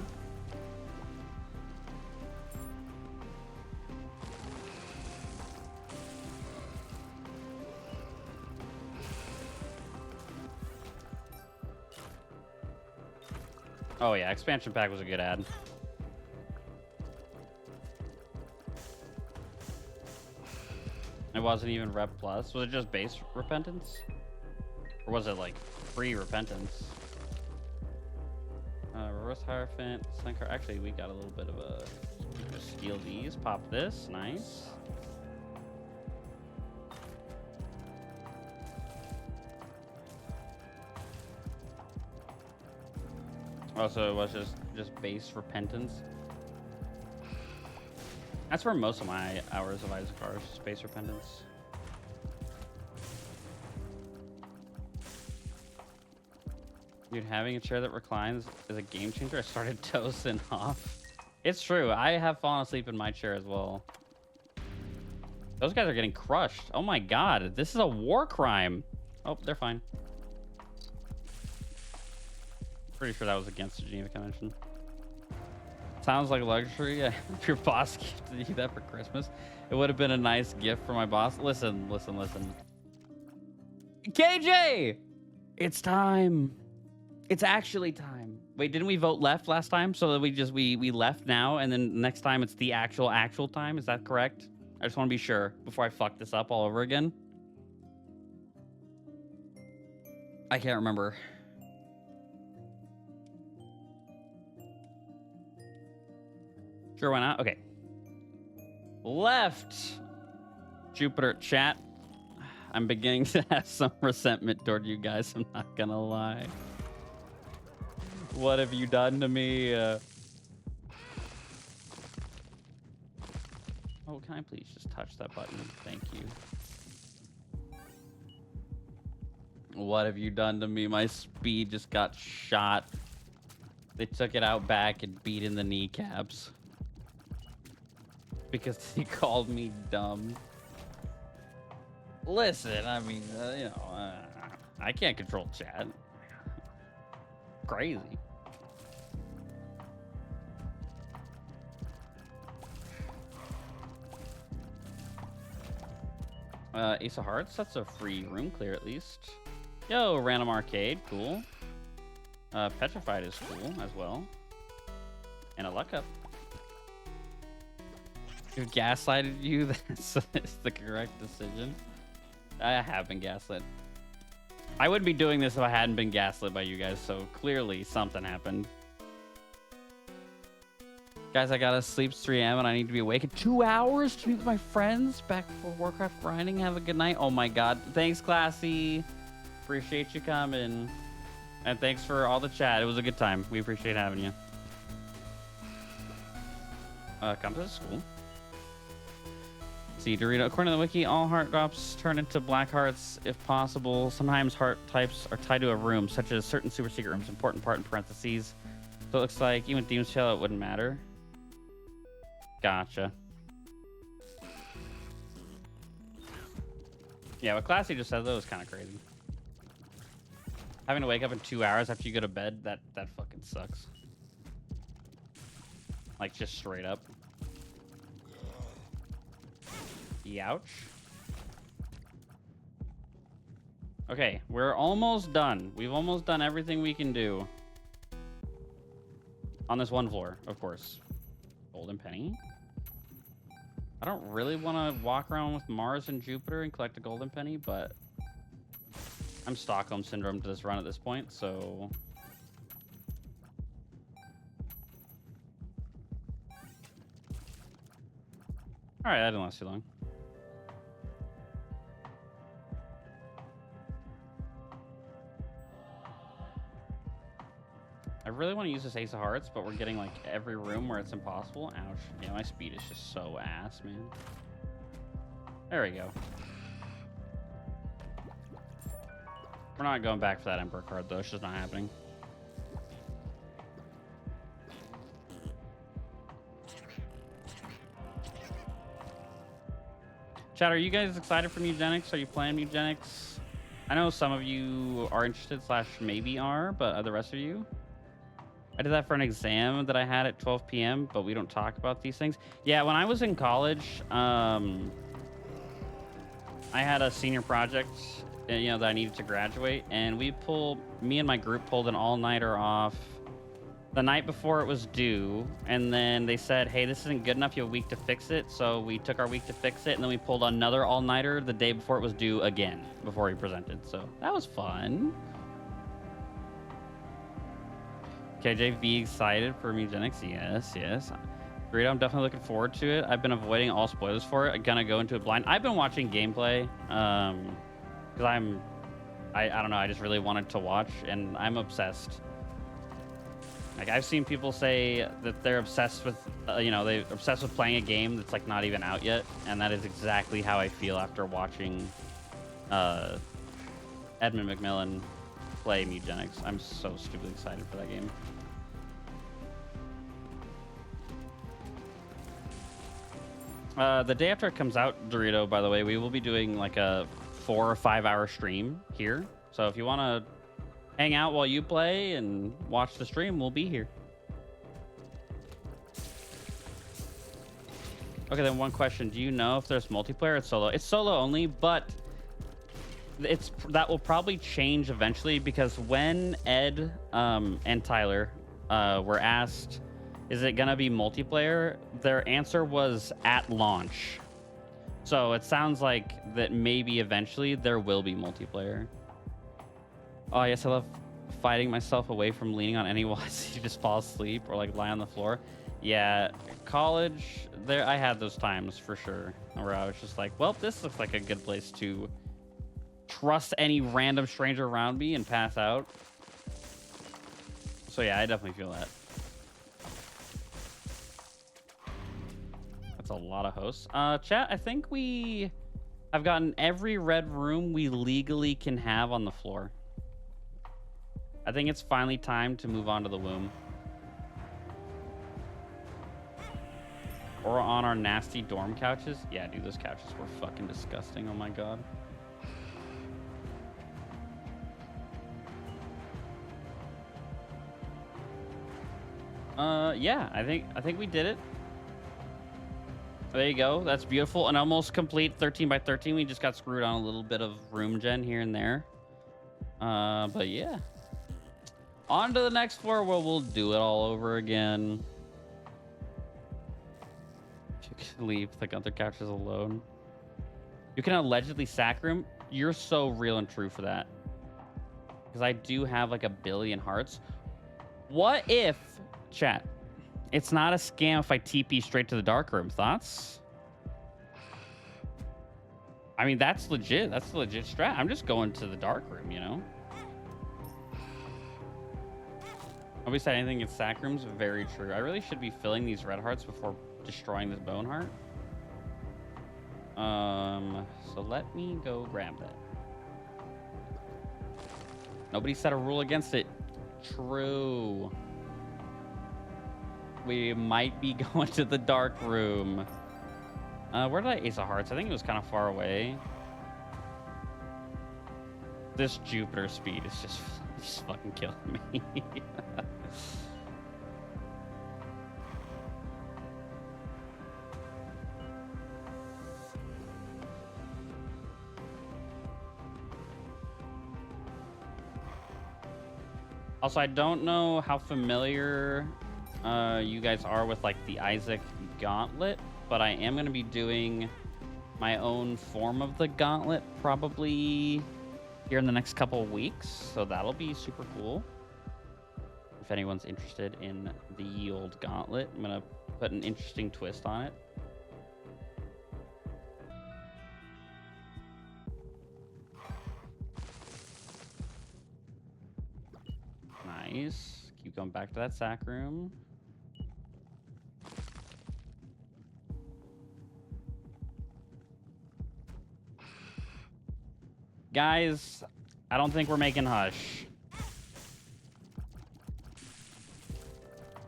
S1: Oh yeah, expansion pack was a good ad. It wasn't even Rep Plus. Was it just base repentance? Or was it like free repentance? Reverse Hierophant, Suncar. Actually, we got a little bit of a steal these. Pop this. Nice. Oh, so it was just base repentance. That's where most of my hours of Isaac are, just base repentance. Dude, having a chair that reclines is a game changer. I started dozing off. It's true. I have fallen asleep in my chair as well. Those guys are getting crushed. Oh my god, this is a war crime. Oh, they're fine. Pretty sure that was against the Geneva Convention. Sounds like luxury. If your boss gifted you that for Christmas, it would have been a nice gift for my boss. Listen. KJ! It's time. It's actually time. Wait, didn't we vote left last time? So that we left now, and then next time it's the actual time? Is that correct? I just want to be sure before I fuck this up all over again. I can't remember. Sure, why not? Okay. Left. Jupiter chat. I'm beginning to have some resentment toward you guys. I'm not gonna lie. What have you done to me? Oh, can I please just touch that button? Thank you. What have you done to me? My speed just got shot. They took it out back and beat in the kneecaps. Because he called me dumb. Listen, I mean, I can't control chat. Crazy. Ace of Hearts, that's a free room clear at least. Yo, Random Arcade, cool. Petrified is cool as well. And a luck up. Who gaslighted you? That's the correct decision. I have been gaslit. I wouldn't be doing this if I hadn't been gaslit by you guys, so clearly something happened. Guys, I gotta sleep 3 a.m. and I need to be awake in 2 hours to meet with my friends back for Warcraft grinding. Have a good night. Oh my god. Thanks, Classy. Appreciate you coming. And thanks for all the chat. It was a good time. We appreciate having you. Come to the school. See, Dorito, according to the wiki, all heart drops turn into black hearts if possible. Sometimes heart types are tied to a room, such as certain super secret rooms. Important part in parentheses. So it looks like even with Demon's Tail, it wouldn't matter. Gotcha. Yeah, what Classy just said, that was kind of crazy. Having to wake up in 2 hours after you go to bed, that fucking sucks. Like, just straight up. Youch. Okay, we're almost done. We've almost done everything we can do. On this one floor, of course. Golden penny. I don't really want to walk around with Mars and Jupiter and collect a golden penny, but I'm Stockholm Syndrome to this run at this point, so... Alright, that didn't last too long. I really want to use this Ace of Hearts, but we're getting like every room where it's impossible. Ouch. Yeah, my speed is just so ass, man. There we go. We're not going back for that Emperor card, though. It's just not happening. Chat, are you guys excited for Mewgenics? Are you playing Mewgenics? I know some of you are interested / maybe are, but the rest of you? I did that for an exam that I had at 12 p.m., but we don't talk about these things. Yeah, when I was in college, I had a senior project, you know, that I needed to graduate, and me and my group pulled an all-nighter off the night before it was due, and then they said, hey, this isn't good enough, you have a week to fix it, so we took our week to fix it, and then we pulled another all-nighter the day before it was due again, before we presented, so that was fun. KJ, be excited for Mewgenics? Yes, yes. Great, I'm definitely looking forward to it. I've been avoiding all spoilers for it. I'm gonna go into it blind. I've been watching gameplay, because I don't know, I just really wanted to watch, and I'm obsessed. Like, I've seen people say that they're obsessed with, you know, they're obsessed with playing a game that's, like, not even out yet, and that is exactly how I feel after watching Edmund McMillan play Mewgenics. I'm so stupidly excited for that game. The day after it comes out, Dorito, by the way, we will be doing like a 4 or 5 hour stream here. So if you want to hang out while you play and watch the stream, we'll be here. Okay, then one question. Do you know if there's multiplayer? It's solo. It's solo only, but that will probably change eventually, because when Ed and Tyler were asked, is it gonna be multiplayer, their answer was at launch. So it sounds like that maybe eventually there will be multiplayer. Oh yes, I love fighting myself away from leaning on any wall. You just fall asleep or like lie on the floor. Yeah, college, I had those times for sure where I was just like, well, this looks like a good place to trust any random stranger around me and pass out. So yeah, I definitely feel that. That's a lot of hosts. Chat, I think we have gotten every red room we legally can have on the floor. I think it's finally time to move on to the womb. Or on our nasty dorm couches. Yeah, dude, those couches were fucking disgusting. Oh my god. Yeah, I think we did it. There you go. That's beautiful. An almost complete 13 by 13. We just got screwed on a little bit of room gen here and there. But yeah. On to the next floor where we'll do it all over again. You can leave the other couches alone. You can allegedly sack room. You're so real and true for that. Because I do have like 1 billion hearts. What if, chat, it's not a scam if I TP straight to the dark room? Thoughts? I mean, that's legit. That's the legit strat. I'm just going to the dark room, you know? Nobody said anything against sack rooms. Very true. I really should be filling these red hearts before destroying this bone heart. So let me go grab that. Nobody said a rule against it. True. We might be going to the dark room. Where did I ace of hearts? I think it was kind of far away. This Jupiter speed is just fucking killing me. Also, I don't know how familiar you guys are with like the Isaac Gauntlet, but I am going to be doing my own form of the Gauntlet probably here in the next couple of weeks. So that'll be super cool. If anyone's interested in the old Gauntlet, I'm going to put an interesting twist on it. Nice. Keep going back to that sack room. Guys, I don't think we're making Hush.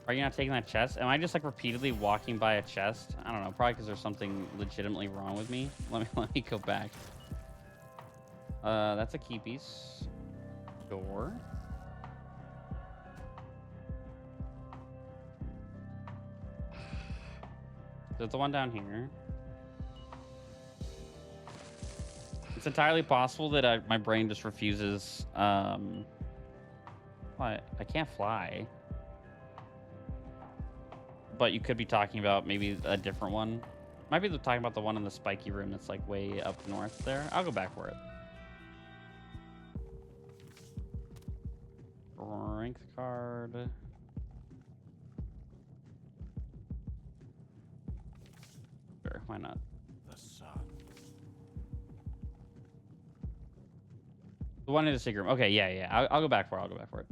S1: Are you not taking that chest? Am I just like repeatedly walking by a chest? I don't know. Probably because there's something legitimately wrong with me. Let me go back. That's a key piece. Door. There's the one down here. It's entirely possible that my brain just refuses. I can't fly. But you could be talking about maybe a different one. Might be talking about the one in the spiky room that's like way up north there. I'll go back for it. Strength card. Sure, why not?
S2: The sun.
S1: The one in the secret room. Okay, yeah. I'll go back for it. I'll go back for it.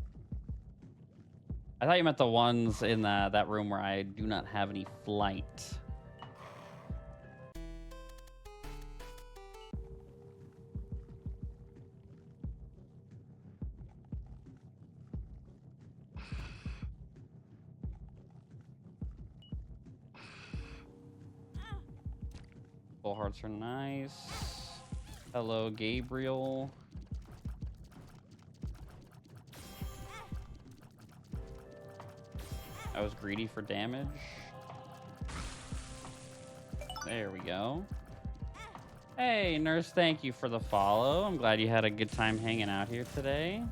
S1: I thought you meant the ones in that room where I do not have any flight. Full hearts are nice. Hello, Gabriel. I was greedy for damage. There we go. Hey, Nurse, thank you for the follow. I'm glad you had a good time hanging out here today.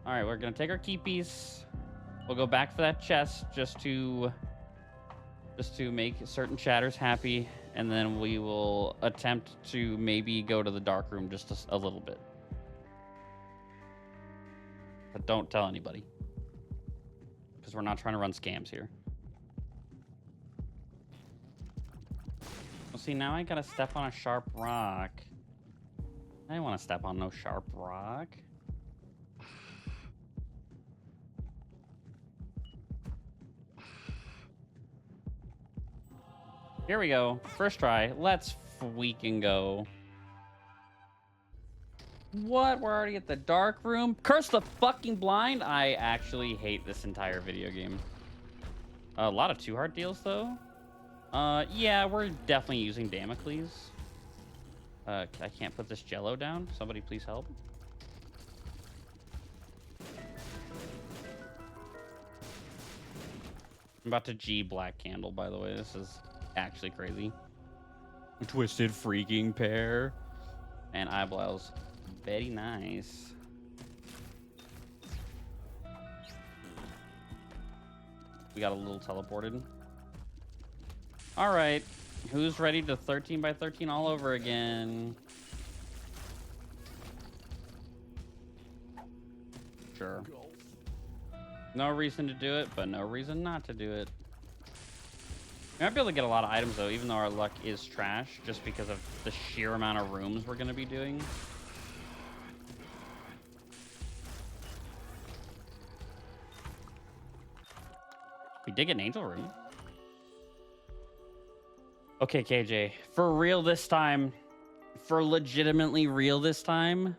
S1: All right, we're going to take our key piece. We'll go back for that chest just to make certain chatters happy. And then we will attempt to maybe go to the dark room just a little bit. But don't tell anybody. Because we're not trying to run scams here. Well, see, now I gotta step on a sharp rock. I didn't want to step on no sharp rock. Here we go. First try. Let's freaking go. What? We're already at the dark room? Curse the fucking blind? I actually hate this entire video game. A lot of 2-heart deals, though. Yeah, we're definitely using Damocles. I can't put this jello down. Somebody please help. I'm about to G Black Candle, by the way. This is actually crazy. Twisted freaking pair. And eyebrows. Very nice. We got a little teleported. All right. Who's ready to 13 by 13 all over again? Sure. No reason to do it, but no reason not to do it. We might be able to get a lot of items, though, even though our luck is trash, just because of the sheer amount of rooms we're going to be doing. We did get an angel room. Okay, KJ. For real this time, for legitimately real this time,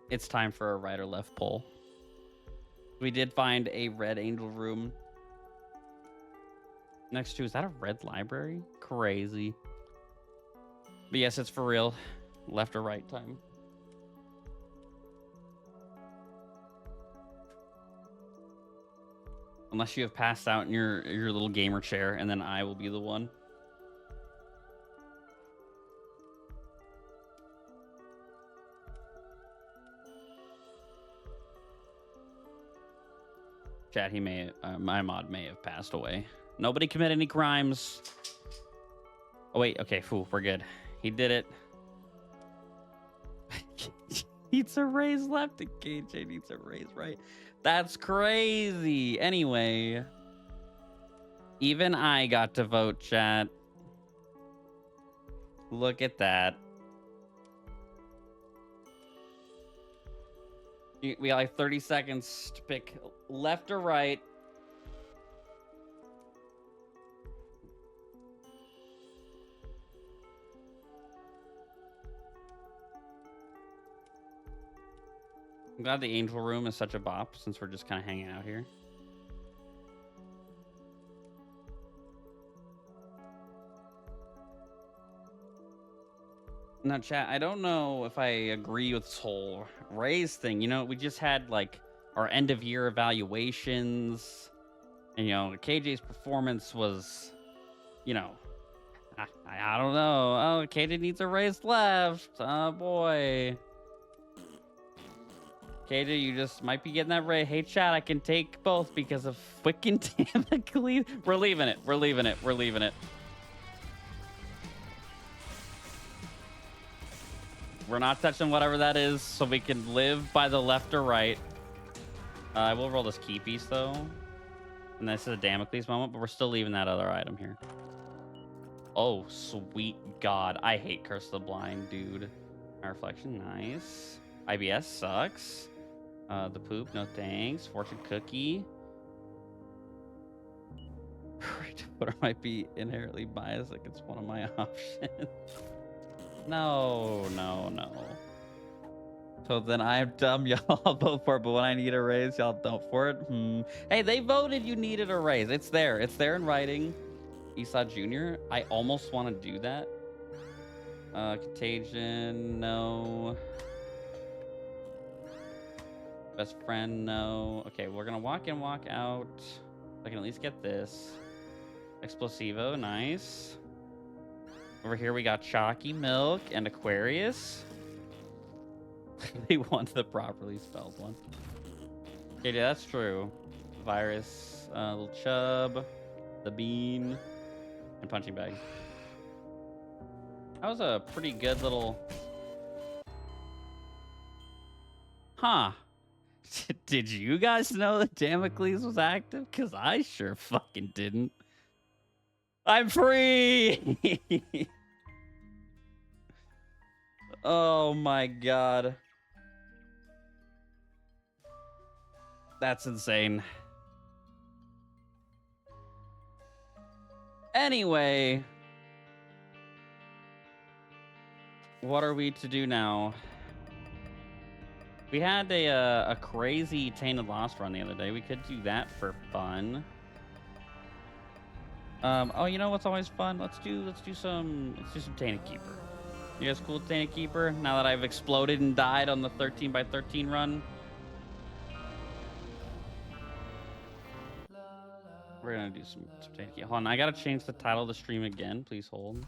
S1: it's time for a right or left poll. We did find a red angel room. Next to, is that a red library? Crazy. But yes, it's for real. Left or right time. Unless you have passed out in your little gamer chair, and then I will be the one. Chat, he may, my mod may have passed away. Nobody commit any crimes. Oh, wait. Okay, fool. We're good. He did it. Needs a raise left and KJ needs a raise right. That's crazy. Anyway, even I got to vote, chat. Look at that. We got like 30 seconds to pick left or right. I'm glad the angel room is such a bop since we're just kind of hanging out here. Now, chat, I don't know if I agree with this whole raise thing. You know, we just had like our end of year evaluations. And, you know, KJ's performance was, you know, I don't know. Oh, KJ needs a raise left. Oh, boy. KJ, you just might be getting that raise. Hey, chat, I can take both because of freaking Damocles. We're leaving it. We're leaving it. We're leaving it. We're not touching whatever that is, so we can live by the left or right. I will roll this key piece, though. And this is a Damocles moment, but we're still leaving that other item here. Oh, sweet God. I hate Curse of the Blind, dude. My reflection, nice. IBS sucks. The poop, no thanks. Fortune cookie. But I might be inherently biased, like it's one of my options. No. So then I'm dumb, y'all vote for it, but when I need a raise, y'all don't for it. Hey, they voted you needed a raise. It's there. It's there in writing. Esau Jr. I almost want to do that. Contagion, no. Best friend, no. Okay, we're gonna walk in, walk out. I can at least get this. Explosivo, nice. Over here we got Chalky Milk and Aquarius. They want the properly spelled one. Okay, yeah, that's true. Virus, little chub, the bean, and punching bag. That was a pretty good little... Huh. Did you guys know that Damocles was active? Because I sure fucking didn't. I'm free! Oh my God. That's insane. Anyway. What are we to do now? We had a crazy Tainted Lost run the other day. We could do that for fun. Oh, you know what's always fun? Let's do some Tainted Keeper. You guys cool with Tainted Keeper? Now that I've exploded and died on the 13x13 run. We're gonna do some Tainted Keeper. Hold on, I gotta change the title of the stream again. Please hold.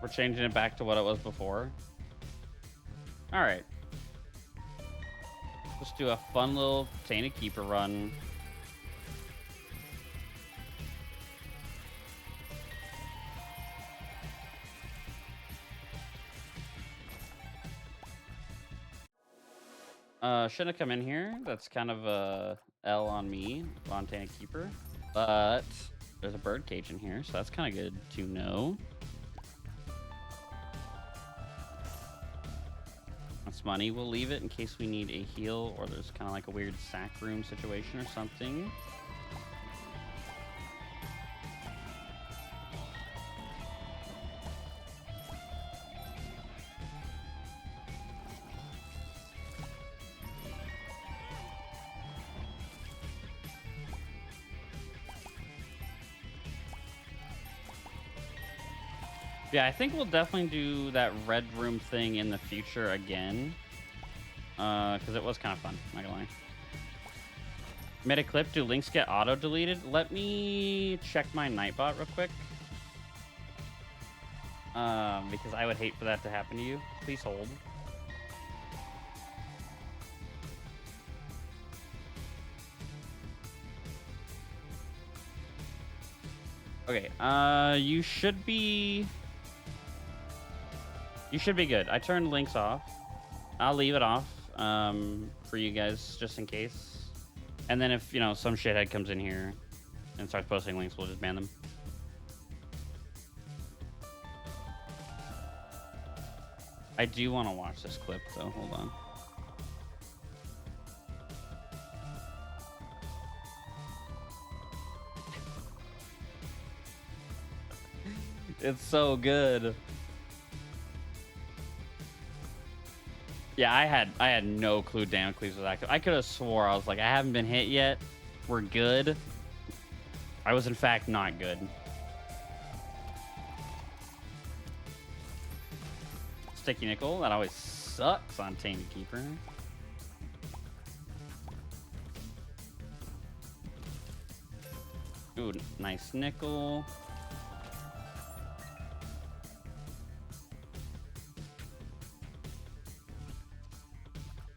S1: We're changing it back to what it was before. All right. Let's do a fun little Tainted Keeper run. Shouldn't have come in here. That's kind of a L on me, on Tainted Keeper. But there's a bird cage in here, so that's kind of good to know. That's money. We'll leave it in case we need a heal or there's kind of like a weird sack room situation or something. Yeah, I think we'll definitely do that red room thing in the future again. Because it was kind of fun, not gonna lie. Made a clip, do links get auto-deleted? Let me check my Nightbot real quick. Because I would hate for that to happen to you. Please hold. Okay, you should be good. I turned links off. I'll leave it off, for you guys, just in case. And then if, you know, some shithead comes in here and starts posting links, we'll just ban them. I do want to watch this clip, though. Hold on. It's so good. Yeah, I had no clue Damocles was active. I could have swore I was like, I haven't been hit yet. We're good. I was in fact not good. Sticky nickel, that always sucks on Tainted Keeper. Ooh, nice nickel.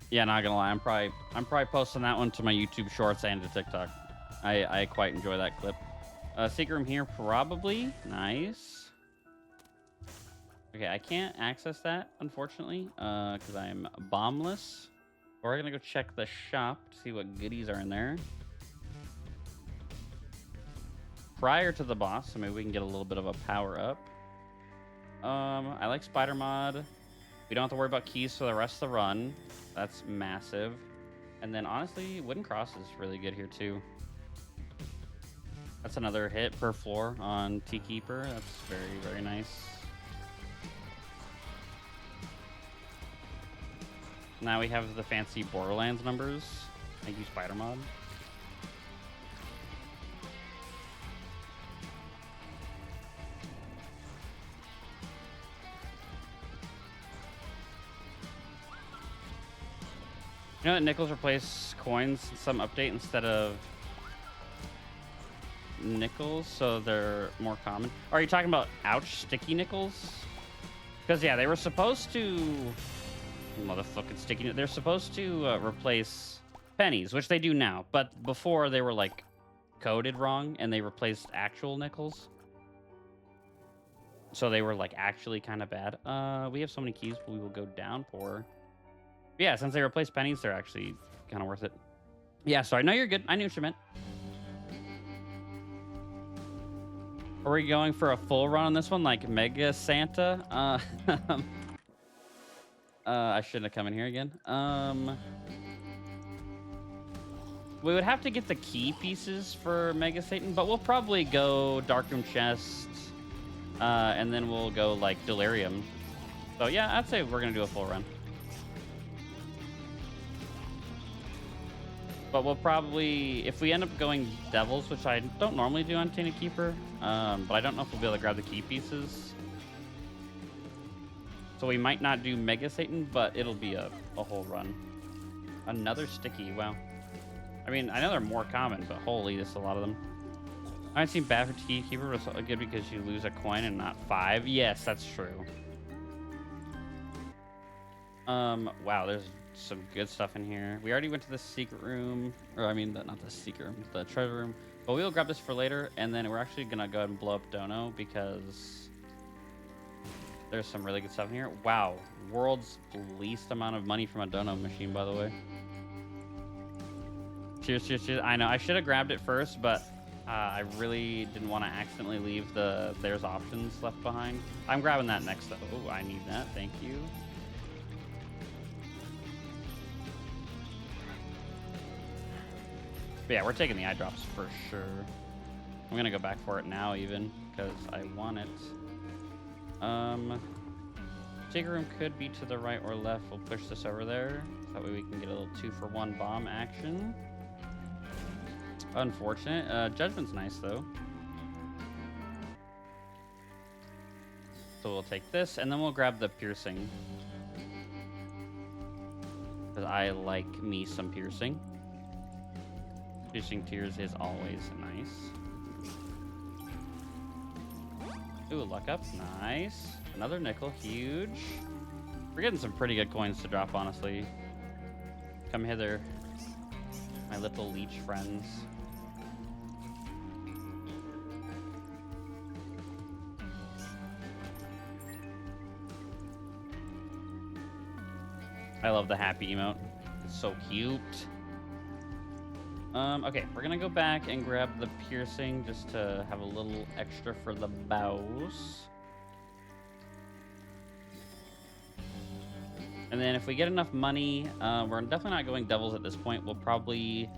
S1: Yeah, not gonna lie, I'm probably posting that one to my YouTube Shorts and to TikTok. I quite enjoy that clip. Secret room here, probably. Nice. Okay, I can't access that, unfortunately, because I'm bombless. We're gonna go check the shop to see what goodies are in there. Prior to the boss, so maybe we can get a little bit of a power up. I like Spider Mod. We don't have to worry about keys for the rest of the run. That's massive. And then honestly, Wooden Cross is really good here too. That's another hit per floor on Tea Keeper. That's very, very nice. Now we have the fancy Borderlands numbers. Thank you, Spider Mod. You know that nickels replace coins in some update instead of nickels, so they're more common. Are you talking about ouch sticky nickels? Because yeah, they were supposed to motherfucking sticky. They're supposed to replace pennies, which they do now. But before they were like coded wrong, and they replaced actual nickels. So they were like actually kind of bad. We have so many keys, we will go downpour. Yeah, since they replaced pennies, they're actually kind of worth it. Yeah, sorry. No, you're good. I knew what you meant. Are we going for a full run on this one, like Mega Santa? I shouldn't have come in here again. We would have to get the key pieces for Mega Satan, but we'll probably go Darkroom Chest, and then we'll go like Delirium. So yeah, I'd say we're gonna do a full run. But we'll probably, if we end up going Devils, which I don't normally do on Tainted Keeper, but I don't know if we'll be able to grab the key pieces. So we might not do Mega Satan, but it'll be a whole run. Another sticky, wow. I mean, I know they're more common, but holy, there's a lot of them. I haven't seen bad for Tainted Keeper, but it's good because you lose a coin and not 5. Yes, that's true. Wow, there's some good stuff in here. We already went to the secret room, or I mean, not the secret room, the treasure room. But we'll grab this for later, and then we're actually gonna go ahead and blow up Dono because there's some really good stuff in here. Wow, world's least amount of money from a Dono machine, by the way. Cheers, cheers, cheers. I know I should have grabbed it first, but I really didn't want to accidentally leave there's options left behind. I'm grabbing that next though. Oh, I need that. Thank you. But yeah, we're taking the eye drops for sure. I'm gonna go back for it now even, because I want it. Secret room could be to the right or left. We'll push this over there. That way we can get a little 2-for-1 bomb action. Unfortunate. Judgment's nice though. So So we'll take this, and then we'll grab the piercing. Because I like me some piercing. Piercing tears is always nice. Ooh, luck up. Nice. Another nickel. Huge. We're getting some pretty good coins to drop, honestly. Come hither, my little leech friends. I love the happy emote. It's so cute. Okay, we're gonna go back and grab the piercing just to have a little extra for the bows. And then if we get enough money, we're definitely not going devils at this point. We'll probably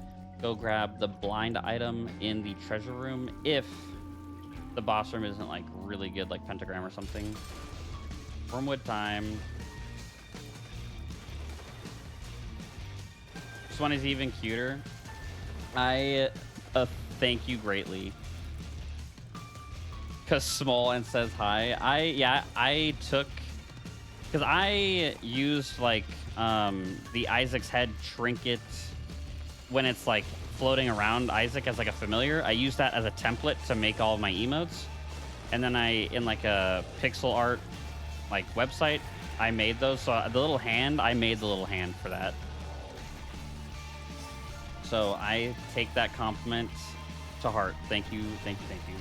S1: go grab the blind item in the treasure room if the boss room isn't like really good, like pentagram or something. Wormwood time. This one is even cuter. I thank you greatly. Cause small and says hi. I took, cause I used like the Isaac's head trinket when it's like floating around Isaac as like a familiar. I used that as a template to make all of my emotes, and then in like a pixel art like website, I made those. So the little hand, I made the little hand for that. So I take that compliment to heart. Thank you, thank you, thank you.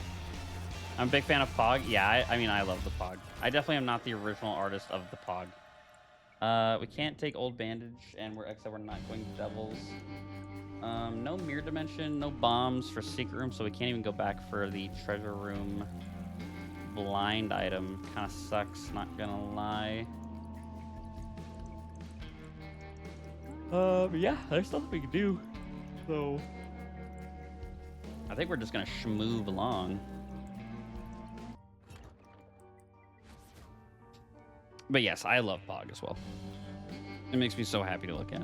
S1: I'm a big fan of Pog. Yeah, I mean, I love the Pog. I definitely am not the original artist of the Pog. We can't take Old Bandage, and we're not going to Devils. No Mirror Dimension, no bombs for Secret Room, so we can't even go back for the Treasure Room blind item. Kind of sucks, not gonna lie. Yeah, there's nothing we can do. So I think we're just gonna schmoove along. But yes, I love Pog as well. It makes me so happy to look at.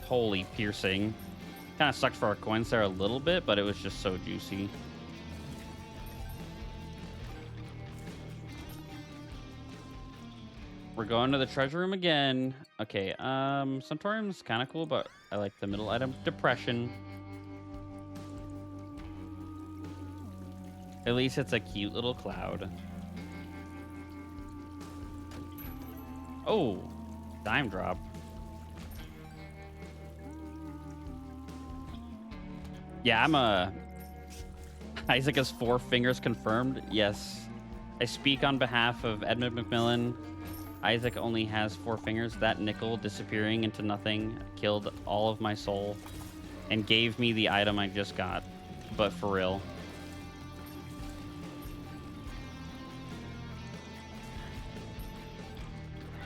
S1: Holy piercing. Kind of sucked for our coins there a little bit, but it was just so juicy. We're going to the treasure room again. Okay, Suntorium's kind of cool, but I like the middle item. Depression. At least it's a cute little cloud. Oh, dime drop. Yeah, Isaac has 4 fingers confirmed. Yes. I speak on behalf of Edmund McMillan. Isaac only has 4 fingers. That nickel disappearing into nothing killed all of my soul and gave me the item I just got. But for real.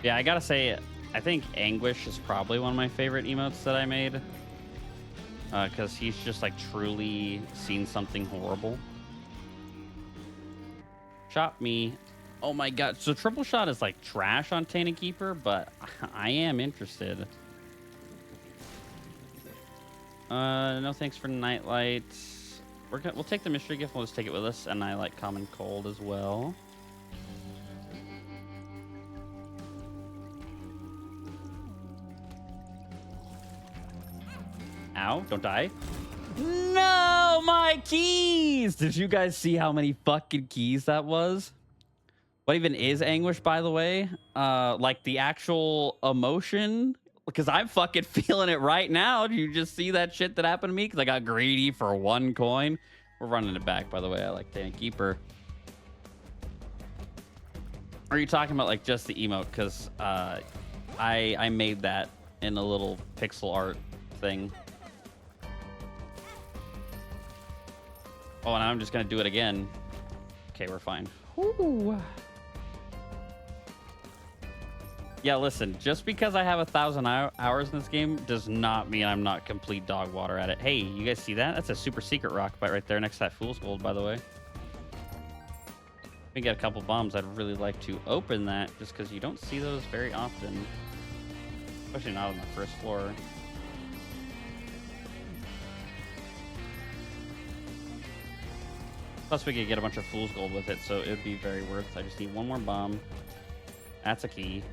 S1: Yeah, I gotta say, I think Anguish is probably one of my favorite emotes that I made. Because he's just like truly seen something horrible. Shot me. Oh my god. So triple shot is like trash on Tainted Keeper, but I am interested. No thanks for Nightlight. We'll take the mystery gift. We'll just take it with us. And I like Common Cold as well. Ow, don't die. No, my keys! Did you guys see how many fucking keys that was? What even is Anguish, by the way? Like the actual emotion? Because I'm fucking feeling it right now. Do you just see that shit that happened to me? Because I got greedy for 1 coin. We're running it back, by the way. I like Tainted Keeper. Are you talking about like just the emote? Because I made that in a little pixel art thing. Oh, and I'm just going to do it again. Okay, we're fine. Ooh. Yeah, listen, just because I have 1,000 hours in this game does not mean I'm not complete dog water at it. Hey, you guys see that? That's a super secret rock bite right there next to that Fool's Gold, by the way. We get a couple bombs. I'd really like to open that just because you don't see those very often. Especially not on the first floor. Plus, we could get a bunch of fool's gold with it, so it would be very worth. I just need one more bomb. That's a key.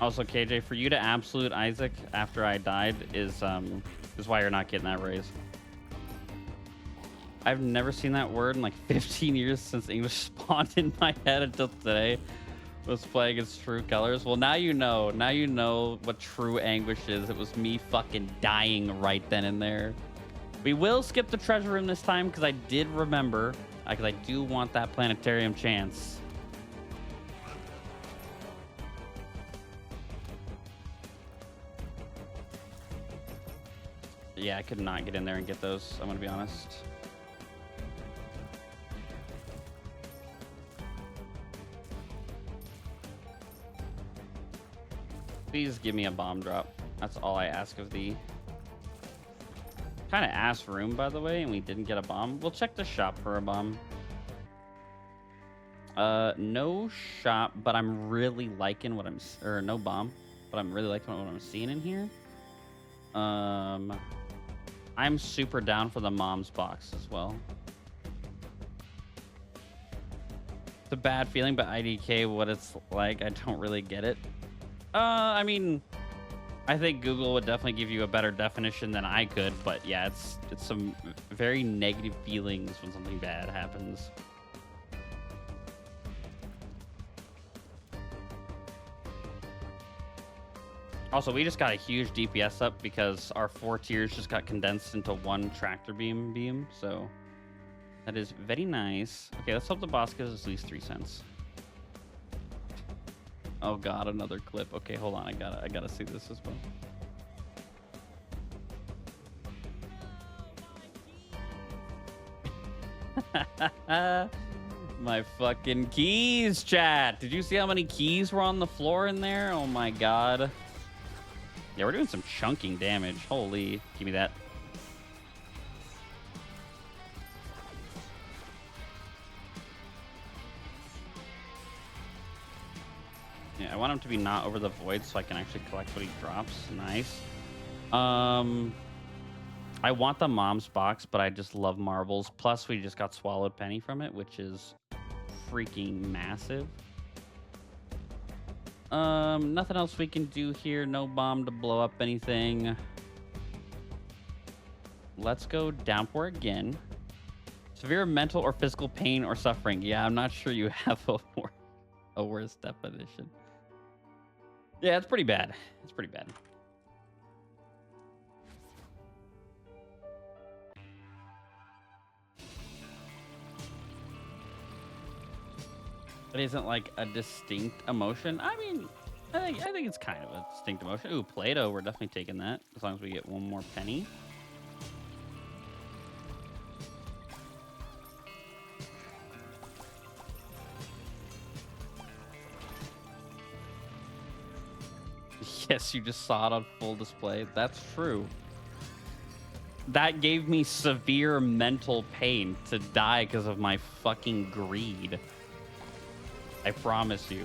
S1: Also, KJ, for you to absolute Isaac after I died is why you're not getting that raise. I've never seen that word in like 15 years since English spawned in my head until today. Was playing its true colors. Well, now you know. Now you know what true anguish is. It was me fucking dying right then and there. We will skip the treasure room this time because I did remember. Because I do want that planetarium chance. Yeah, I could not get in there and get those. I'm going to be honest. Please give me a bomb drop. That's all I ask of thee. Kind of ass room, by the way, and we didn't get a bomb. We'll check the shop for a bomb. No shop, but I'm really liking what or no bomb, but I'm really liking what I'm seeing in here. I'm super down for the mom's box as well. It's a bad feeling, but IDK, what it's like, I don't really get it. I mean, I think Google would definitely give you a better definition than I could, but yeah, it's some very negative feelings when something bad happens. Also, we just got a huge DPS up because our 4 tiers just got condensed into one tractor beam, so that is very nice. Okay, let's hope the boss gives us at least 3 cents. Oh god, another clip. Okay, hold on. I gotta see this as well. My fucking keys, chat. Did you see how many keys were on the floor in there? Oh my god. Yeah, we're doing some chunking damage. Holy, give me that. Yeah, I want him to be not over the void so I can actually collect what he drops. Nice. I want the mom's box, but I just love marbles. Plus, we just got swallowed penny from it, which is freaking massive. Nothing else we can do here. No bomb to blow up anything. Let's go downpour again. Severe mental or physical pain or suffering. Yeah, I'm not sure you have a worse definition. Yeah, it's pretty bad. It's pretty bad. It isn't like a distinct emotion. I mean, I think it's kind of a distinct emotion. Ooh, Play-Doh. We're definitely taking that as long as we get one more penny. Yes, you just saw it on full display. That's true. That gave me severe mental pain to die because of my fucking greed. I promise you.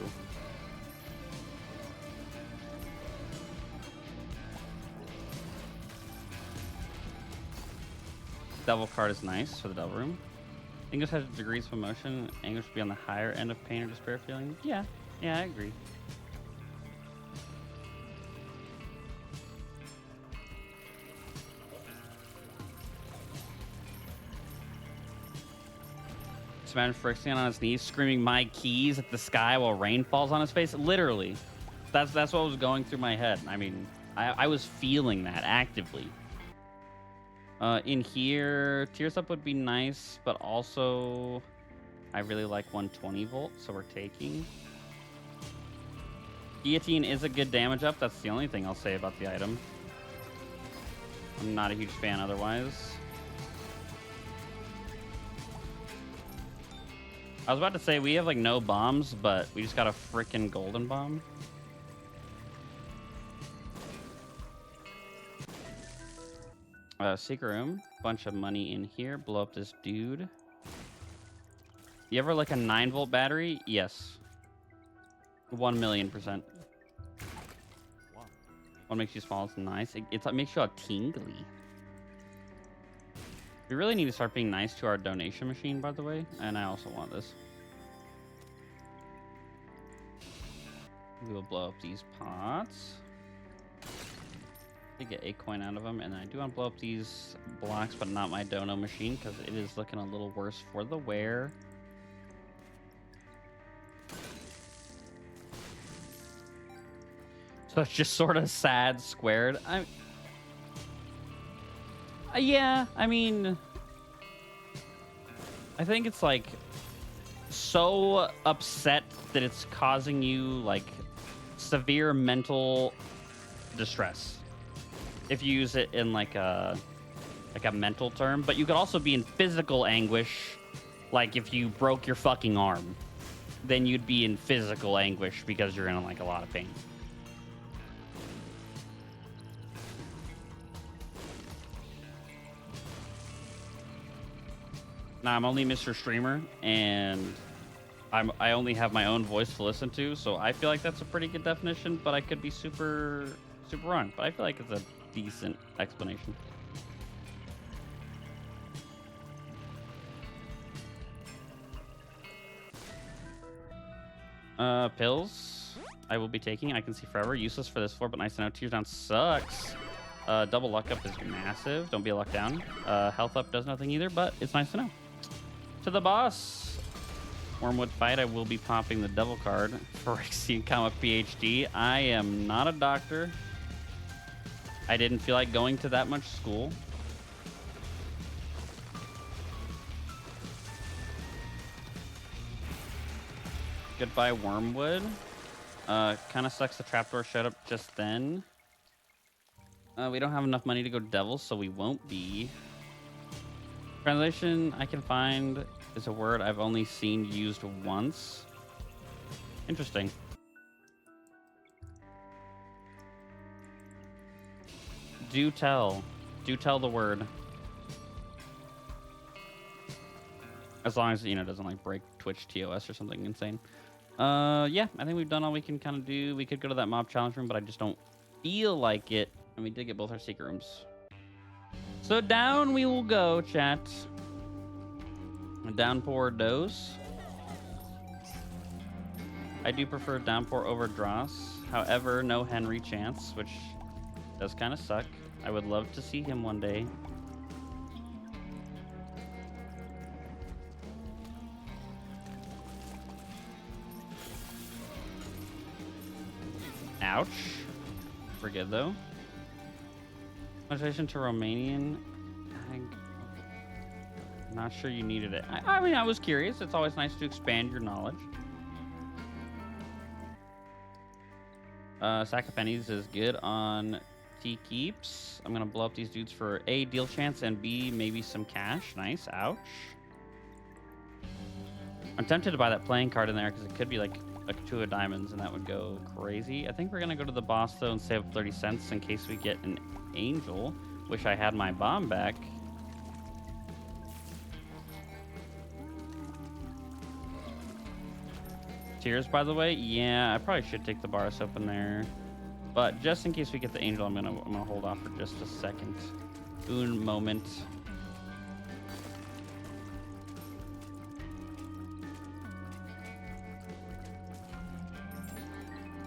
S1: Devil card is nice for the devil room. English has degrees of emotion. English would be on the higher end of pain or despair feeling. Yeah, I agree. Man Frixion on his knees, screaming "my keys" at the sky while rain falls on his face. Literally, that's what was going through my head. I mean, I was feeling that actively. In here, tears up would be nice, but also I really like 120 volt, so we're taking. Guillotine is a good damage up. That's the only thing I'll say about the item. I'm not a huge fan otherwise. I was about to say, we have, like, no bombs, but we just got a frickin' golden bomb. Secret room. Bunch of money in here. Blow up this dude. You ever, like, a 9-volt battery? Yes. 1,000,000%. What makes you small? It's nice. It makes you all tingly. We really need to start being nice to our donation machine, by the way. And I also want this. We will blow up these pots to get a coin out of them. And then I do want to blow up these blocks, but not my dono machine, because it is looking a little worse for the wear. So it's just sort of sad squared. Yeah, I mean, I think it's like so upset that it's causing you like severe mental distress if you use it in like a mental term, but you could also be in physical anguish. Like if you broke your fucking arm, then you'd be in physical anguish because you're in like a lot of pain. Now, I'm only Mr. Streamer, and I only have my own voice to listen to, so I feel like that's a pretty good definition, but I could be super wrong. But I feel like it's a decent explanation. Pills I will be taking. I can see forever. Useless for this floor, but nice to know. Tears down sucks. Double luck up is massive. Don't be a luck down. Health up does nothing either, but it's nice to know. To the boss. Wormwood fight. I will be popping the devil card for Rixian, PhD. I am not a doctor. I didn't feel like going to that much school. Goodbye, Wormwood. Kind of sucks the trapdoor showed up just then. We don't have enough money to go devil, so we won't be. Translation I can find is a word I've only seen used once. Interesting. Do tell. Do tell the word. As long as, you know, it doesn't like break Twitch TOS or something insane. Yeah, I think we've done all we can kind of do. We could go to that mob challenge room, but I just don't feel like it. And we did get both our secret rooms. So down we will go, chat. Downpour dose. I do prefer downpour over dross. However, no Henry chance, which does kind of suck. I would love to see him one day. Ouch. We're good though. Translation to Romanian. Not sure you needed it. I mean, I was curious. It's always nice to expand your knowledge. Sack of pennies is good on T keeps. I'm gonna blow up these dudes for A, deal chance, and B, maybe some cash. Nice. Ouch. I'm tempted to buy that playing card in there because it could be like a 2 of diamonds and that would go crazy. I think we're gonna go to the boss though and save up 30 cents in case we get an angel. Wish I had my bomb back. Tears, by the way. Yeah, I probably should take the bar soap in there, but just in case we get the angel, I'm gonna hold off for just a second. Un moment.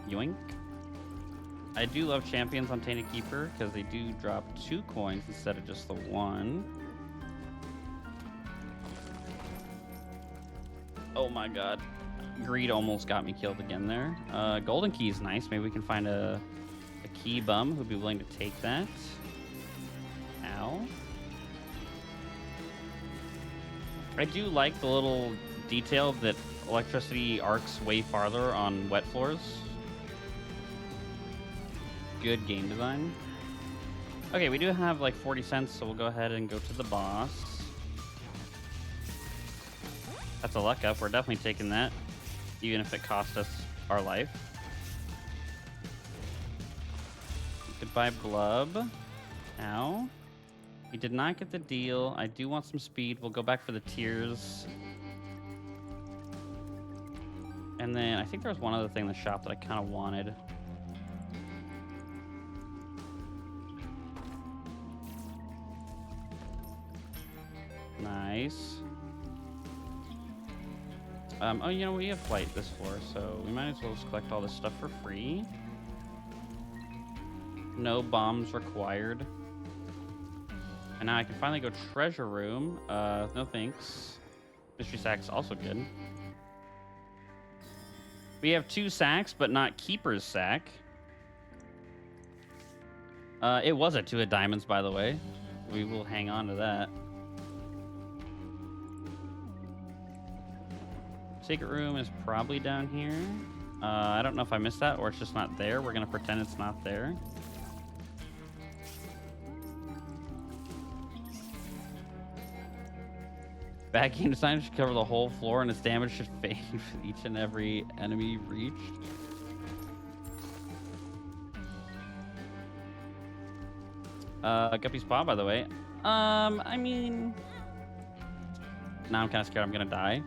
S1: Yoink. I do love champions on Tainted Keeper because they do drop 2 coins instead of just the 1. Oh my god. Greed almost got me killed again there. Golden key is nice. Maybe we can find a key bum who'd be willing to take that. Ow. I do like the little detail that electricity arcs way farther on wet floors. Good game design. Okay, we do have like 40 cents, so we'll go ahead and go to the boss. That's a luck up. We're definitely taking that, even if it cost us our life. Goodbye, Blub. Ow. We did not get the deal. I do want some speed. We'll go back for the tears. And then I think there was one other thing in the shop that I kind of wanted. Nice. Oh, you know, we have flight this floor, so we might as well just collect all this stuff for free. No bombs required. And now I can finally go treasure room. No thanks. Mystery sack's also good. We have 2 sacks, but not keeper's sack. It was a 2 of diamonds, by the way. We will hang on to that. Secret room is probably down here. I don't know if I missed that or it's just not there. We're gonna pretend it's not there. Vacuum design should cover the whole floor and its damage should fade with each and every enemy reached. Guppy's paw, by the way. I mean... Now I'm kind of scared I'm gonna die.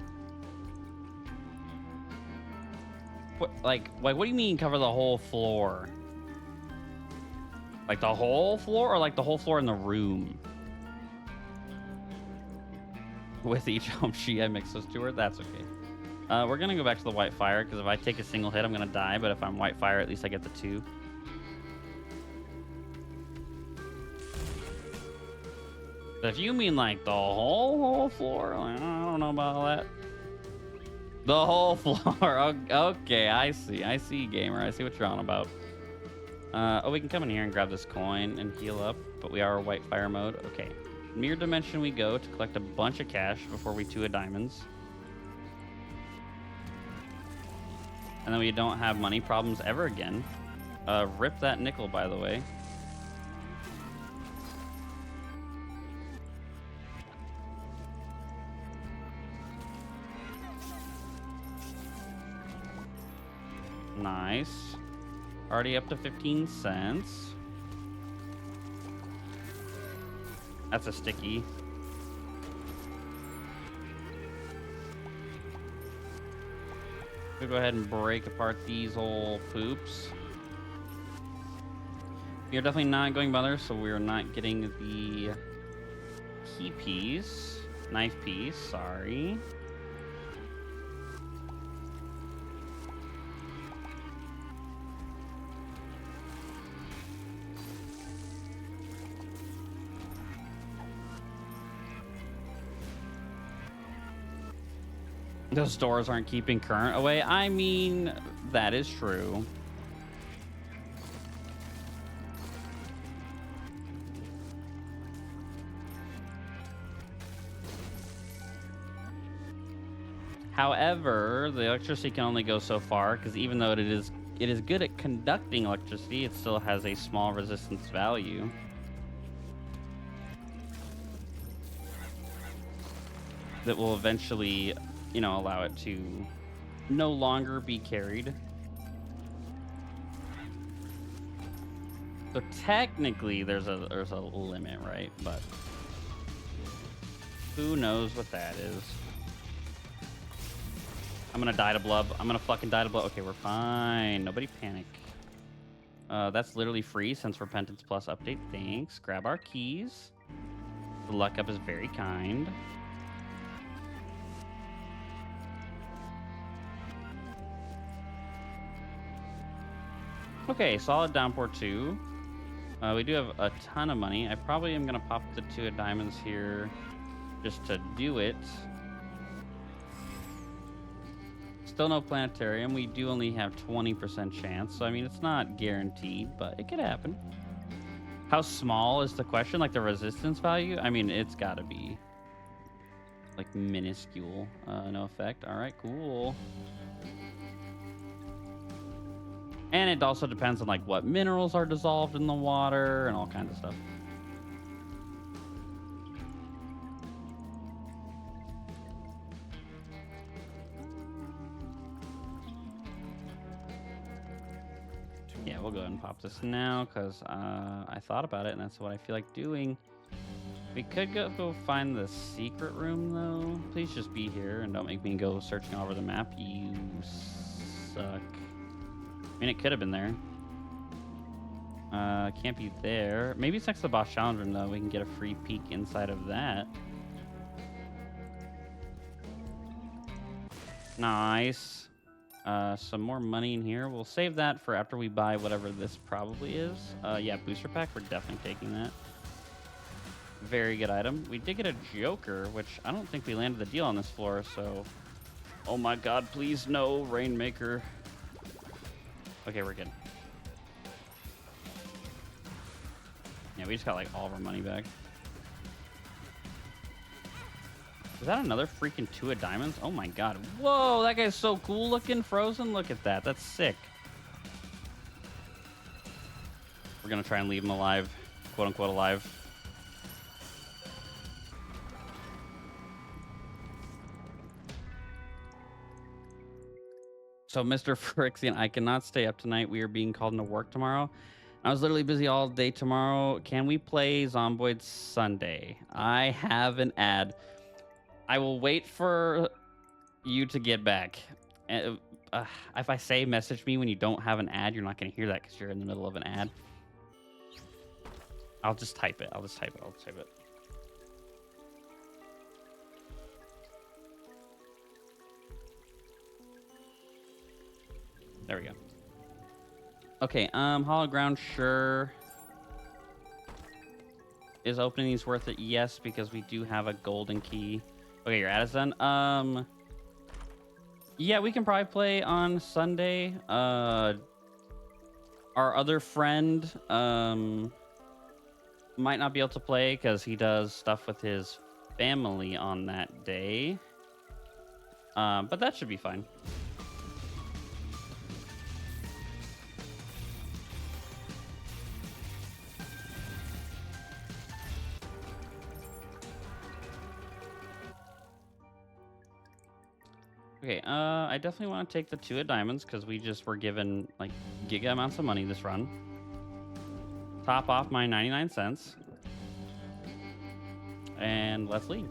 S1: What, like, what do you mean cover the whole floor? Like the whole floor or like the whole floor in the room? With each home sheet I mix those 2 words, that's okay. We're gonna go back to the white fire because if I take a single hit, I'm gonna die. But if I'm white fire, at least I get the 2. But if you mean like the whole floor, like, I don't know about that. The whole floor. Okay, I see, gamer. I see what you're on about. Oh, we can come in here and grab this coin and heal up, but we are white fire mode. Okay. Mirror dimension we go to collect a bunch of cash before we 2 of diamonds. And then we don't have money problems ever again. Rip that nickel, by the way. Nice. Already up to 15 cents. That's a sticky. We'll go ahead and break apart these old poops. We are definitely not going mother, so we are not getting the key piece. Knife piece, sorry. Those stores aren't keeping current away. I mean, that is true. However, the electricity can only go so far because even though it is good at conducting electricity, it still has a small resistance value. That will eventually, you know, allow it to no longer be carried. So technically there's a limit, right? But who knows what that is. I'm gonna die to blub. I'm gonna fucking die to blub. Okay, we're fine. Nobody panic. That's literally free since Repentance Plus update. Thanks. Grab our keys. The luck up is very kind. Okay, solid downpour 2. We do have a ton of money. I probably am gonna pop the 2 of diamonds here just to do it. Still no planetarium. We do only have 20% chance, so I mean it's not guaranteed, but it could happen. How small is the question? Like the resistance value? I mean, it's gotta be like minuscule. No effect. All right, cool. And it also depends on like what minerals are dissolved in the water and all kinds of stuff. Yeah, we'll go ahead and pop this now because I thought about it and that's what I feel like doing. We could go find the secret room though. Please just be here and don't make me go searching all over the map. You suck. I mean, it could have been there. Can't be there. Maybe it's next to the boss challenge room, though. We can get a free peek inside of that. Nice. Some more money in here. We'll save that for after we buy whatever this probably is. Yeah, booster pack. We're definitely taking that. Very good item. We did get a Joker, which I don't think we landed the deal on this floor, so... Oh my god, please no, Rainmaker. Okay, we're good. Yeah, we just got like all of our money back. Is that another freaking 2 of diamonds? Oh my god. Whoa, that guy's so cool looking, frozen. Look at that. That's sick. We're gonna try and leave him alive. Quote unquote alive. So, Mr. Frixian, I cannot stay up tonight. We are being called into work tomorrow. I was literally busy all day tomorrow. Can we play Zomboid Sunday? I have an ad. I will wait for you to get back. If I say message me when you don't have an ad, you're not going to hear that because you're in the middle of an ad. I'll just type it. I'll just type it. There we go. Okay, Hollow Ground, sure. Is opening these worth it? Yes, because we do have a golden key. Okay, your ad is done. Yeah, we can probably play on Sunday. Our other friend, might not be able to play because he does stuff with his family on that day. But that should be fine. Okay, I definitely want to take the 2 of diamonds because we just were given like giga amounts of money this run. Top off my 99 cents. And let's leave.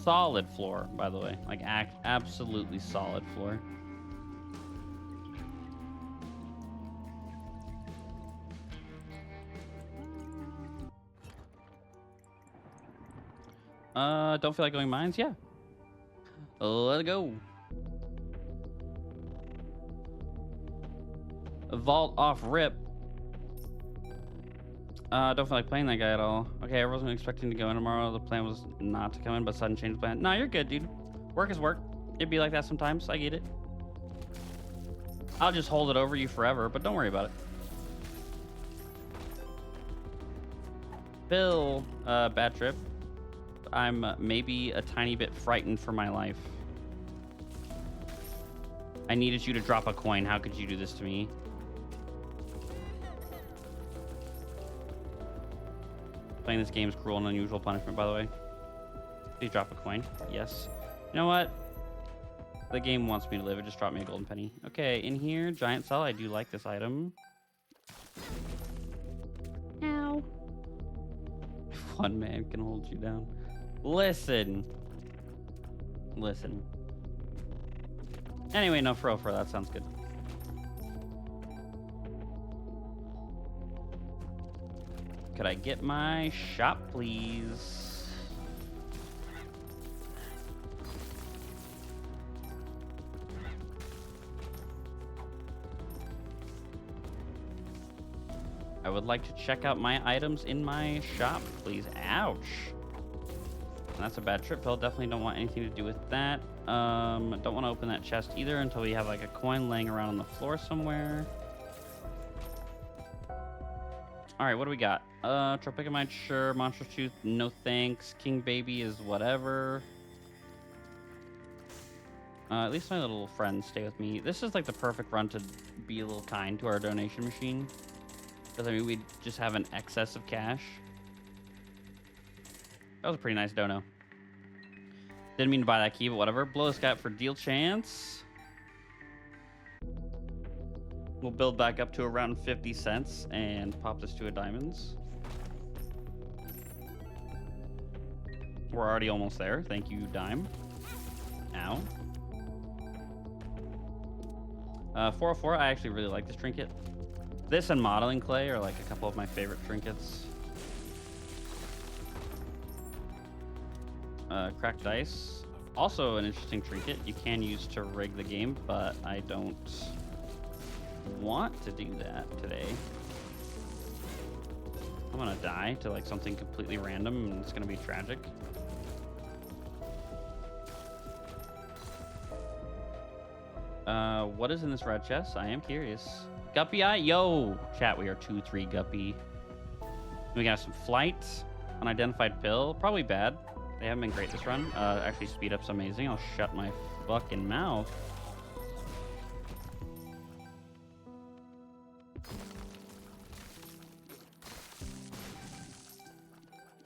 S1: Solid floor, by the way. Like absolutely solid floor. Don't feel like going mines? Yeah. Let's go. Vault off rip. Don't feel like playing that guy at all. Okay, I wasn't expecting to go in tomorrow. The plan was not to come in, but sudden change of plan. Nah, you're good, dude. Work is work. It'd be like that sometimes. I get it. I'll just hold it over you forever, but don't worry about it. Bill, bad trip. I'm maybe a tiny bit frightened for my life. I needed you to drop a coin. How could you do this to me? Playing this game is cruel and unusual punishment, by the way. Please drop a coin. Yes. You know what? The game wants me to live. It just dropped me a golden penny. Okay, in here, giant cell. I do like this item. Ow. One man can hold you down. Listen. Anyway, no, for real, that sounds good. Could I get my shop, please? I would like to check out my items in my shop, please. Ouch. That's a bad trip pill. Definitely don't want anything to do with that. Don't want to open that chest either until we have like a coin laying around on the floor somewhere. All right, what do we got? Tropicamide, sure. Monster Tooth, no thanks. King Baby is whatever. At least my little friends stay with me. This is like the perfect run to be a little kind to our donation machine. Because, I mean, we just have an excess of cash. That was a pretty nice dono. Didn't mean to buy that key, but whatever. Blow this guy up for deal chance. We'll build back up to around 50 cents and pop this 2 of diamonds. We're already almost there. Thank you, Dime. Ow. 404, I actually really like this trinket. This and modeling clay are like a couple of my favorite trinkets. Cracked dice. Also an interesting trinket you can use to rig the game, but I don't want to do that today. I'm gonna die to like something completely random and it's gonna be tragic. What is in this red chest? I am curious. Guppy eye? Yo! Chat, we are 2-3 Guppy. We got some flight, unidentified pill. Probably bad. They haven't been great this run. Actually, speed up's amazing. I'll shut my fucking mouth.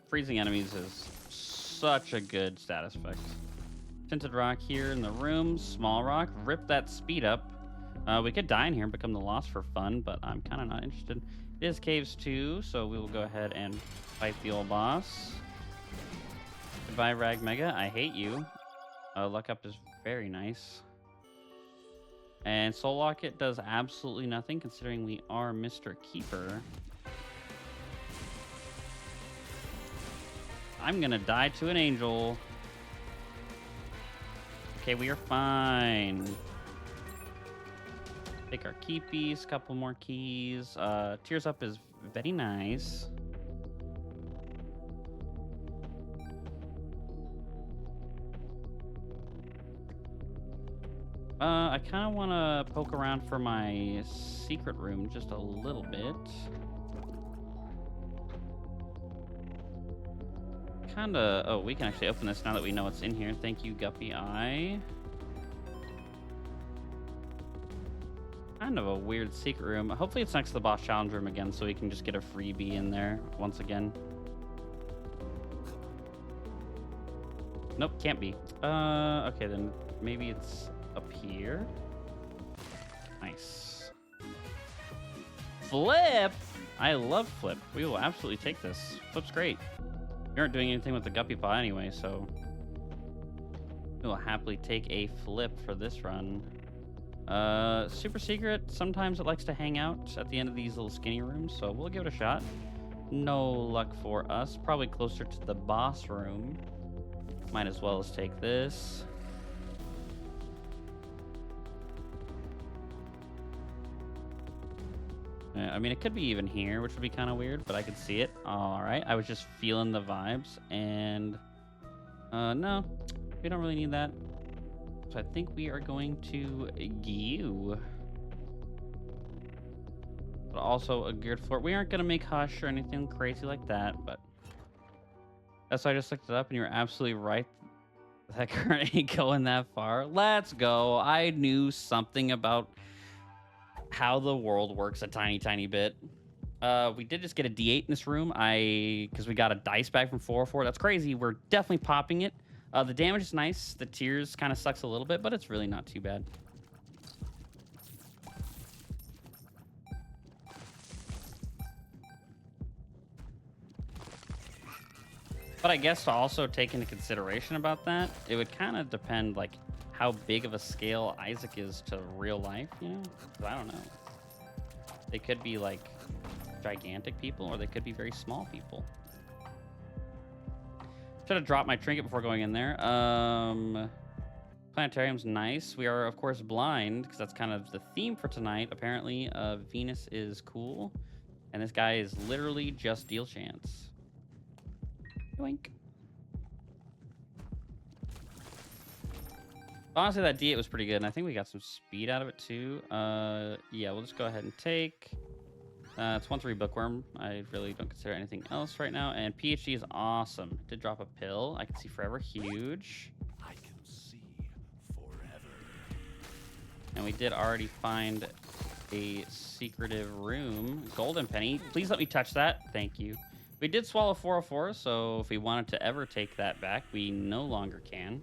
S1: Freezing enemies is such a good status effect. Tinted rock here in the room. Small rock. Rip that speed up. We could die in here and become the Lost for fun, but I'm kind of not interested. It is caves too, so we will go ahead and fight the old boss. Goodbye, Rag Mega. I hate you. Luck up is very nice. And Soul Locket does absolutely nothing, considering we are Mr. Keeper. I'm gonna die to an angel. Okay, we are fine. Take our keepies, couple more keys. Tears up is very nice. I kind of want to poke around for my secret room just a little bit. Oh, we can actually open this now that we know what's in here. Thank you, Guppy Eye. Kind of a weird secret room. Hopefully it's next to the boss challenge room again, so we can just get a freebie in there once again. Nope, can't be. Okay, then maybe it's up here. Nice. Flip! I love Flip. We will absolutely take this. Flip's great. We aren't doing anything with the Guppy Paw anyway, so we will happily take a Flip for this run. Super secret. Sometimes it likes to hang out at the end of these little skinny rooms, so we'll give it a shot. No luck for us. Probably closer to the boss room. Might as well as take this. I mean, it could be even here, which would be kind of weird, but I could see it. All right, I was just feeling the vibes, and no, we don't really need that. So I think we are going to Gyu. But also a geared floor. We aren't going to make Hush or anything crazy like that, but that's why I just looked it up, and you're absolutely right. That current ain't going that far. Let's go. I knew something about how the world works a tiny bit. We did just get a D8 in this room. Because we got a dice bag from 404. That's crazy. We're definitely popping it. The damage is nice. The tears kind of sucks a little bit, but it's really not too bad. But I guess to also take into consideration about that, it would kind of depend, like, how big of a scale Isaac is to real life, you know? 'Cause I don't know. They could be, like, gigantic people, or they could be very small people. Should have dropped my trinket before going in there. Planetarium's nice. We are, of course, blind, because that's kind of the theme for tonight. Apparently, Venus is cool, and this guy is literally just deal chance. Yoink. Honestly, that D8 was pretty good, and I think we got some speed out of it, too. Yeah, we'll just go ahead and take... it's 1-3 Bookworm. I really don't consider anything else right now. And PhD is awesome. Did drop a pill. I can see forever. Huge.
S2: I can see forever.
S1: And we did already find a secretive room. Golden penny. Please let me touch that. Thank you. We did swallow 404, so if we wanted to ever take that back, we no longer can.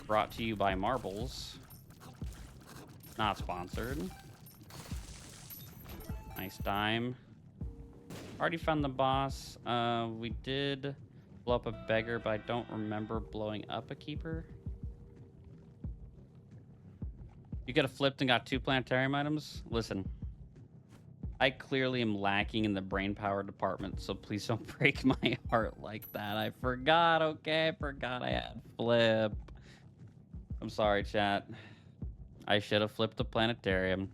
S1: Brought to you by Marbles. Not sponsored. Nice dime. Already found the boss. We did blow up a beggar, but I don't remember blowing up a keeper. You could have flipped and got 2 planetarium items? Listen, I clearly am lacking in the brain power department, so please don't break my Art like that. I forgot, okay? I forgot I had flip. I'm sorry, chat. I should have flipped the planetarium.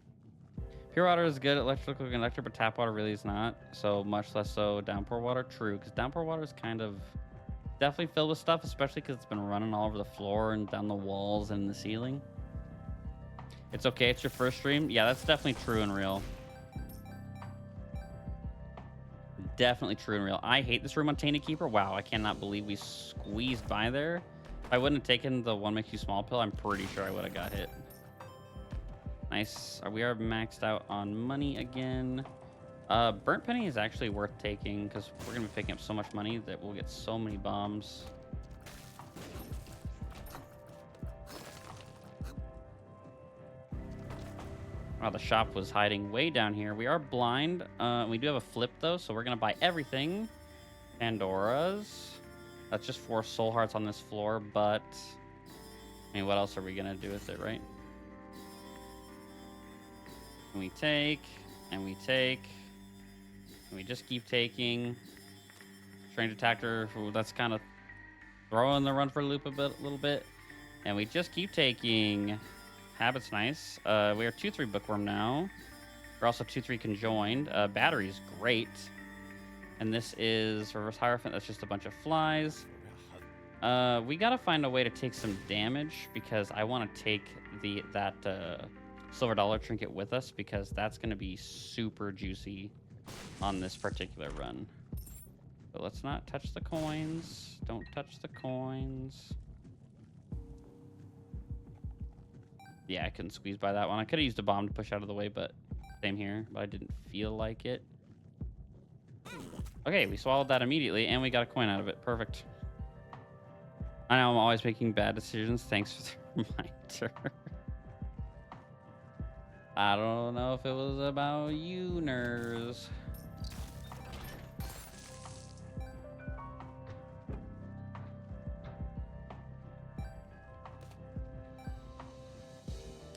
S1: Pure water is good at electrical conductor, but tap water really is not. So much less so downpour water. True, because downpour water is kind of definitely filled with stuff, especially because it's been running all over the floor and down the walls and the ceiling. It's okay, it's your first stream. Yeah, that's definitely true and real. Definitely true and real. I hate this room on Tainted Keeper. Wow, I cannot believe we squeezed by there. If I wouldn't have taken the one makes you small pill, I'm pretty sure I would have got hit. Nice. We are maxed out on money again. Burnt Penny is actually worth taking because we're going to be picking up so much money that we'll get so many bombs. Oh, the shop was hiding way down here. We are blind. We do have a flip, though, so we're going to buy everything. Pandora's. That's just 4 soul hearts on this floor, but... I mean, what else are we going to do with it, right? We take, and we take, and we just keep taking. Strange attacker, that's kind of throwing the run for a loop a little bit. And we just keep taking. Habit's nice. We are 2-3 bookworm now. We're also 2-3 conjoined. Battery's great. And this is reverse hierophant. That's just a bunch of flies. We gotta find a way to take some damage because I want to take that silver dollar trinket with us because that's going to be super juicy on this particular run. But let's not touch the coins. Don't touch the coins. Yeah, I couldn't squeeze by that one. I could have used a bomb to push out of the way, but same here. But I didn't feel like it. Okay, we swallowed that immediately, and we got a coin out of it. Perfect. I know I'm always making bad decisions. Thanks for the reminder. I don't know if it was about you, nerds.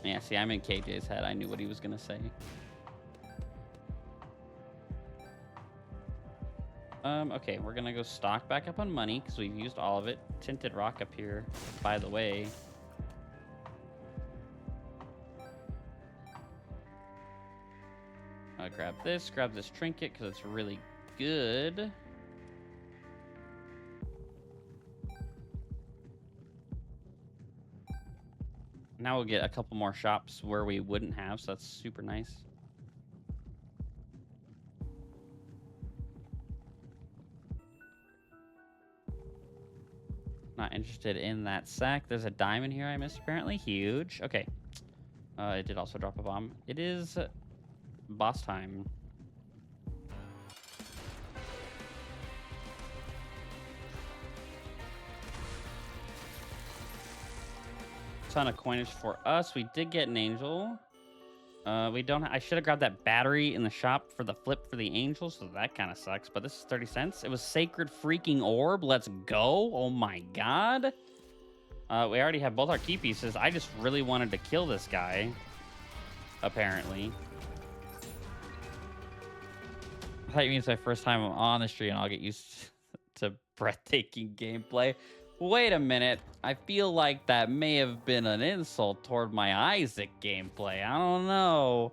S1: Yeah, see, I'm in KJ's head. I knew what he was going to say. Okay, we're going to go stock back up on money because we've used all of it. Tinted rock up here, by the way. Grab this trinket because it's really good. Now we'll get a couple more shops where we wouldn't have, so that's super nice. Not interested in that sack. There's a diamond here I missed, apparently. Huge. Okay. It did also drop a bomb. It is boss time. Ton of coinage for us. We did get an angel. We don't. I should have grabbed that battery in the shop for the flip for the angel, so that kind of sucks. But this is 30 cents. It was sacred freaking orb. Let's go. Oh my god. We already have both our key pieces. I just really wanted to kill this guy. Apparently. I thought you mean it's my first time on the stream and I'll get used to breathtaking gameplay. Wait a minute. I feel like that may have been an insult toward my Isaac gameplay. I don't know.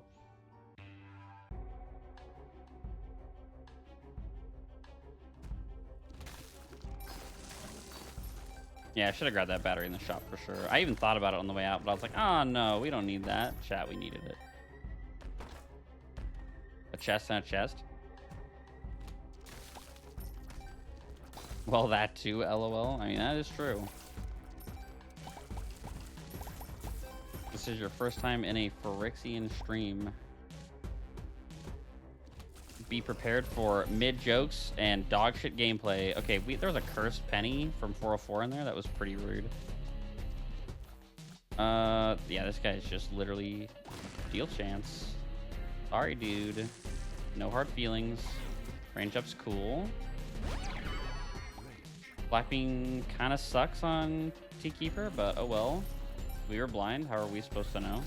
S1: Yeah, I should have grabbed that battery in the shop for sure. I even thought about it on the way out, but I was like, oh no, we don't need that. Chat, we needed it. A chest and a chest. Well, that too, LOL. I mean, that is true. This is your first time in a Phyrexian stream. Be prepared for mid-jokes and dogshit gameplay. Okay, there was a cursed penny from 404 in there. That was pretty rude. Yeah, this guy is just literally deal chance. Sorry, dude. No hard feelings. Range up's cool. Black bean kind of sucks on T-Keeper, but oh well. We were blind. How are we supposed to know?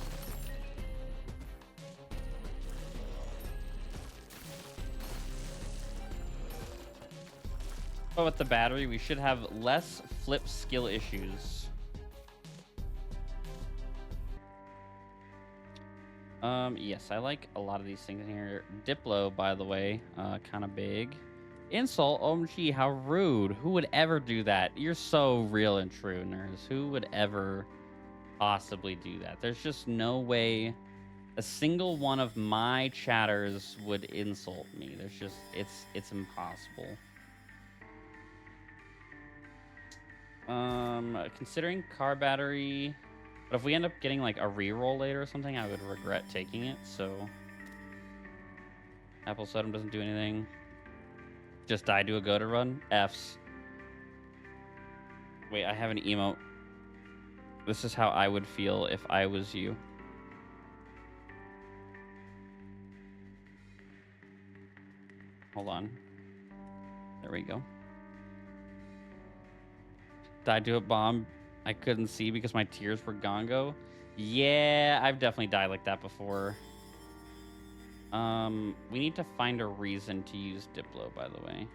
S1: But with the battery, we should have less flip skill issues. Yes, I like a lot of these things in here. Diplo, by the way, kind of big. Insult, OMG, how rude. Who would ever do that? You're so real and true, nerds. Who would ever possibly do that? There's just no way a single one of my chatters would insult me. There's just, it's impossible. Considering car battery, but if we end up getting like a reroll later or something, I would regret taking it. So Apple Sodom doesn't do anything. Just die to a go to run. F's. Wait, I have an emote. This is how I would feel if I was you. Hold on. There we go. Died to a bomb I couldn't see because my tears were gongo. Yeah, I've definitely died like that before. We need to find a reason to use Diplo, by the way.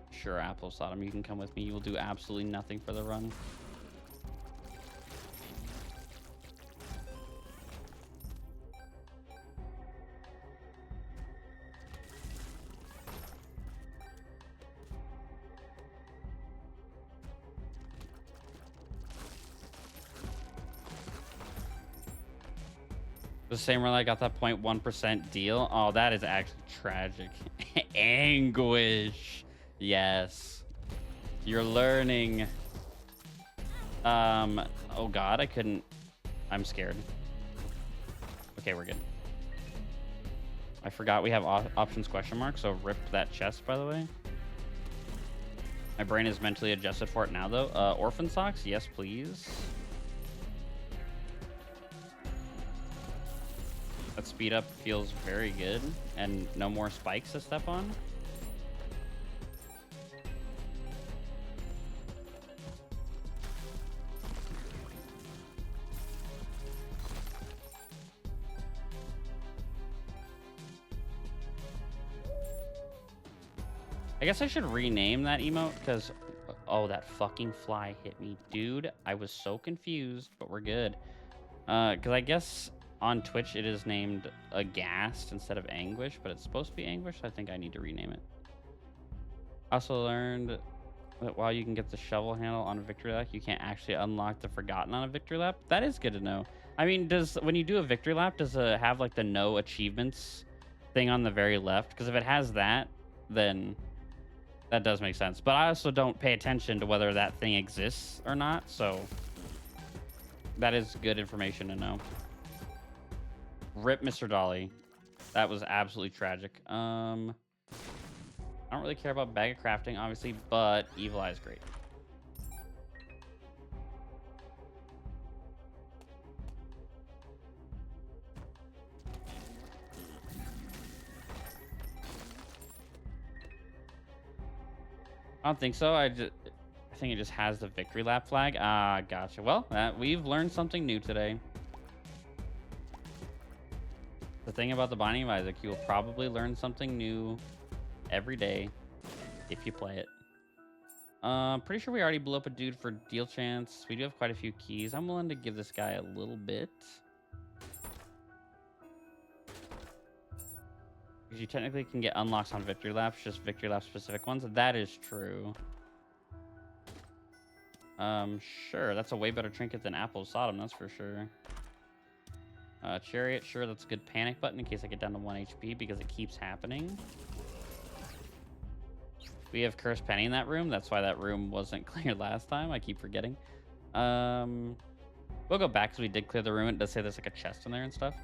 S1: Sure, Apple Sodom, you can come with me. You will do absolutely nothing for the run. The same run I got that 0.1% deal. Oh, that is actually tragic. Anguish. Yes. You're learning. Oh god, I couldn't. I'm scared. Okay, we're good. I forgot we have options question mark, so ripped that chest, by the way. My brain is mentally adjusted for it now, though. Orphan socks? Yes, please. That speed up feels very good, and no more spikes to step on. I guess I should rename that emote because, oh, that fucking fly hit me. Dude, I was so confused, but we're good. Because I guess on Twitch it is named Aghast instead of Anguish, but it's supposed to be Anguish, so I think I need to rename it. Also learned that while you can get the shovel handle on a victory lap, you can't actually unlock the Forgotten on a victory lap. That is good to know. I mean, when you do a victory lap, does it have like the no achievements thing on the very left? Because if it has that, then that does make sense. But I also don't pay attention to whether that thing exists or not, so that is good information to know. Rip Mr. Dolly. That was absolutely tragic. I don't really care about Bag of Crafting, obviously, but Evil Eye is great. I don't think so. I think it just has the victory lap flag. Ah, gotcha. Well, we've learned something new today. The thing about the Binding of Isaac, you will probably learn something new every day if you play it. Pretty sure we already blew up a dude for deal chance. We do have quite a few keys. I'm willing to give this guy a little bit. Because you technically can get unlocks on victory laps, just victory lap specific ones. That is true. Sure, that's a way better trinket than Apple Sodom, that's for sure. Chariot, sure, that's a good panic button in case I get down to 1 HP because it keeps happening. We have Cursed Penny in that room. That's why that room wasn't cleared last time. I keep forgetting. We'll go back because we did clear the room. It does say there's like a chest in there and stuff.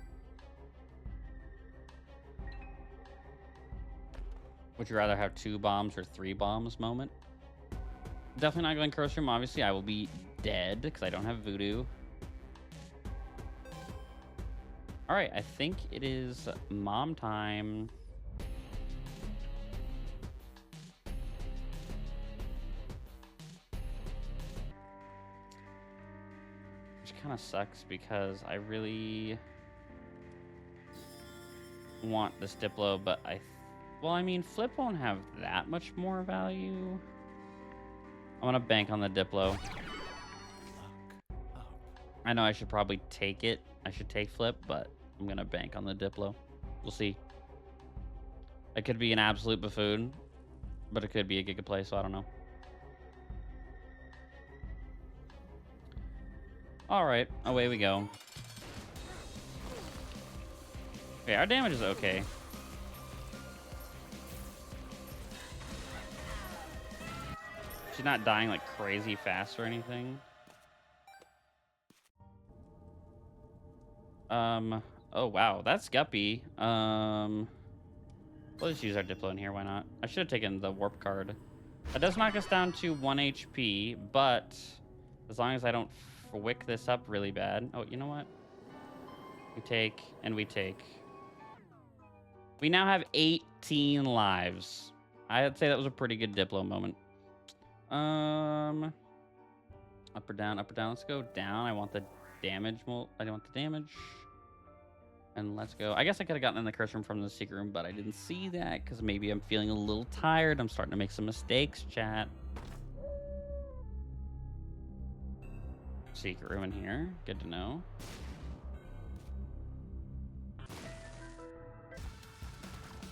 S1: Would you rather have 2 bombs or 3 bombs moment? Definitely not going Curse Room. Obviously, I will be dead because I don't have voodoo. All right, I think it is mom time. Which kind of sucks because I really want this Diplo, but Well, I mean, Flip won't have that much more value. I'm gonna bank on the Diplo. I know I should probably take it. I should take Flip, but I'm gonna bank on the Diplo. We'll see. It could be an absolute buffoon, but it could be a Giga play, so I don't know. All right, away we go. Okay, our damage is okay. She's not dying like crazy fast or anything. Oh wow, that's Guppy. Let's use our Diplo in here, why not? I should have taken the warp card. That does knock us down to 1 HP, but as long as I don't wick this up really bad. Oh, you know what? We take and we take. We now have 18 lives. I'd say that was a pretty good Diplo moment. Up or down, up or down. Let's go down. I want the damage. I don't want the damage. And let's go. I guess I could have gotten in the curse room from the secret room, but I didn't see that because maybe I'm feeling a little tired. I'm starting to make some mistakes, chat. Secret room in here. Good to know.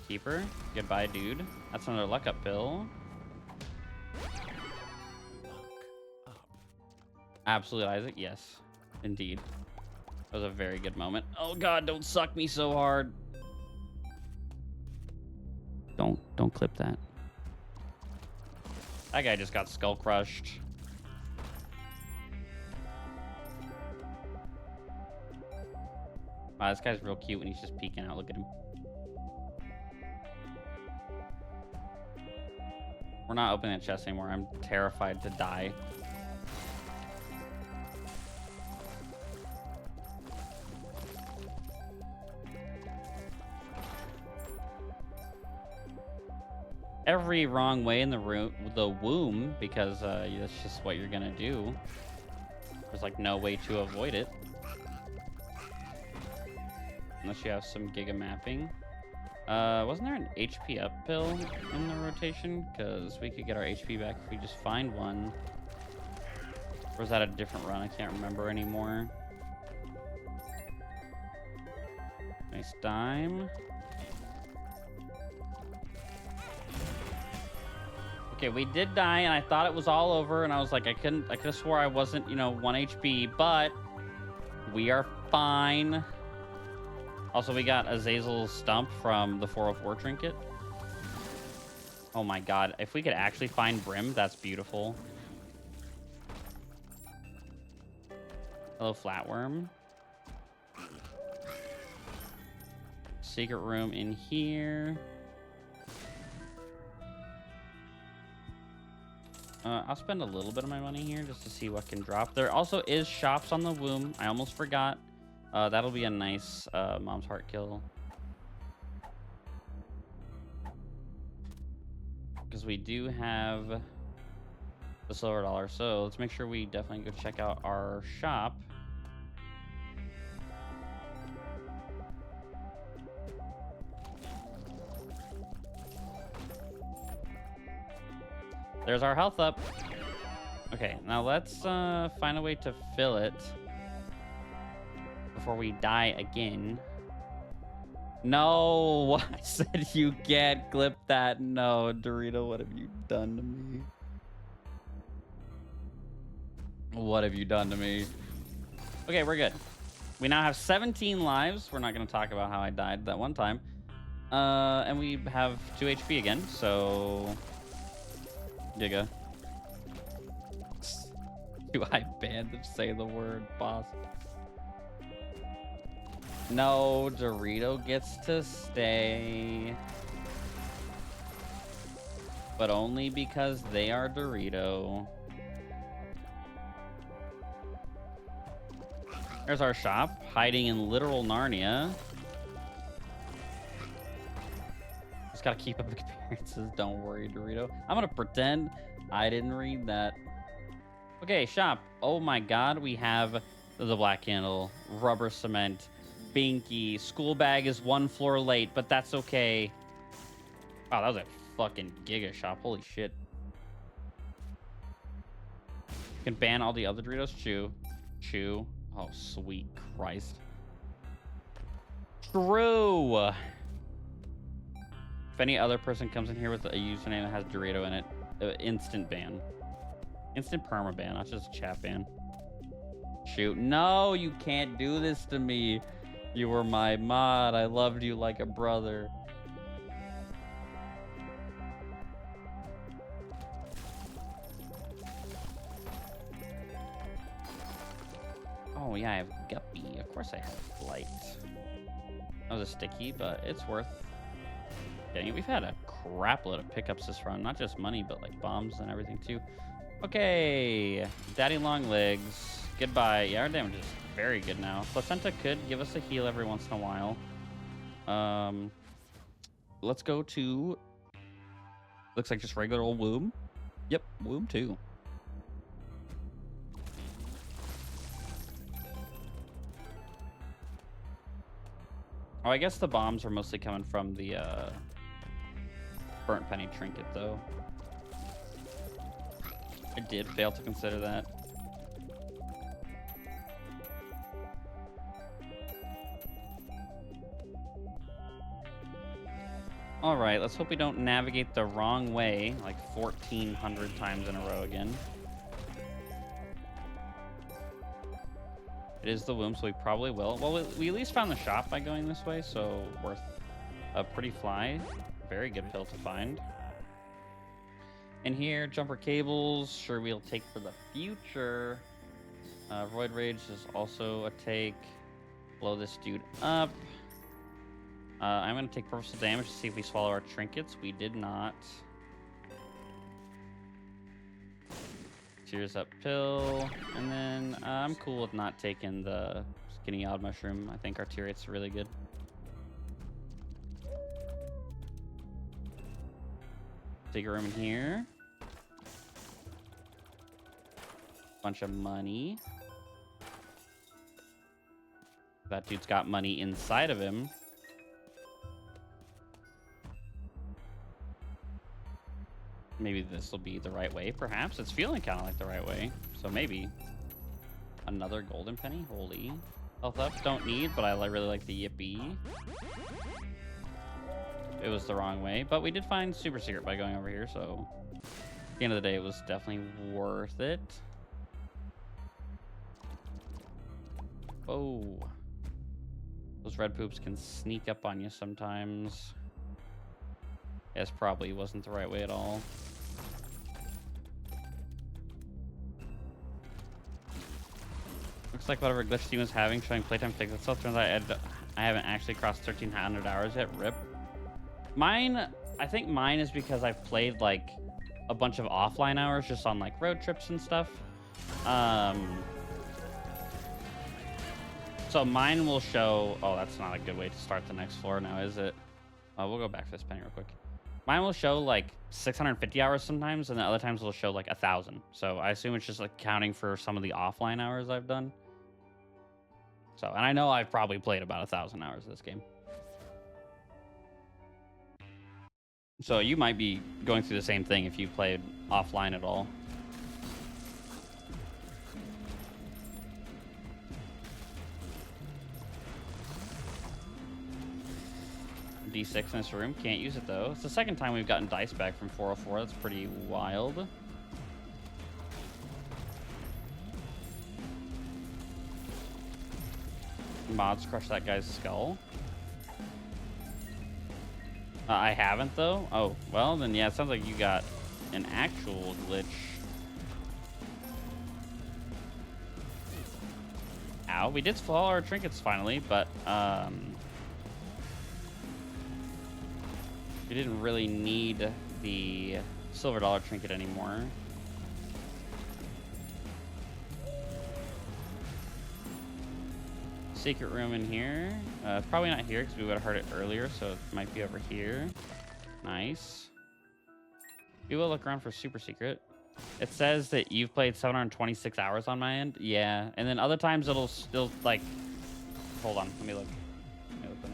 S1: Keeper. Goodbye, dude. That's another luck up pill. Absolute Isaac. Yes, indeed. That was a very good moment. Oh god, don't suck me so hard. Don't clip that. That guy just got skull crushed. Wow, this guy's real cute when he's just peeking out. Look at him. We're not opening the chest anymore. I'm terrified to die. Every wrong way in the room, the womb, because that's just what you're gonna do. There's like no way to avoid it. Unless you have some Giga mapping. Wasn't there an HP up pill in the rotation? Because we could get our HP back if we just find one. Or was that a different run? I can't remember anymore. Nice dime. Okay, we did die, and I thought it was all over, and I was like, I could have swore I wasn't, 1 HP, but we are fine. Also, we got Azazel's stump from the 404 trinket. Oh my god, if we could actually find Brim, that's beautiful. Hello, Flatworm. Secret room in here. I'll spend a little bit of my money here just to see what can drop. There also is shops on the womb. I almost forgot. That'll be a nice mom's heart kill. Because we do have the silver dollar. So let's make sure we definitely go check out our shop. There's our health up. Okay, now let's find a way to fill it before we die again. No, I said you can't clip that. No, Dorito, what have you done to me? What have you done to me? Okay, we're good. We now have 17 lives. We're not going to talk about how I died that one time. And we have 2 HP again, so... Giga. Do I ban them say the word, boss? No, Dorito gets to stay. But only because they are Dorito. There's our shop, hiding in literal Narnia. Just gotta keep up appearances, don't worry, Dorito. I'm gonna pretend I didn't read that. Okay, shop. Oh my god, we have the black candle, rubber cement, Binky. School bag is 1 floor late, but that's okay. Wow, that was a fucking giga shop. Holy shit. You can ban all the other Doritos. Chew. Chew. Oh, sweet Christ. True. If any other person comes in here with a username that has Dorito in it, instant ban. Instant perma ban, not just a chat ban. Shoot. No, you can't do this to me. You were my mod. I loved you like a brother. Oh, yeah, I have Guppy. Of course I have Light. That was a sticky, but it's worth getting. We've had a crap load of pickups this run. Not just money, but like bombs and everything too. Okay. Daddy long legs. Goodbye. Yeah, our damage is very good now. Placenta could give us a heal every once in a while. Let's go to... Looks like just regular old womb. Yep, womb 2. Oh, I guess the bombs are mostly coming from the burnt penny trinket, though. I did fail to consider that. All right, let's hope we don't navigate the wrong way like 1,400 times in a row again. It is the womb, so we probably will. Well, we at least found the shop by going this way, so worth a pretty fly. Very good pill to find. And here, jumper cables. Sure, we'll take for the future. Void Rage is also a take. Blow this dude up. I'm going to take purposeful damage to see if we swallow our trinkets. We did not. Tears up pill. And then I'm cool with not taking the skinny odd mushroom. I think our tear rate's really good. Take a room in here. Bunch of money. That dude's got money inside of him. Maybe this will be the right way, perhaps. It's feeling kind of like the right way. So maybe another golden penny. Holy. Health up. Don't need, but I really like the yippee. It was the wrong way, but we did find super secret by going over here, so at the end of the day, it was definitely worth it. Oh. Those red poops can sneak up on you sometimes. Yes, probably wasn't the right way at all. Looks like whatever glitch Steam was having showing playtime fixed itself. Turns out I haven't actually crossed 1,300 hours yet. RIP. Mine, I think mine is because I've played like a bunch of offline hours just on like road trips and stuff. So mine will show... Oh, that's not a good way to start the next floor now, is it? We'll go back to this penny real quick. Mine will show like 650 hours sometimes, and the other times it'll show like 1,000. So I assume it's just like counting for some of the offline hours I've done. So, and I know I've probably played about 1,000 hours of this game. So you might be going through the same thing if you played offline at all. D6 in this room. Can't use it though. It's the second time we've gotten dice back from 404. That's pretty wild. Mods crush that guy's skull. I haven't though. Oh, well then yeah, it sounds like you got an actual glitch. Ow, we did swallow our trinkets finally, but we didn't really need the silver dollar trinket anymore. Secret room in here. Probably not here because we would have heard it earlier, so it might be over here. Nice. We will look around for super secret. It says that you've played 726 hours on my end. Yeah, and then other times it'll still like... Hold on, let me look. Let me look.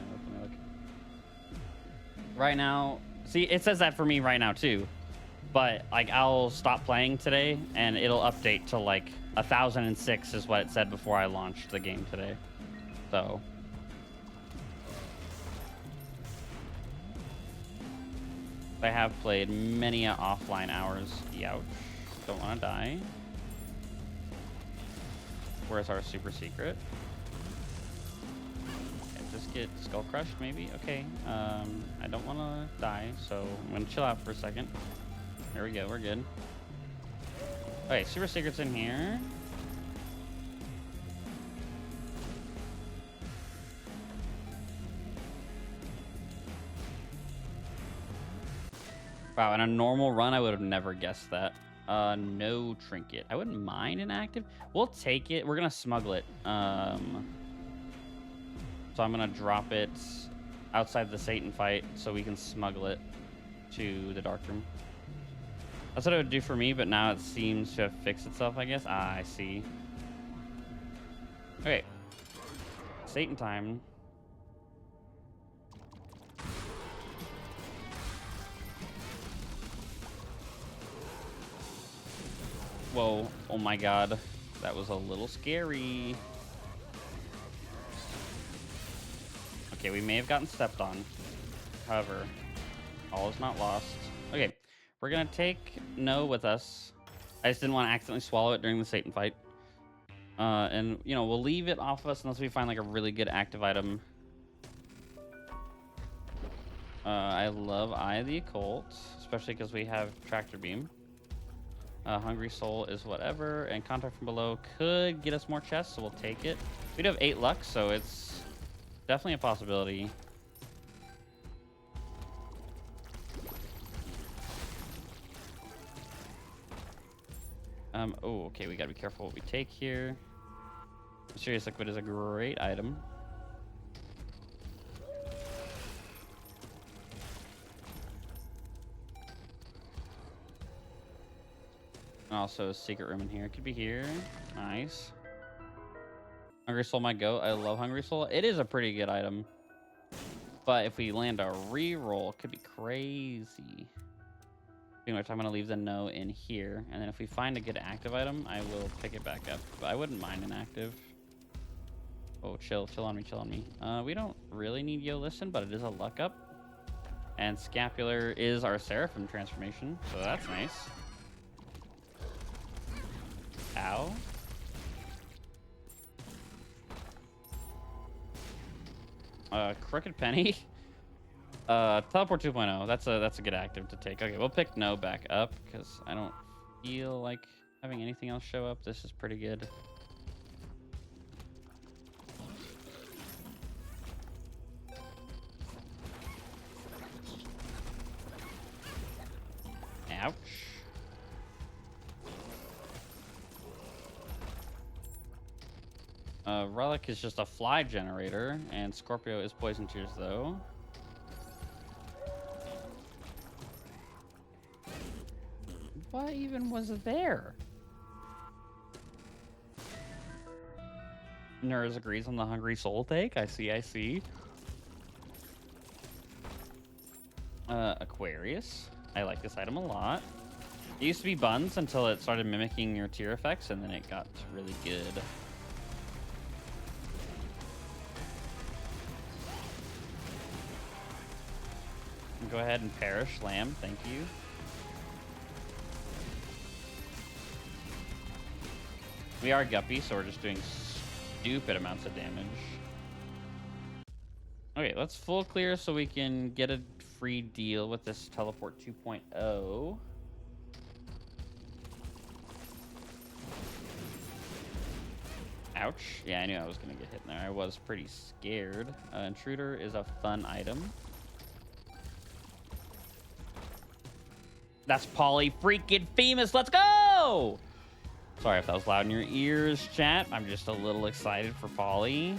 S1: Right now, See, it says that for me right now too. But like, I'll stop playing today, and it'll update to like 1006 is what it said before I launched the game today. So. I have played many offline hours. Youch. Don't want to die. Where's our super secret? Okay, just get skull crushed, maybe? Okay. I don't want to die, so I'm going to chill out for a second. There we go. We're good. Okay, super secret's in here. Wow, in a normal run, I would have never guessed that. No trinket. I wouldn't mind an active. We'll take it. We're gonna smuggle it. So I'm gonna drop it outside the Satan fight so we can smuggle it to the dark room. That's what it would do for me, but now it seems to have fixed itself, I guess. Ah, I see. Okay. Satan time. Whoa, oh my god. That was a little scary. Okay, we may have gotten stepped on. However, all is not lost. Okay, we're gonna take No with us. I just didn't want to accidentally swallow it during the Satan fight. And, you know, we'll leave it off of us unless we find like a really good active item. I love Eye of the Occult, especially because we have Tractor Beam. Hungry Soul is whatever, and Contact from Below could get us more chests, so we'll take it. We do have 8 luck, so it's definitely a possibility. Oh, okay, we gotta be careful what we take here. Mysterious Liquid is a great item. Also, a secret room in here. It could be here. Nice. Hungry Soul might go. I love Hungry Soul. It is a pretty good item. But if we land a reroll, it could be crazy. Pretty much, I'm going to leave the No in here. And then if we find a good active item, I will pick it back up. But I wouldn't mind an active. Oh, chill on me, chill on me. We don't really need Yo Listen, but it is a luck up. And Scapular is our Seraphim transformation, so that's nice. Ow. Crooked Penny. Teleport 2.0. That's a good active to take. Okay, we'll pick No back up because I don't feel like having anything else show up. This is pretty good. Ouch. Relic is just a fly generator, and Scorpio is Poison Tears, though. What even was there? Nurs agrees on the Hungry Soul take. I see. Aquarius. I like this item a lot. It used to be buns until it started mimicking your tier effects, and then it got really good. Go ahead and perish, Lamb. Thank you. We are Guppy, so we're just doing stupid amounts of damage. Okay, let's full clear so we can get a free deal with this Teleport 2.0. Ouch. Yeah, I knew I was going to get hit in there. I was pretty scared. Intruder is a fun item. That's Polly freaking famous. Let's go! Sorry if that was loud in your ears, chat. I'm just a little excited for Polly.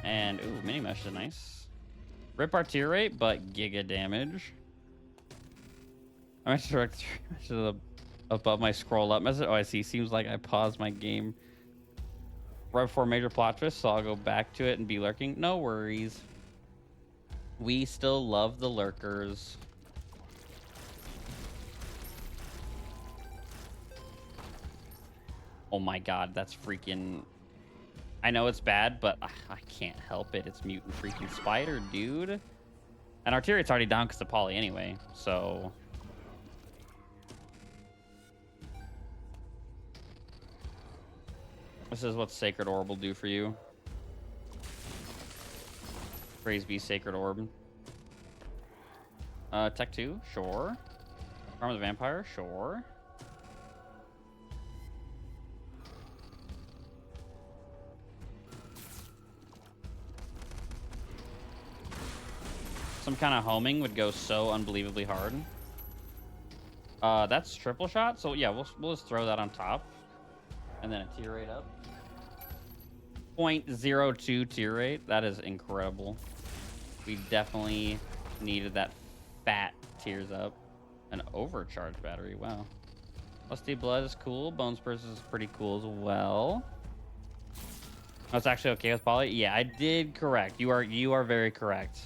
S1: And, ooh, mini mesh is nice. Rip our tier rate, but giga damage. I'm actually above my scroll up message. Oh, I see. Seems like I paused my game right before major plot twist, so I'll go back to it and be lurking. No worries. We still love the lurkers. Oh my god, that's freaking... I know it's bad, but I can't help it. It's mutant freaking spider, dude. And our tier rate's already down because of poly anyway, so... This is what Sacred Orb will do for you. Praise be Sacred Orb. Tech 2, sure. Arm of the Vampire, sure. Some kind of homing would go so unbelievably hard. That's triple shot, so yeah, we'll just throw that on top. And then a tier rate up. 0.02 tier rate. That is incredible. We definitely needed that fat tiers up. An overcharged battery, wow. Lusty Blood is cool. Bones Purse is pretty cool as well. That's actually okay with poly. Yeah, I did correct. You are very correct.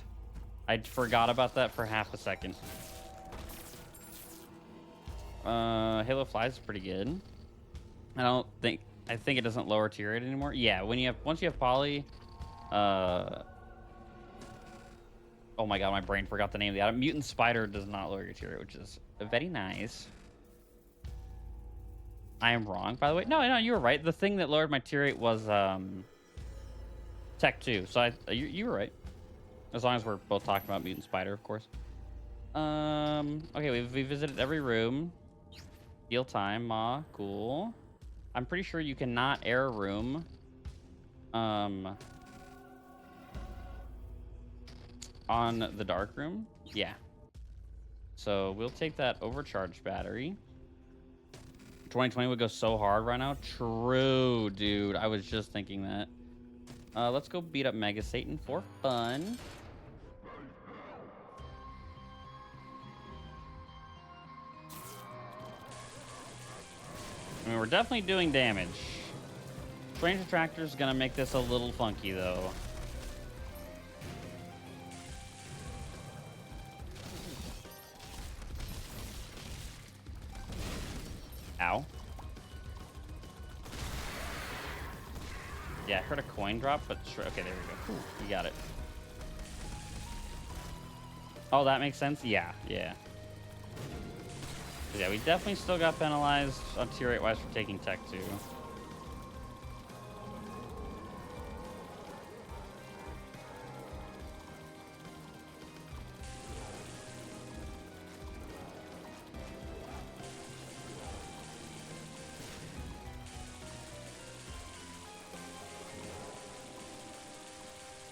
S1: I forgot about that for half a second. Halo Flies is pretty good. I think it doesn't lower tier rate anymore. Yeah, once you have poly, oh my god, my brain forgot the name of the item. Mutant Spider does not lower your tier rate, which is very nice. I am wrong, by the way. No, you were right. The thing that lowered my tier rate was Tech 2. So you were right. As long as we're both talking about Mutant Spider, of course. Okay, we visited every room. Heal time, Ma, cool. I'm pretty sure you cannot air a room. On the dark room. Yeah. So we'll take that overcharged battery. 2020 would go so hard right now. True, dude. I was just thinking that. Let's go beat up Mega Satan for fun. I mean, we're definitely doing damage. Strange Attractor's gonna make this a little funky, though. Ow. Yeah, I heard a coin drop, but sure. Okay, there we go. Ooh, you got it. Oh, that makes sense? Yeah. Yeah, we definitely still got penalized on tier 8 wise for taking Tech 2.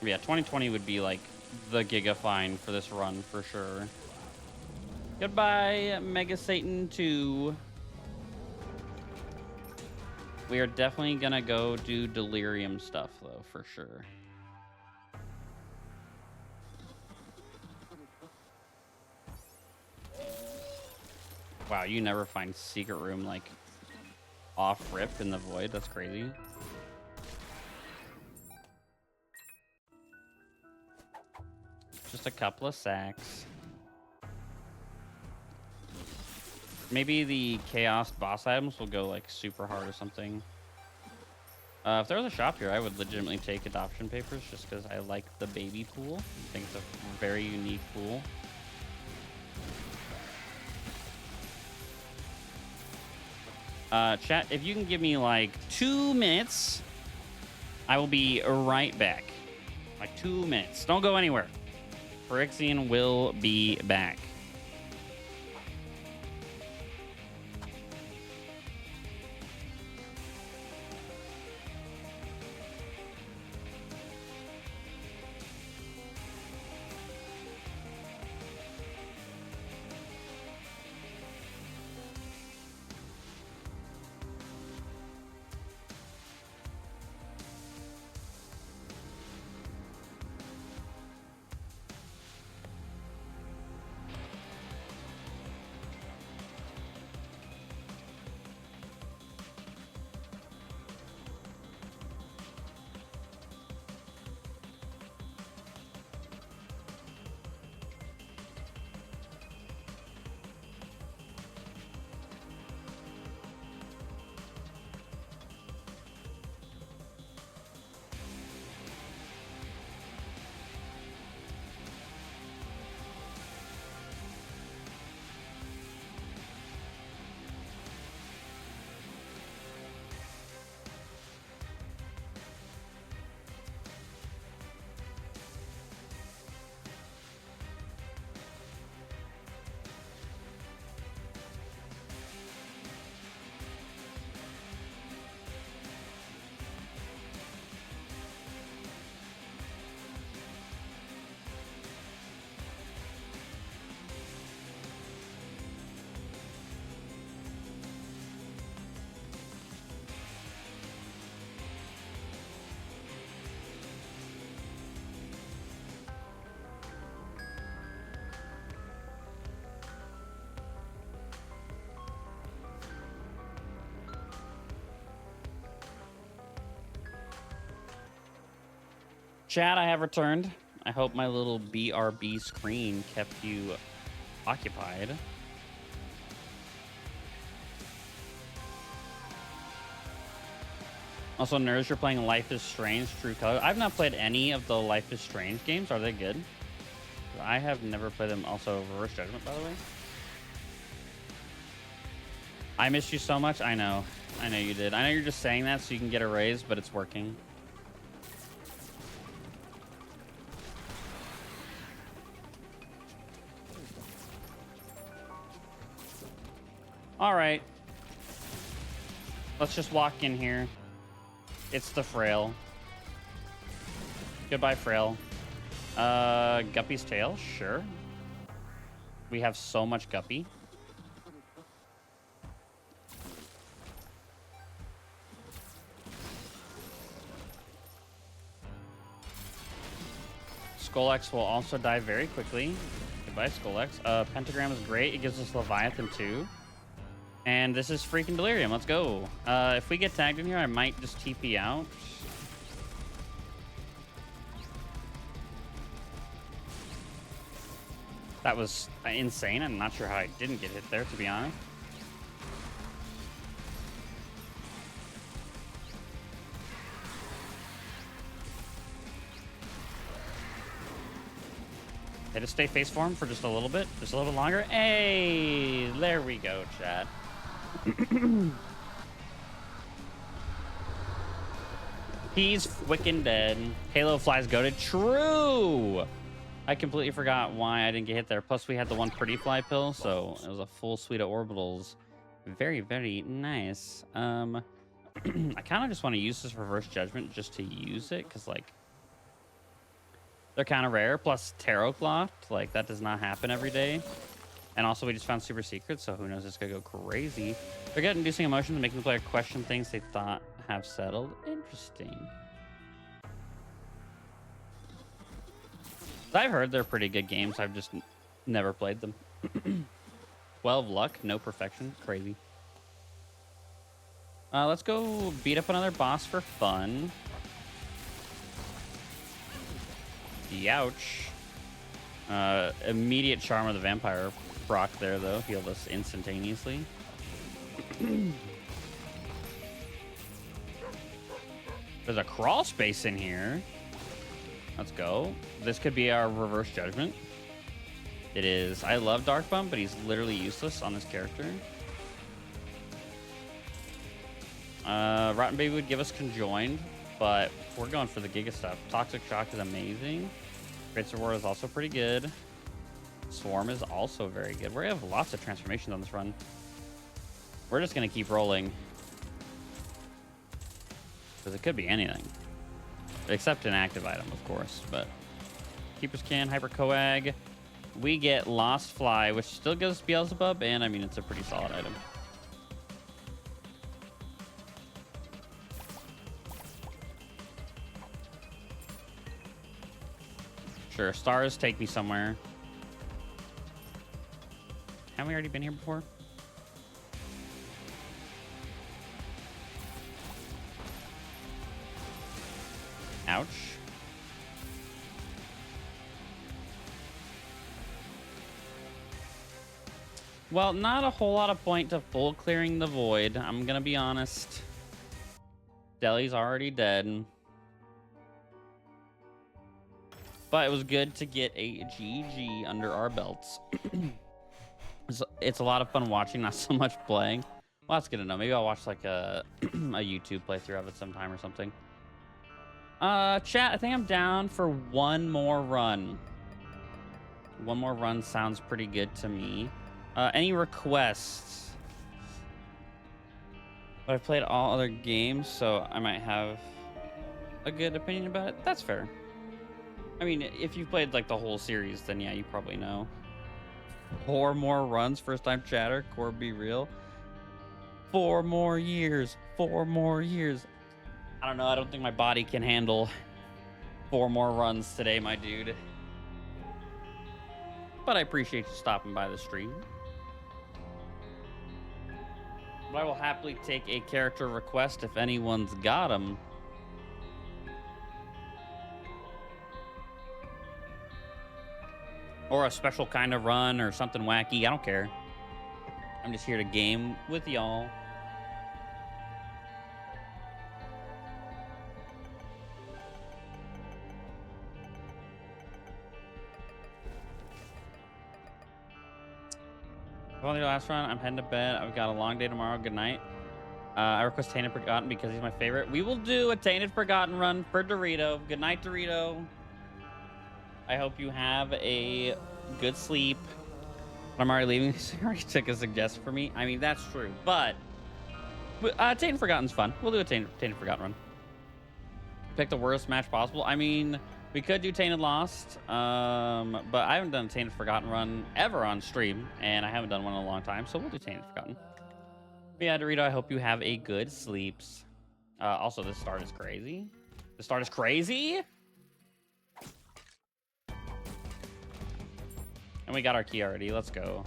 S1: Yeah, 2020 would be like the Giga fine for this run for sure. Goodbye, Mega Satan 2. We are definitely gonna go do delirium stuff though, for sure. Wow, you never find secret room like off rip in the void. That's crazy. Just a couple of sacks. Maybe the chaos boss items will go like super hard or something. If there was a shop here, I would legitimately take adoption papers just because I like the baby pool. I think it's a very unique pool. Chat, if you can give me like 2 minutes, I will be right back. Like 2 minutes. Don't go anywhere. Phyrexian will be back. Chat, I have returned. I hope my little BRB screen kept you occupied. Also, nerds, you're playing Life is Strange True Color. I've not played any of the Life is Strange games. Are they good? I have never played them. Also, Reverse Judgment, by the way. I missed you so much. I know. I know you did. I know you're just saying that so you can get a raise, but it's working. All right. Let's just walk in here. It's the Frail. Goodbye, Frail. Guppy's tail, sure. We have so much Guppy. Skull-X will also die very quickly. Goodbye, Skull-X. Pentagram is great. It gives us Leviathan too. And this is freaking Delirium. Let's go. If we get tagged in here, I might just TP out. That was insane. I'm not sure how I didn't get hit there, to be honest. Okay, just stay face form for just a little bit. Just a little longer. Hey, there we go, chat. He's wicking dead. Halo flies goated. True. I completely forgot why I didn't get hit there. Plus, we had the one pretty fly pill, so it was a full suite of orbitals. Very, very nice. I kind of just want to use this Reverse Judgment just to use it, because, like, they're kind of rare. Plus, Tarot Cloth, like, that does not happen every day. And also, we just found Super Secret, so who knows, it's going to go crazy. Forget inducing emotions, making the player question things they thought have settled. Interesting. I've heard they're pretty good games. I've just never played them. 12 luck, no perfection. Crazy. Let's go beat up another boss for fun. Youch. Immediate Charm of the Vampire proc there, though. Healed us instantaneously. There's a crawl space in here. Let's go. This could be our Reverse Judgment. It is. I love Dark Bump, but he's literally useless on this character. Rotten Baby would give us Conjoined, but we're going for the Giga stuff. Toxic Shock is amazing. Great Reward is also pretty good. Swarm is also very good. We have lots of transformations on this run. We're just going to keep rolling. Because it could be anything. Except an active item, of course. But Keeper's Can, Hyper Coag. We get Lost Fly, which still gives us Beelzebub, and I mean, it's a pretty solid item. Sure, stars take me somewhere. Haven't we already been here before? Ouch. Well, not a whole lot of point to full clearing the void. I'm gonna be honest. Deli's already dead. But it was good to get a GG under our belts. It's a lot of fun watching, not so much playing. Well, that's good to know. Maybe I'll watch like a YouTube playthrough of it sometime or something. Chat, I think I'm down for one more run. One more run sounds pretty good to me. Any requests? But I've played all other games, so I might have a good opinion about it. That's fair. I mean, if you've played like the whole series, then yeah, you probably know. 4 more runs, first time chatter, core be real. 4 more years, 4 more years. I don't know, I don't think my body can handle 4 more runs today, my dude. But I appreciate you stopping by the stream. But I will happily take a character request if anyone's got them. Or a special kind of run or something wacky. I don't care. I'm just here to game with y'all. On the last run, I'm heading to bed. I've got a long day tomorrow. Good night. I request Tainted Forgotten because he's my favorite. We will do a Tainted Forgotten run for Dorito. Good night, Dorito. I hope you have a good sleep. I'm already leaving. He already took a suggestion for me. I mean, that's true. But Tainted Forgotten's fun. We'll do a Tainted Forgotten run. Pick the worst match possible. I mean, we could do Tainted Lost, but I haven't done a Tainted Forgotten run ever on stream, and I haven't done one in a long time, so we'll do Tainted Forgotten. But yeah, Dorito, I hope you have a good sleeps. Also, this start is crazy. The start is crazy! And we got our key already. Let's go.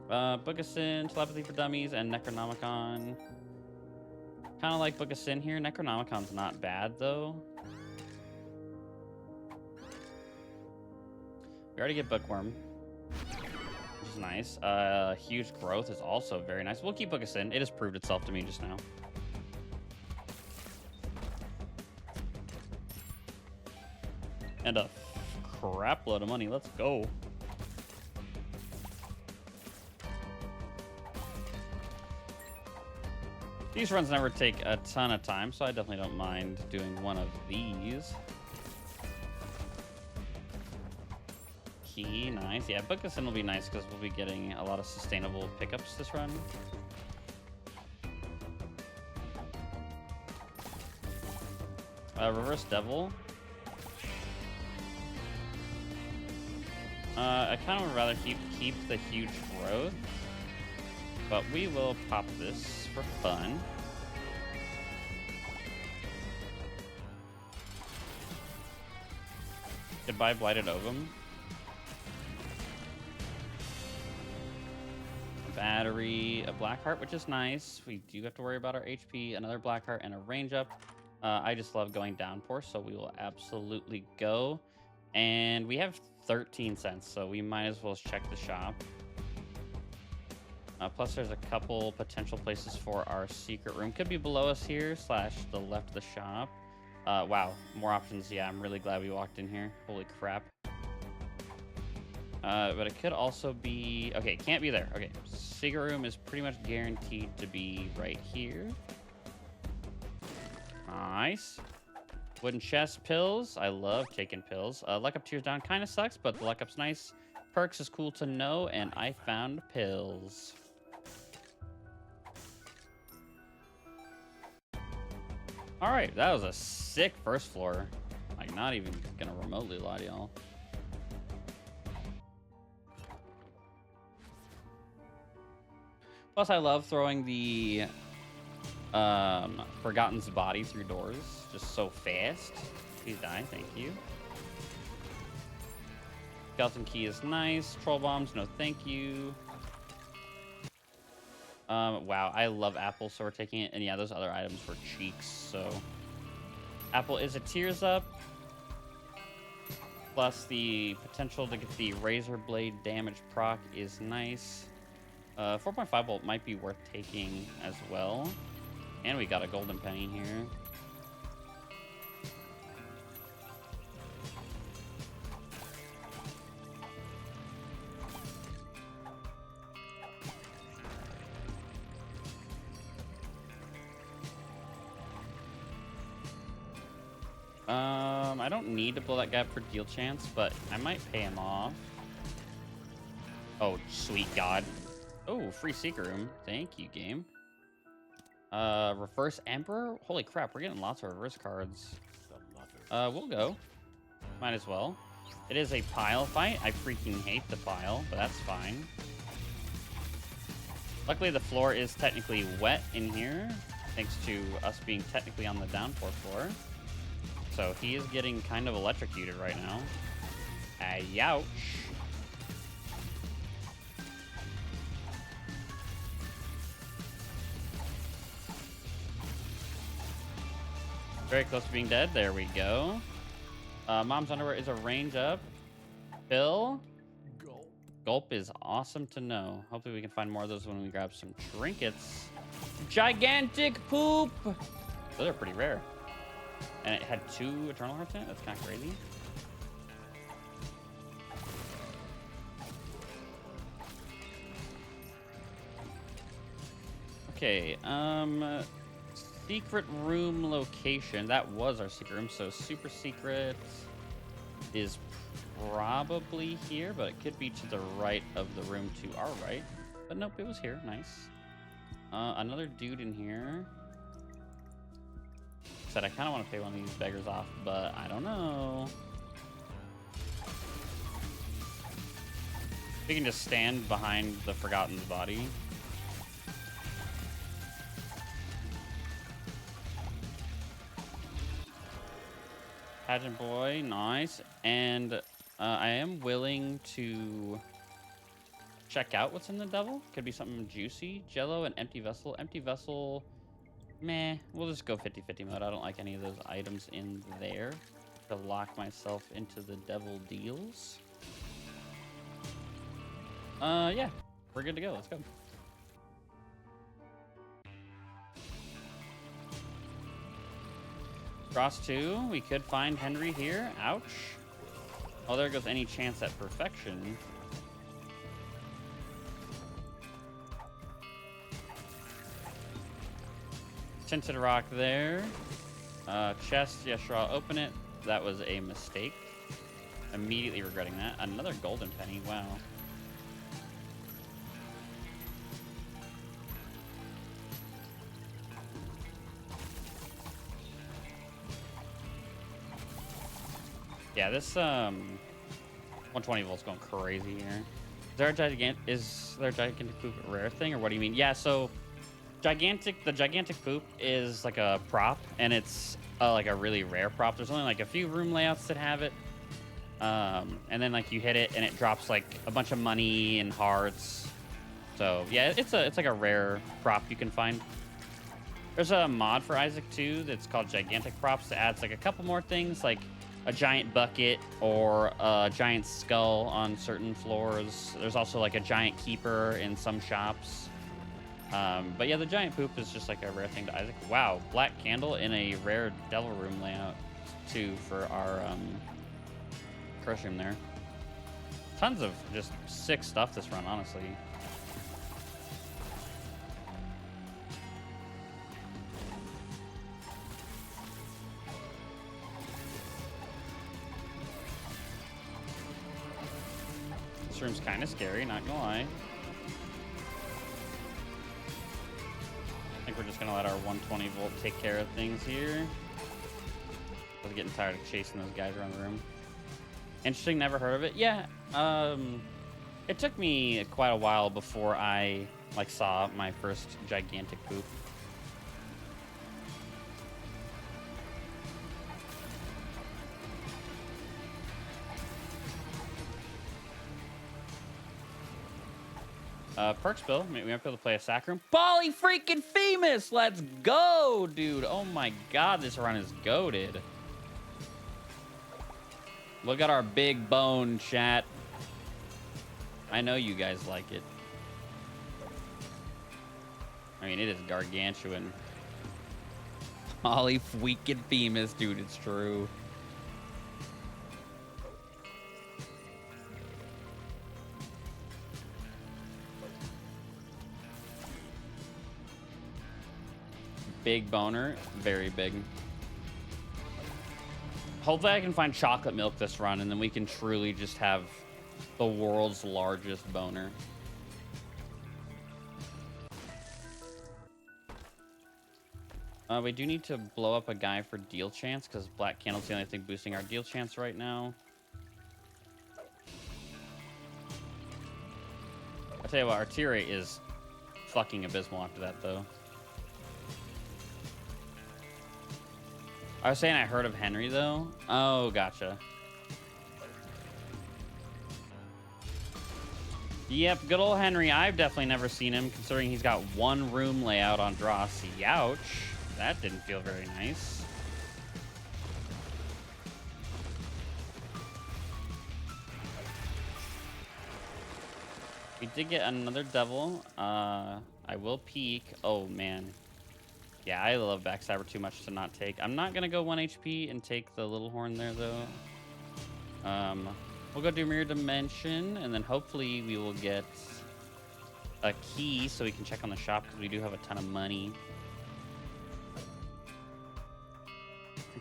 S1: Book of Sin, Telepathy for Dummies, and Necronomicon. Kind of like Book of Sin here. Necronomicon's not bad, though. We already get Bookworm, which is nice. Huge Growth is also very nice. We'll keep Book of Sin. It has proved itself to me just now. And a crap load of money. Let's go. These runs never take a ton of time, so I definitely don't mind doing one of these. Key, nice. Yeah, Book of Sin will be nice because we'll be getting a lot of sustainable pickups this run. Reverse Devil. I kind of would rather keep the huge growth, but we will pop this for fun. Goodbye, Blighted Ovum. Battery, a Blackheart, which is nice. We do have to worry about our HP, another Blackheart, and a range up. I just love going downpour, so we will absolutely go. And we have 13 cents, so we might as well check the shop. Plus, there's a couple potential places for our secret room. Could be below us here, / the left of the shop. Wow, more options. Yeah, I'm really glad we walked in here. Holy crap. But it could also be... Okay, it can't be there. Okay, secret room is pretty much guaranteed to be right here. Nice. Wooden chest, pills. I love taking pills. Luck up, tears down kind of sucks, but the luck up's nice. Perks is cool to know, and I found pills. All right, that was a sick first floor. Like, not even gonna remotely lie to y'all. Plus, I love throwing the Forgotten's body through doors. Just so fast. Please die, thank you. Skeleton key is nice. Troll bombs, no thank you. Wow, I love apple, so we're taking it. And yeah, those other items were cheeks, so... Apple is a tears up. Plus the potential to get the razor blade damage proc is nice. 4.5 volt might be worth taking as well. And we got a golden penny here. I don't need to blow that gap for deal chance, but I might pay him off. Oh, sweet God. Oh, free secret room. Thank you, game. Reverse Emperor? Holy crap, we're getting lots of reverse cards. We'll go. Might as well. It is a pile fight. I freaking hate the pile, but that's fine. Luckily, the floor is technically wet in here, thanks to us being technically on the downpour floor. So he is getting kind of electrocuted right now. Ouch. Very close to being dead. There we go. Mom's underwear is a range up. Bill?
S2: Gulp.
S1: Gulp is awesome to know. Hopefully we can find more of those when we grab some trinkets. Gigantic poop! Those are pretty rare. And it had 2 Eternal Hearts in it? That's kind of crazy. Okay, secret room location. That was our secret room, so super secret is probably here, but it could be to the right of the room to our right. But nope, it was here. Nice. Another dude in here. Said I kind of want to pay one of these beggars off, but I don't know. We can just stand behind the Forgotten's body. Pageant boy, nice. And I am willing to check out what's in the devil. Could be something juicy. Jello and empty vessel. Empty vessel, meh. We'll just go 50-50 mode. I don't like any of those items in there to lock myself into the devil deals. Yeah, we're good to go. Let's go. Cross 2, we could find Henry here. Ouch. Oh, there goes any chance at perfection. Tinted rock there. Chest, yeah, sure, I'll open it. That was a mistake. Immediately regretting that. Another golden penny, wow. Yeah, this 120 volts going crazy here. Is there a gigantic poop rare thing, or what do you mean? Yeah, so the gigantic poop is like a prop, and it's like a really rare prop. There's only like a few room layouts that have it, and then like you hit it and it drops like a bunch of money and hearts. So yeah, it's like a rare prop you can find. There's a mod for Isaac too that's called Gigantic Props that adds like a couple more things, like a giant bucket or a giant skull on certain floors. There's also like a giant keeper in some shops. But yeah, the giant poop is just like a rare thing to Isaac. Wow, black candle in a rare devil room layout too for our curse room there. Tons of just sick stuff this run, honestly. This room's kind of scary, not gonna lie. I think we're just gonna let our 120 volt take care of things here. I was getting tired of chasing those guys around the room. Interesting, never heard of it. Yeah, it took me quite a while before I like saw my first gigantic poop. Perks bill. We might be able to play a sack room. Poly freaking Femus! Let's go, dude. Oh my god, this run is goated. Look at our big bone, chat. I know you guys like it. I mean, it is gargantuan. Poly freaking Femus, dude. It's true. Big boner, very big. Hopefully I can find chocolate milk this run, and then we can truly just have the world's largest boner. We do need to blow up a guy for deal chance, because Black Candle's the only thing boosting our deal chance right now. I'll tell you what, our tier rate is fucking abysmal after that, though. I was saying I heard of Henry, though. Oh, gotcha. Yep, good old Henry. I've definitely never seen him, considering he's got one room layout on Dross. Youch. That didn't feel very nice. We did get another devil. I will peek. Oh, man. Yeah, I love Backstabber too much to not take. I'm not going to go 1 HP and take the little horn there, though. We'll go do Mirror Dimension, and then hopefully we will get a key so we can check on the shop, because we do have a ton of money.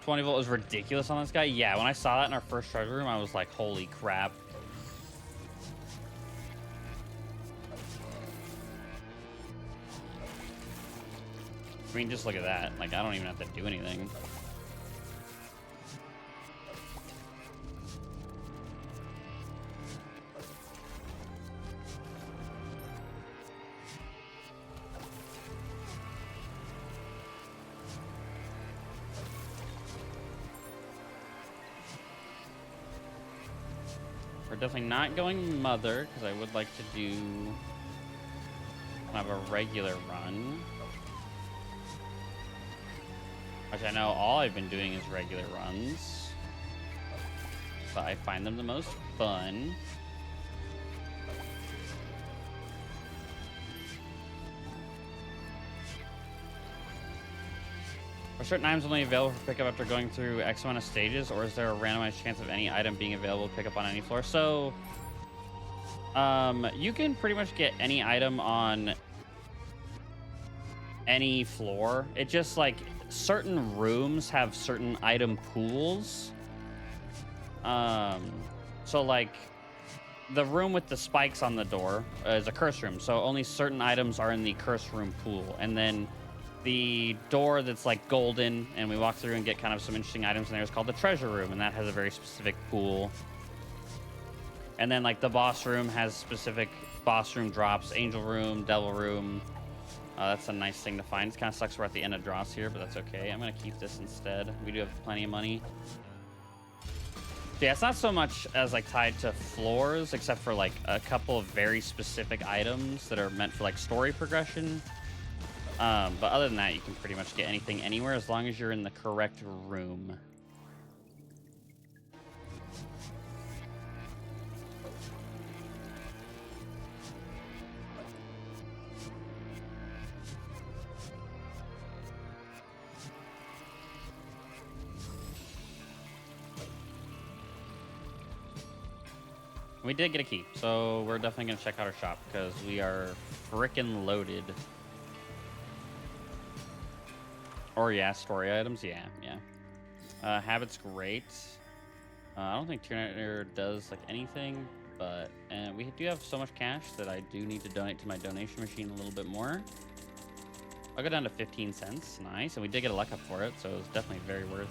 S1: 20 volt is ridiculous on this guy. Yeah, when I saw that in our first treasure room, I was like, holy crap. I mean, just look at that. Like, I don't even have to do anything. We're definitely not going Mother, because I would like to do kind of a regular run. Which I know all I've been doing is regular runs. But I find them the most fun. Are certain items only available for pickup after going through X amount of stages, or is there a randomized chance of any item being available to pick up on any floor? So, you can pretty much get any item on any floor. It just, like, certain rooms have certain item pools. So, like, the room with the spikes on the door is a curse room, so only certain items are in the curse room pool. And then the door that's like golden, and we walk through and get kind of some interesting items in there, is called the treasure room, and that has a very specific pool. And then like the boss room has specific boss room drops, angel room, devil room. That's a nice thing to find. It kind of sucks we're at the end of drops here, but that's okay. I'm going to keep this instead. We do have plenty of money. Yeah, it's not so much as like tied to floors, except for like a couple of very specific items that are meant for like story progression. But other than that, you can pretty much get anything anywhere as long as you're in the correct room. We did get a key, so we're definitely going to check out our shop because we are frickin' loaded. Or yeah, story items, yeah. Habit's great. I don't think Turner does like anything, but we do have so much cash that I do need to donate to my donation machine a little bit more. I'll go down to 15 cents, nice, and we did get a luck up for it, so it was definitely very worth.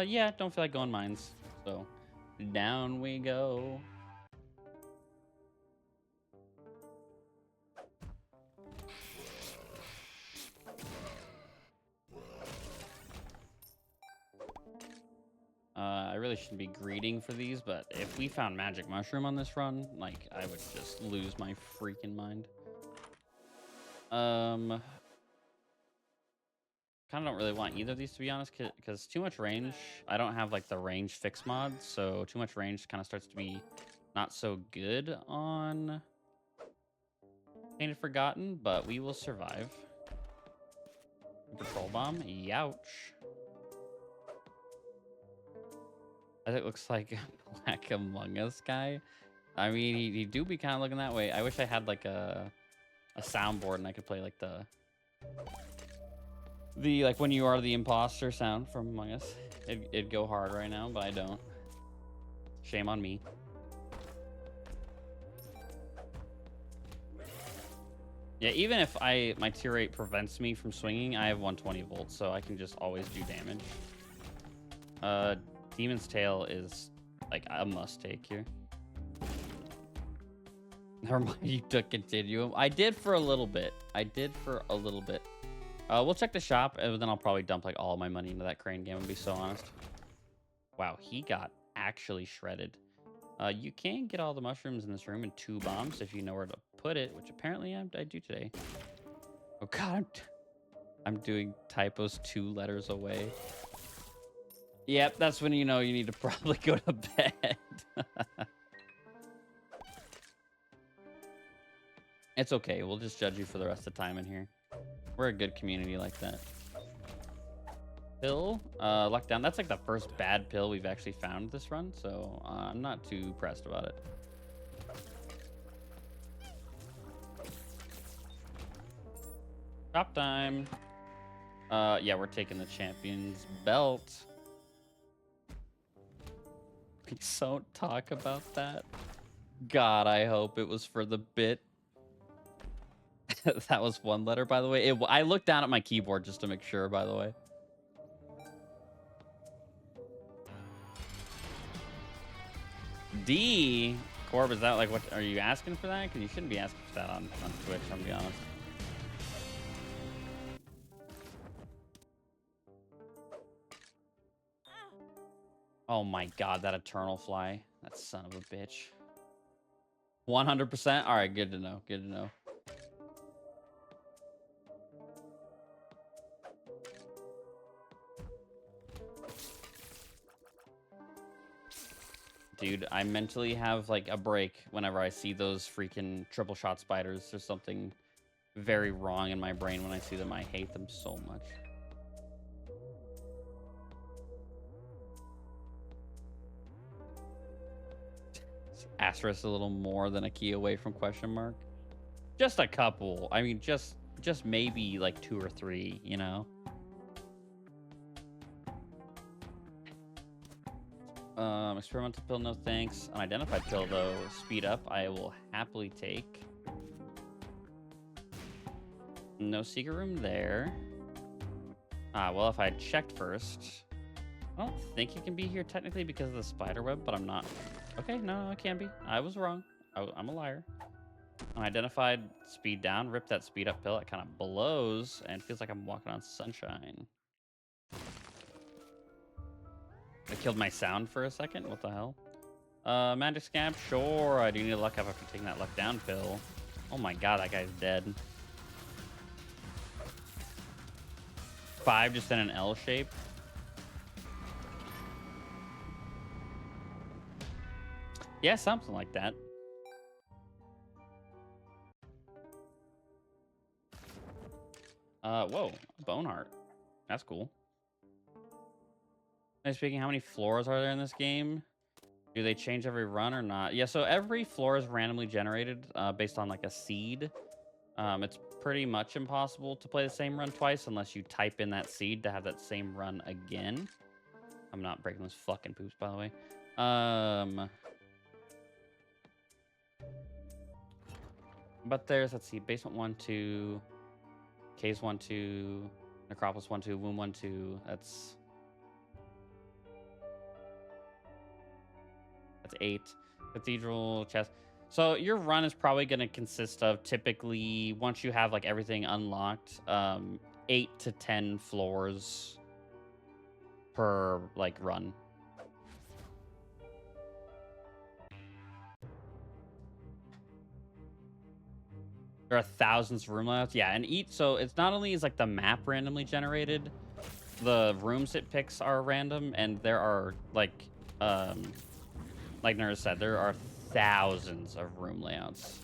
S1: Yeah, don't feel like going mines, so down we go. I really shouldn't be greeting for these, but if we found magic mushroom on this run, like, I would just lose my freaking mind. Kind of don't really want either of these, to be honest, because too much range. I don't have like the range fix mod, so too much range kind of starts to be not so good on Painted Forgotten, but we will survive. Control bomb, youch. I think it looks like a Black Among Us guy. I mean, he do be kind of looking that way. I wish I had like a soundboard and I could play like the like when you are the imposter sound from Among Us. It'd go hard right now, but I don't. Shame on me. Yeah, even if my tier rate prevents me from swinging, I have 120 volts, so I can just always do damage. Demon's Tail is like a must take here. Never mind, you took Continuum. I did for a little bit. We'll check the shop, and then I'll probably dump like all my money into that crane game, to be so honest. Wow, he got actually shredded. You can get all the mushrooms in this room in 2 bombs if you know where to put it, which apparently I do today. Oh god, I'm doing typos 2 letters away. Yep, that's when you know you need to probably go to bed. It's okay. We'll just judge you for the rest of the time in here. We're a good community like that. Pill, lockdown. That's like the first bad pill we've actually found this run, so I'm not too pressed about it. Drop time. Yeah, we're taking the champion's belt. Please don't talk about that. God, I hope it was for the bit. That was one letter, by the way. I looked down at my keyboard just to make sure, by the way. D. Corb, is that like what? Are you asking for that? Because you shouldn't be asking for that on Twitch, I'm gonna be honest. Oh my god, that eternal fly. That son of a bitch. 100%? Alright, good to know. Good to know. Dude, I mentally have like a break whenever I see those freaking triple shot spiders. There's something very wrong in my brain when I see them. I hate them so much. Asterisk a little more than a key away from question mark. Just a couple. I mean, just maybe like 2 or 3, you know? Experimental pill, no thanks. Unidentified pill, though. Speed up, I will happily take. No secret room there. Well, if I had checked first. I don't think it can be here technically because of the spider web, but I'm not. Okay, no, it can be. I was wrong. I'm a liar. Unidentified, speed down. Rip that speed up pill. It kind of blows and feels like I'm walking on sunshine. I killed my sound for a second. What the hell? Magic scab? Sure, I do need to luck up after taking that luck down pill. Oh my god, that guy's dead. 5 just in an L shape. Yeah, something like that. Whoa, bone heart. That's cool. Speaking, how many floors are there in this game? Do they change every run or not? Yeah, so every floor is randomly generated based on like a seed. It's pretty much impossible to play the same run twice unless you type in that seed to have that same run again. I'm not breaking those fucking poops, by the way. But there's, let's see, basement 1, 2, caves 1, 2, necropolis 1, 2, womb 1, 2. That's 8. Cathedral, chest. So your run is probably going to consist of typically, once you have like everything unlocked, 8 to 10 floors per like run. There are thousands of room layouts. Yeah, and so it's not only is like the map randomly generated, the rooms it picks are random, and there are like Nurse said, there are thousands of room layouts.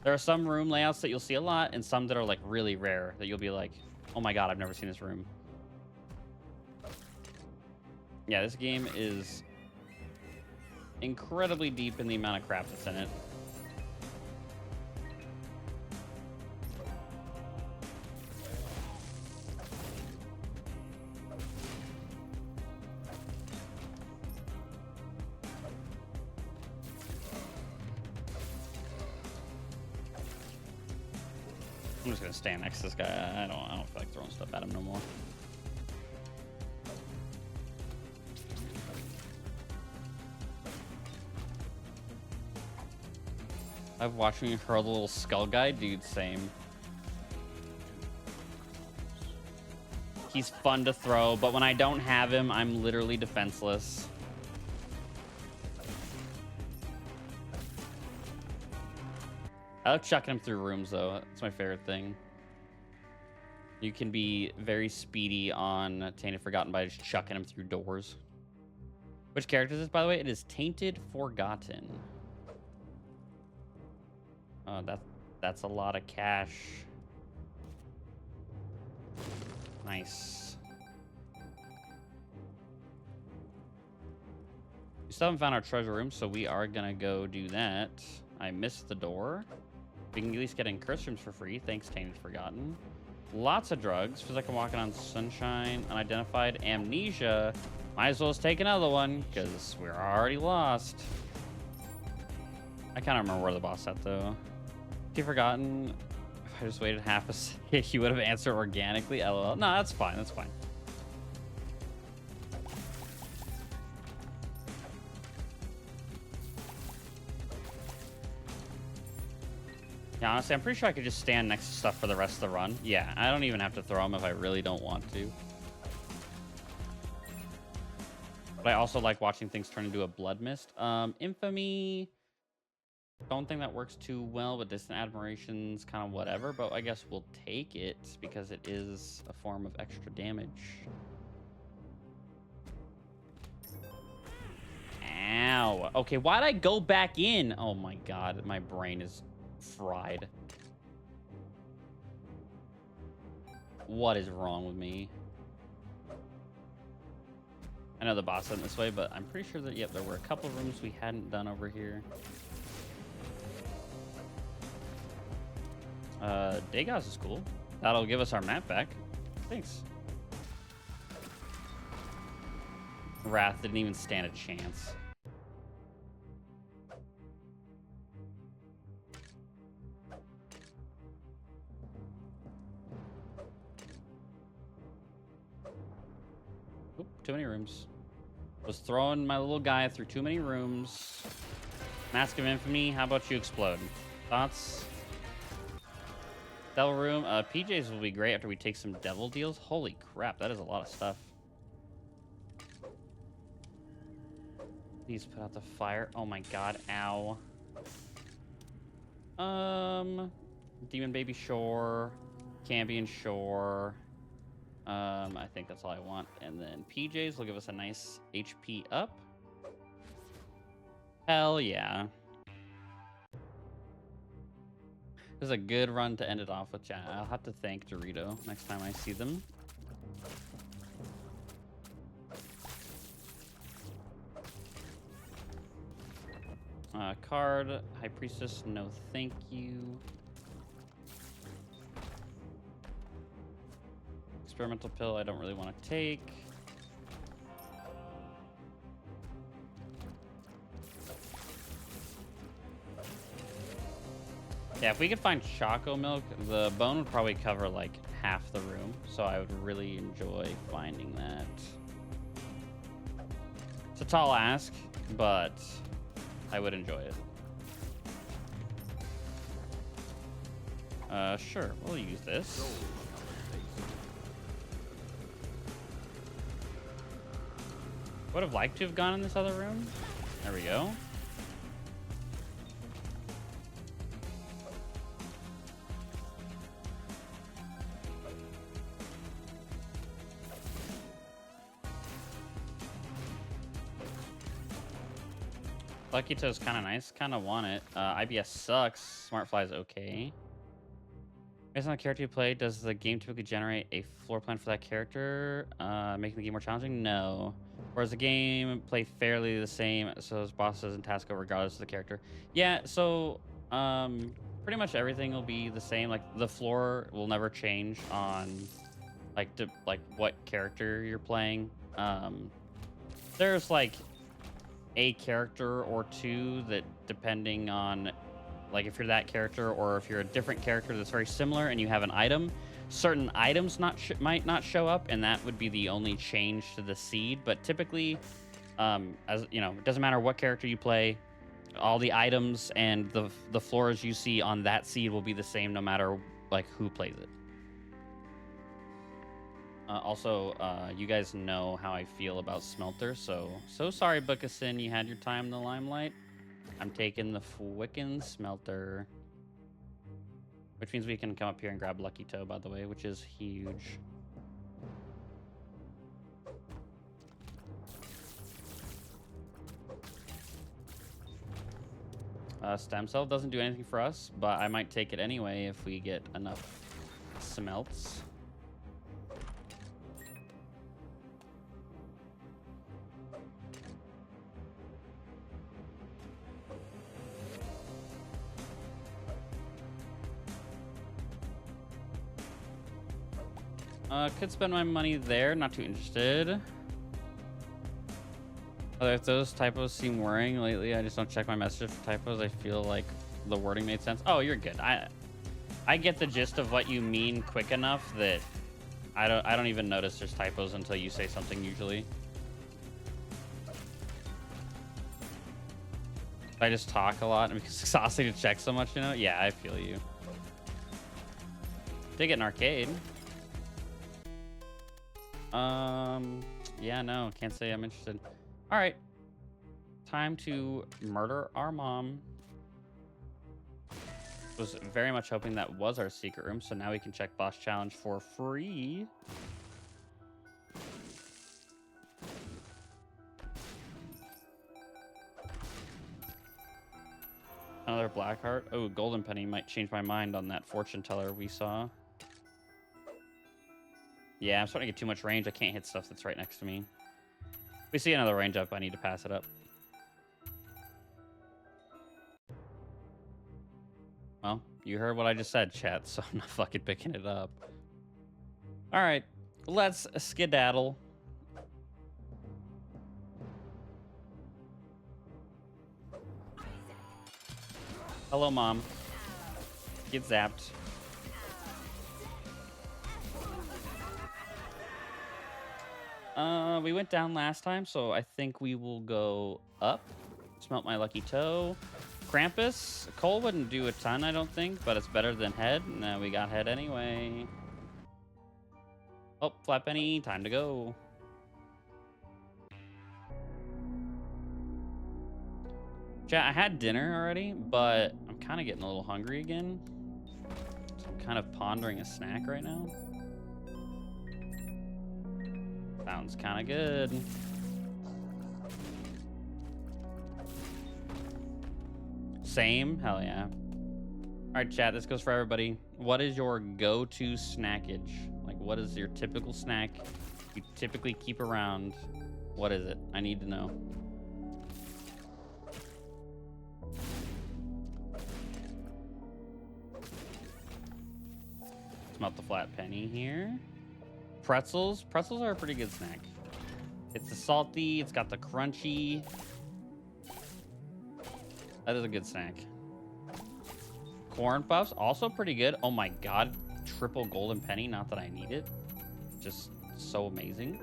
S1: There are some room layouts that you'll see a lot, and some that are like really rare that you'll be like, oh my god, I've never seen this room. Yeah, this game is incredibly deep in the amount of crap that's in it. I'm just gonna stand next to this guy. I don't feel like throwing stuff at him no more. I've watched me hurl the little skull guy, dude. Same. He's fun to throw, but when I don't have him, I'm literally defenseless. I like chucking him through rooms, though. That's my favorite thing. You can be very speedy on Tainted Forgotten by just chucking him through doors. Which character is this, by the way? It is Tainted Forgotten. Oh, that's a lot of cash. Nice. We still haven't found our treasure room, so we are gonna go do that. I missed the door. We can at least get in curse rooms for free. Thanks, Tainted Forgotten. Lots of drugs. Feels like I'm walking on sunshine. Unidentified amnesia. Might as well just take another one, because we're already lost. I kind of remember where the boss at, though. Tainted Forgotten. If I just waited half a second, you would have answered organically. LOL. No, that's fine. That's fine. Yeah, honestly, I'm pretty sure I could just stand next to stuff for the rest of the run. Yeah, I don't even have to throw them if I really don't want to. But I also like watching things turn into a blood mist. Infamy. Don't think that works too well, but Distant Admiration's kind of whatever. But I guess we'll take it because it is a form of extra damage. Ow. Okay, why'd I go back in? Oh my god, my brain is fried. What is wrong with me? I know the boss went this way, but I'm pretty sure that, yep, there were a couple of rooms we hadn't done over here. Dagos is cool. That'll give us our map back. Thanks. Wrath didn't even stand a chance. Oop, too many rooms. Was throwing my little guy through too many rooms. Mask of Infamy, how about you explode? Thoughts? Devil room. PJs will be great after we take some devil deals. Holy crap, that is a lot of stuff. Please put out the fire. Oh my god, ow. Demon Baby Shore. Cambion Shore. I think that's all I want. And then PJs will give us a nice HP up. Hell yeah. This is a good run to end it off with, chat. I'll have to thank Dorito next time I see them. Card, High Priestess, no thank you. Experimental pill, I don't really want to take. Yeah, if we could find Choco Milk, the bone would probably cover like half the room. So I would really enjoy finding that. It's a tall ask, but I would enjoy it. Sure, we'll use this. Would have liked to have gone in this other room. There we go. Lucky Toe's kind of nice. Kind of want it. IBS sucks. Smartfly is okay. Based on the character you play, does the game typically generate a floor plan for that character, making the game more challenging? No. Or does the game play fairly the same, so those bosses and tasks go regardless of the character? Yeah, so pretty much everything will be the same. Like the floor will never change on like what character you're playing. There's like a character or two that, depending on like if you're that character or if you're a different character that's very similar and you have an item, certain items might not show up, and that would be the only change to the seed. But typically, as you know, it doesn't matter what character you play, all the items and the floors you see on that seed will be the same no matter like who plays it. Also, you guys know how I feel about Smelter, so sorry, Bookasin, you had your time in the limelight. I'm taking the Fwickin' Smelter. Which means we can come up here and grab Lucky Toe, by the way, which is huge. Stem cell doesn't do anything for us, but I might take it anyway if we get enough smelts. Could spend my money there. Not too interested. If those typos seem worrying lately, I just don't check my messages for typos. I feel like the wording made sense. Oh, you're good. I get the gist of what you mean quick enough that I don't even notice there's typos until you say something usually. I just talk a lot and because it's exhausting to check so much, you know? Yeah, I feel you. Did get an arcade. Yeah, no, can't say I'm interested. All right, time to murder our mom. Was very much hoping that was our secret room, so now we can check boss challenge for free. Another black heart. Oh, golden penny might change my mind on that fortune teller we saw. Yeah, I'm starting to get too much range. I can't hit stuff that's right next to me. If we see another range up, I need to pass it up. Well, you heard what I just said, chat, so I'm not fucking picking it up. All right, let's skedaddle. Hello, Mom. Get zapped. We went down last time, so I think we will go up. Smelt my lucky toe. Krampus. Cole wouldn't do a ton, I don't think, but it's better than head. Now we got head anyway. Oh, flat penny. Time to go. Chat, I had dinner already, but I'm kind of getting a little hungry again. So I'm kind of pondering a snack right now. Sounds kind of good. Same? Hell yeah. All right, chat, this goes for everybody. What is your go-to snackage? Like, what is your typical snack you typically keep around? What is it? I need to know. Smelt the flat penny here. Pretzels. Pretzels are a pretty good snack. It's the salty. It's got the crunchy. That is a good snack. Corn puffs, also pretty good. Oh my god, triple golden penny. Not that I need it. Just so amazing.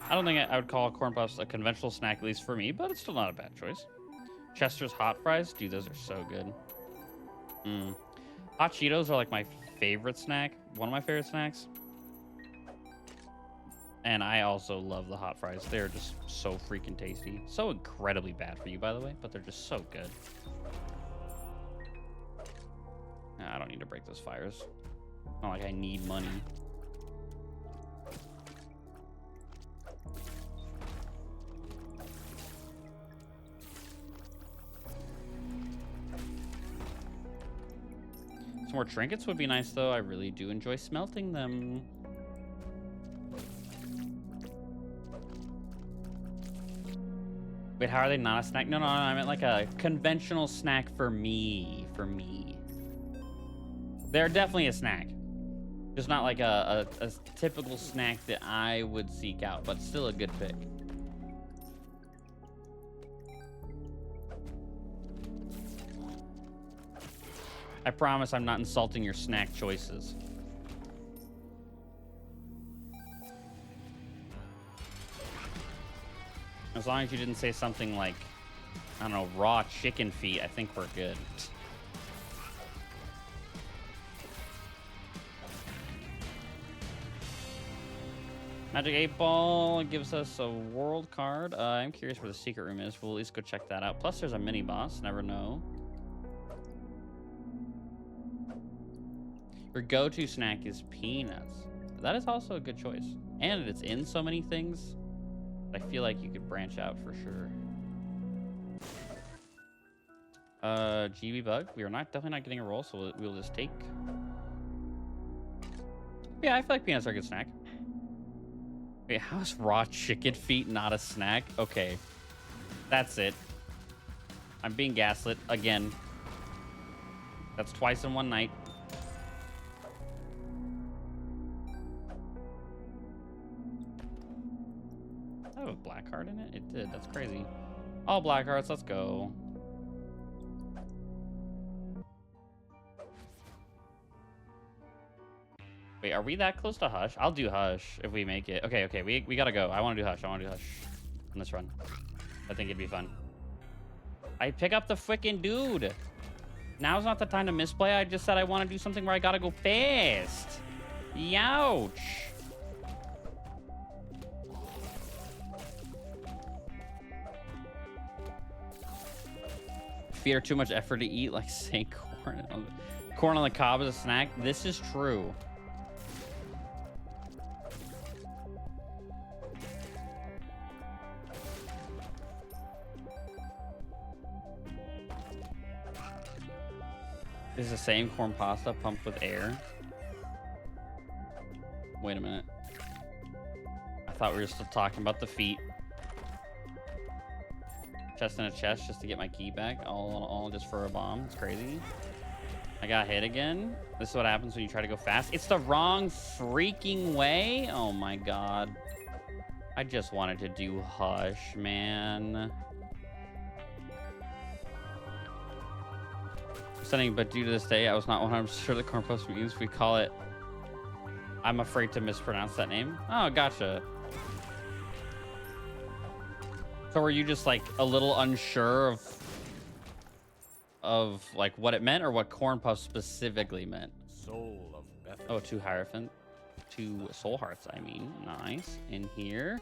S1: I don't think I would call corn puffs a conventional snack, at least for me, but it's still not a bad choice. Chester's hot fries, dude, those are so good. Hot Cheetos are like my favorite snack. One of my favorite snacks. And I also love the hot fries. They're just so freaking tasty. So incredibly bad for you, by the way, but they're just so good. Nah, I don't need to break those fires. Not like I need money. Some more trinkets would be nice, though. I really do enjoy smelting them. Wait, how are they not a snack? No, I meant like a conventional snack for me. They're definitely a snack. Just not like a typical snack that I would seek out, but still a good pick. I promise I'm not insulting your snack choices. As long as you didn't say something like, I don't know, raw chicken feet, I think we're good. Magic 8 Ball gives us a world card. I'm curious where the secret room is. We'll at least go check that out. Plus, there's a mini boss. Never know. Your go-to snack is peanuts. That is also a good choice. And it's in so many things. I feel like you could branch out for sure. GB bug. We are definitely not getting a roll, so we'll just take. Yeah, I feel like peanuts are a good snack. Wait, how's raw chicken feet not a snack? Okay. That's it. I'm being gaslit again. That's twice in one night. Does that have a black heart in it? It did. That's crazy. All black hearts. Let's go. Wait, are we that close to Hush? I'll do Hush if we make it. Okay, okay, we gotta go. I want to do Hush. I want to do Hush on this run. I think it'd be fun. I pick up the freaking dude. Now's not the time to misplay. I just said I want to do something where I gotta go fast. Youch. Feet are too much effort to eat, like say corn on the cob is a snack. This is true. Is the same corn pasta pumped with air? Wait a minute. I thought we were still talking about the feet. Chest in a chest just to get my key back. All just for a bomb. It's crazy. I got hit again. This is what happens when you try to go fast. It's the wrong freaking way. Oh my god. I just wanted to do Hush, man. But due to this day, I was not 100% sure the corn post means. We call it. I'm afraid to mispronounce that name. Oh, gotcha. So were you just like a little unsure of like what it meant or what corn puff specifically meant?
S2: Soul of Bethany.
S1: Oh, 2 Hierophant, 2 soul hearts. I mean, nice. In here,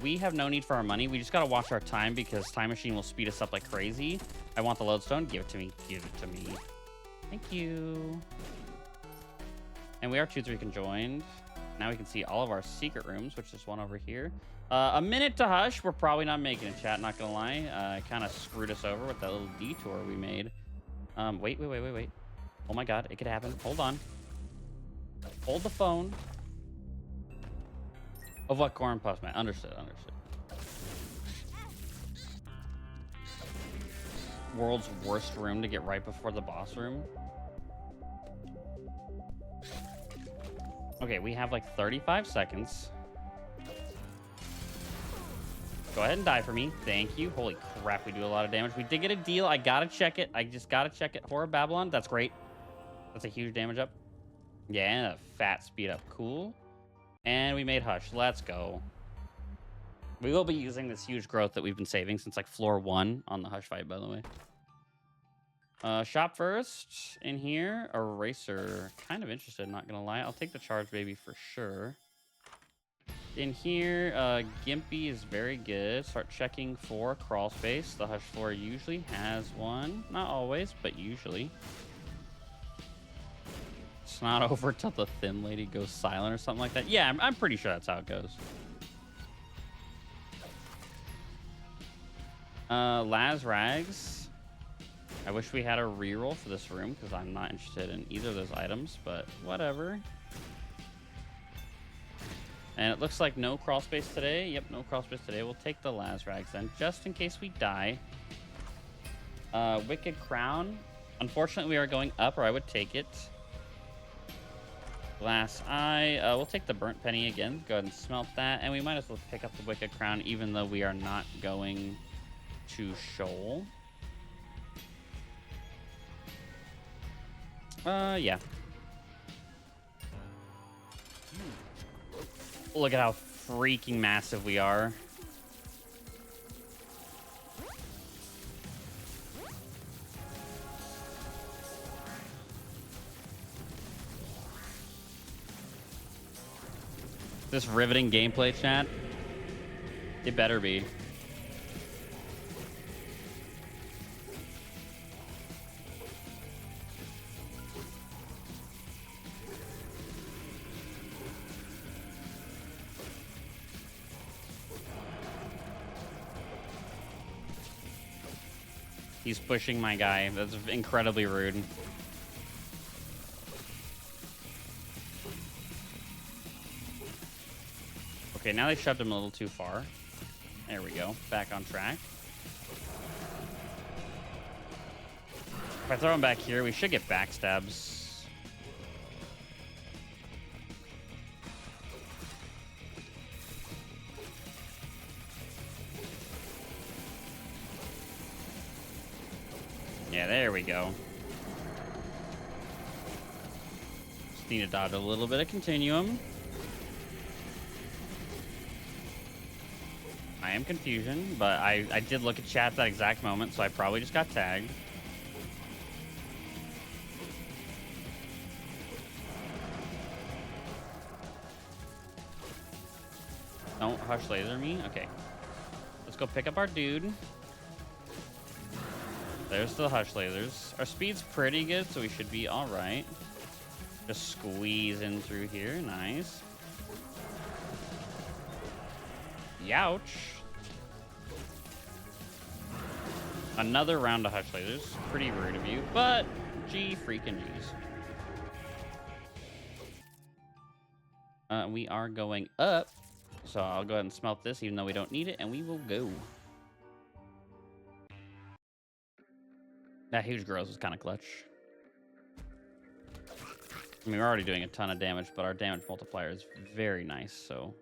S1: we have no need for our money. We just gotta watch our time because Time Machine will speed us up like crazy. I want the lodestone. Give it to me. Give it to me. Thank you. And we are 2-3 conjoined. Now we can see all of our secret rooms, which is one over here. A minute to Hush. We're probably not making it, chat. Not gonna lie. Kind of screwed us over with that little detour we made. Wait. Oh my god, it could happen. Hold on. Hold the phone. Of what corn puffs, man. Understood. World's worst room to get right before the boss room. Okay, we have like 35 seconds. Go ahead and die for me. Thank you. Holy crap, we do a lot of damage. We did get a deal. I gotta check it. I just gotta check it. Horror Babylon. That's great. That's a huge damage up. Yeah, and a fat speed up. Cool. And we made Hush. Let's go. We will be using this huge growth that we've been saving since like floor 1 on the Hush fight, by the way. Shop first in here. Eraser. Kind of interested, not gonna lie. I'll take the charge baby for sure. In here, Gimpy is very good. Start checking for crawl space. The Hush floor usually has one. Not always, but usually. It's not over till the thin lady goes silent or something like that. Yeah, I'm pretty sure that's how it goes. Laz Rags. I wish we had a reroll for this room because I'm not interested in either of those items, but whatever. And it looks like no crawl space today. Yep, no crawl space today. We'll take the Laz Rags then, just in case we die. Wicked Crown. Unfortunately, we are going up, or I would take it. Glass Eye. We'll take the Burnt Penny again. Go ahead and smelt that. And we might as well pick up the Wicked Crown, even though we are not going to Shoal. Yeah. Look at how freaking massive we are. This riveting gameplay, chat. It better be. He's pushing my guy. That's incredibly rude. Okay, now they shoved him a little too far. There we go. Back on track. If I throw him back here, we should get backstabs. Yeah, there we go. Just need to dodge a little bit of continuum. I am confusion, but I did look at chat at that exact moment, so I probably just got tagged. Don't hush laser me. Okay. Let's go pick up our dude. There's the hush lasers. Our speed's pretty good, so we should be all right. Just squeeze in through here. Nice. Youch. Another round of hush lasers. Pretty rude of you, but gee freaking geez. We are going up, so I'll go ahead and smelt this, even though we don't need it, and we will go. That huge gross is kind of clutch. I mean, we're already doing a ton of damage, but our damage multiplier is very nice, so.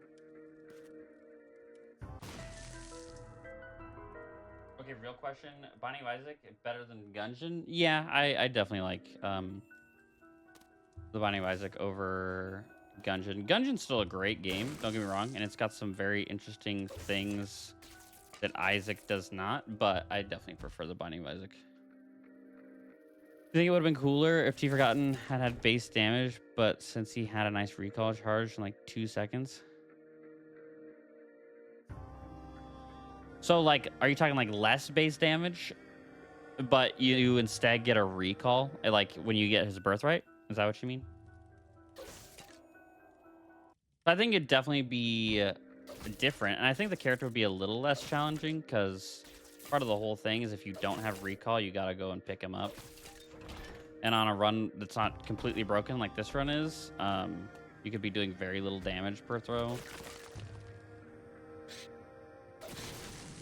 S1: Okay, real question. Binding of Isaac, better than Gungeon? Yeah, I definitely like the Binding of Isaac over Gungeon. Gungeon's still a great game, don't get me wrong, and it's got some very interesting things that Isaac does not, but I definitely prefer the Binding of Isaac. Do you think it would have been cooler if T Forgotten had base damage, but since he had a nice recall charge in like 2 seconds? So, like, are you talking like less base damage, but you instead get a recall, like when you get his birthright? Is that what you mean? I think it'd definitely be different, and I think the character would be a little less challenging because part of the whole thing is if you don't have recall, you gotta go and pick him up. And on a run that's not completely broken like this run is, you could be doing very little damage per throw.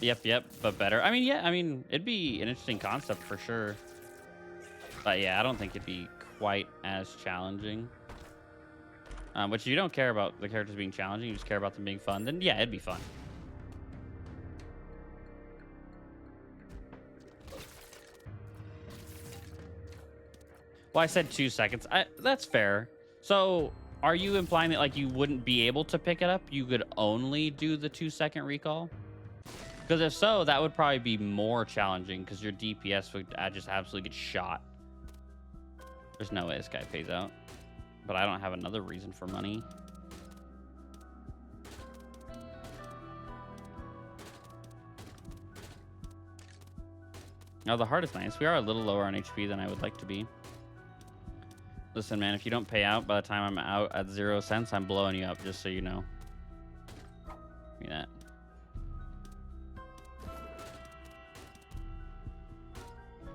S1: Yep, but better. I mean, yeah, I mean, it'd be an interesting concept for sure. But yeah, I don't think it'd be quite as challenging. But if you don't care about the characters being challenging, you just care about them being fun, then yeah, it'd be fun. Well, I said 2 seconds. That's fair. So, are you implying that like you wouldn't be able to pick it up? You could only do the 2-second recall? Because if so, that would probably be more challenging because your DPS would just absolutely get shot. There's no way this guy pays out. But I don't have another reason for money. Now, the heart is nice. We are a little lower on HP than I would like to be. Listen, man, if you don't pay out by the time I'm out at 0 cents, I'm blowing you up, just so you know. Give me that.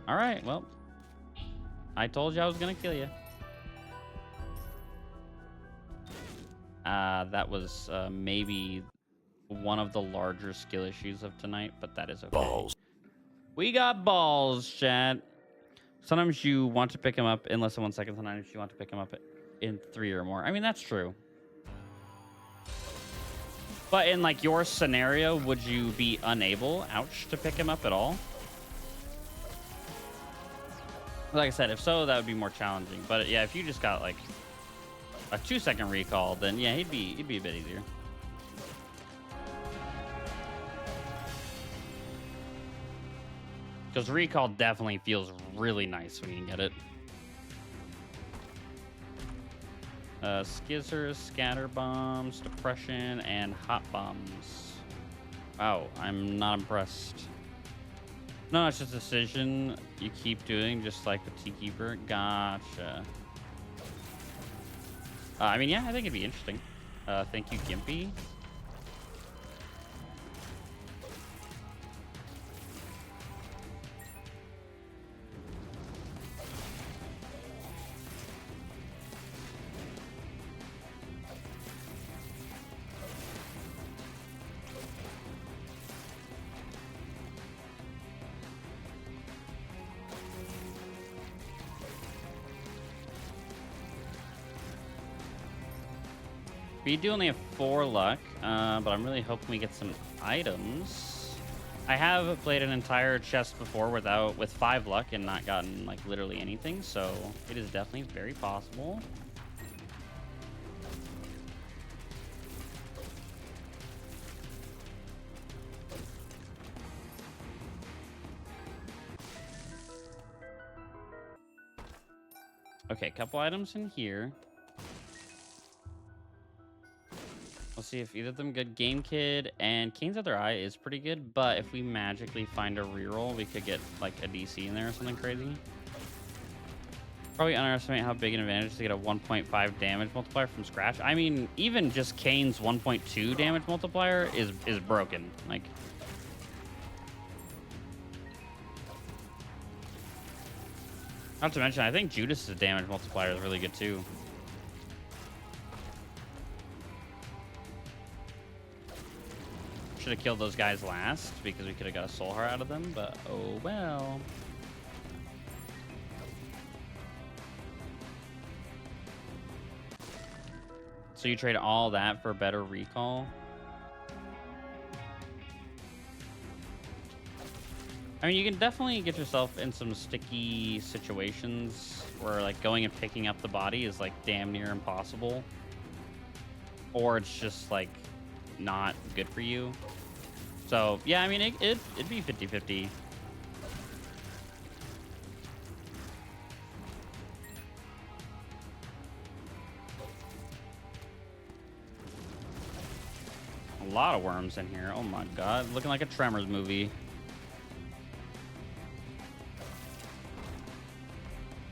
S1: All right, well, I told you I was going to kill you. That was maybe one of the larger skill issues of tonight, but that is okay.
S2: Balls.
S1: We got balls, chat. Sometimes you want to pick him up in less than 1 second. Sometimes you want to pick him up in 3 or more. I mean, that's true. But in like your scenario, would you be unable, ouch, to pick him up at all? Like I said, if so, that would be more challenging. But yeah, if you just got like a 2-second recall, then yeah, he'd be a bit easier. Because recall definitely feels really nice when you get it. Skizzers, scatter bombs, depression, and hot bombs. Wow, I'm not impressed. No, it's just a decision you keep doing, just like the Tea Keeper. Gotcha. I mean, yeah, I think it'd be interesting. Thank you, Gimpy. We do only have 4 luck, but I'm really hoping we get some items. I have played an entire chest before with 5 luck and not gotten like literally anything, so it is definitely very possible. Okay, a couple items in here. We'll see if either of them good. Game Kid and Kane's Other Eye is pretty good, but if we magically find a reroll, we could get like a DC in there or something crazy. Probably underestimate how big an advantage to get a 1.5 damage multiplier from scratch. I mean, even just Kane's 1.2 damage multiplier is broken. Like, not to mention, I think Judas's damage multiplier is really good too. Should have killed those guys last because we could have got a soul heart out of them, but oh well. So you trade all that for better recall? I mean, you can definitely get yourself in some sticky situations where like going and picking up the body is like damn near impossible. Or it's just like not good for you. So yeah, I mean, it'd be 50-50. A lot of worms in here. Oh my god, looking like a Tremors movie.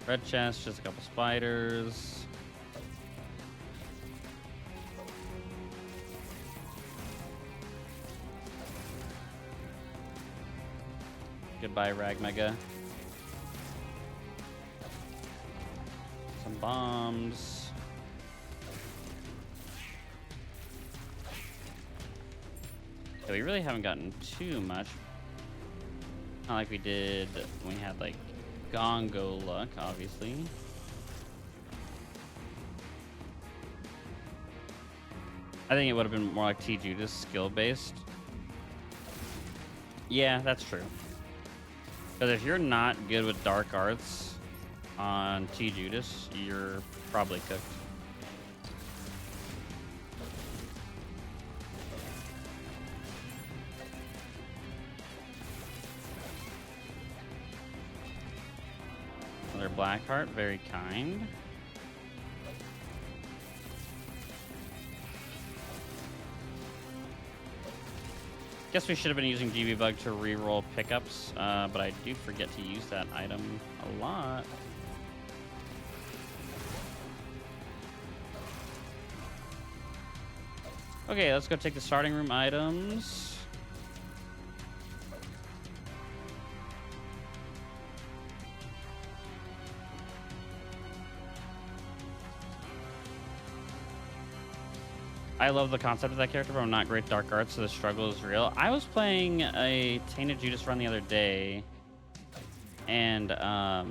S1: Red chest, just a couple spiders. Goodbye, Ragmega. Some bombs. Yeah, we really haven't gotten too much. Not like we did when we had like Gongo luck, obviously. I think it would have been more like T. Judas skill based. Yeah, that's true. Because if you're not good with dark arts on T. Judas, you're probably cooked. Another Blackheart, very kind. Guess we should have been using GB Bug to reroll pickups, but I do forget to use that item a lot. Okay, let's go take the starting room items. I love the concept of that character, but I'm not great at dark arts, so the struggle is real. I was playing a Tainted Judas run the other day, and I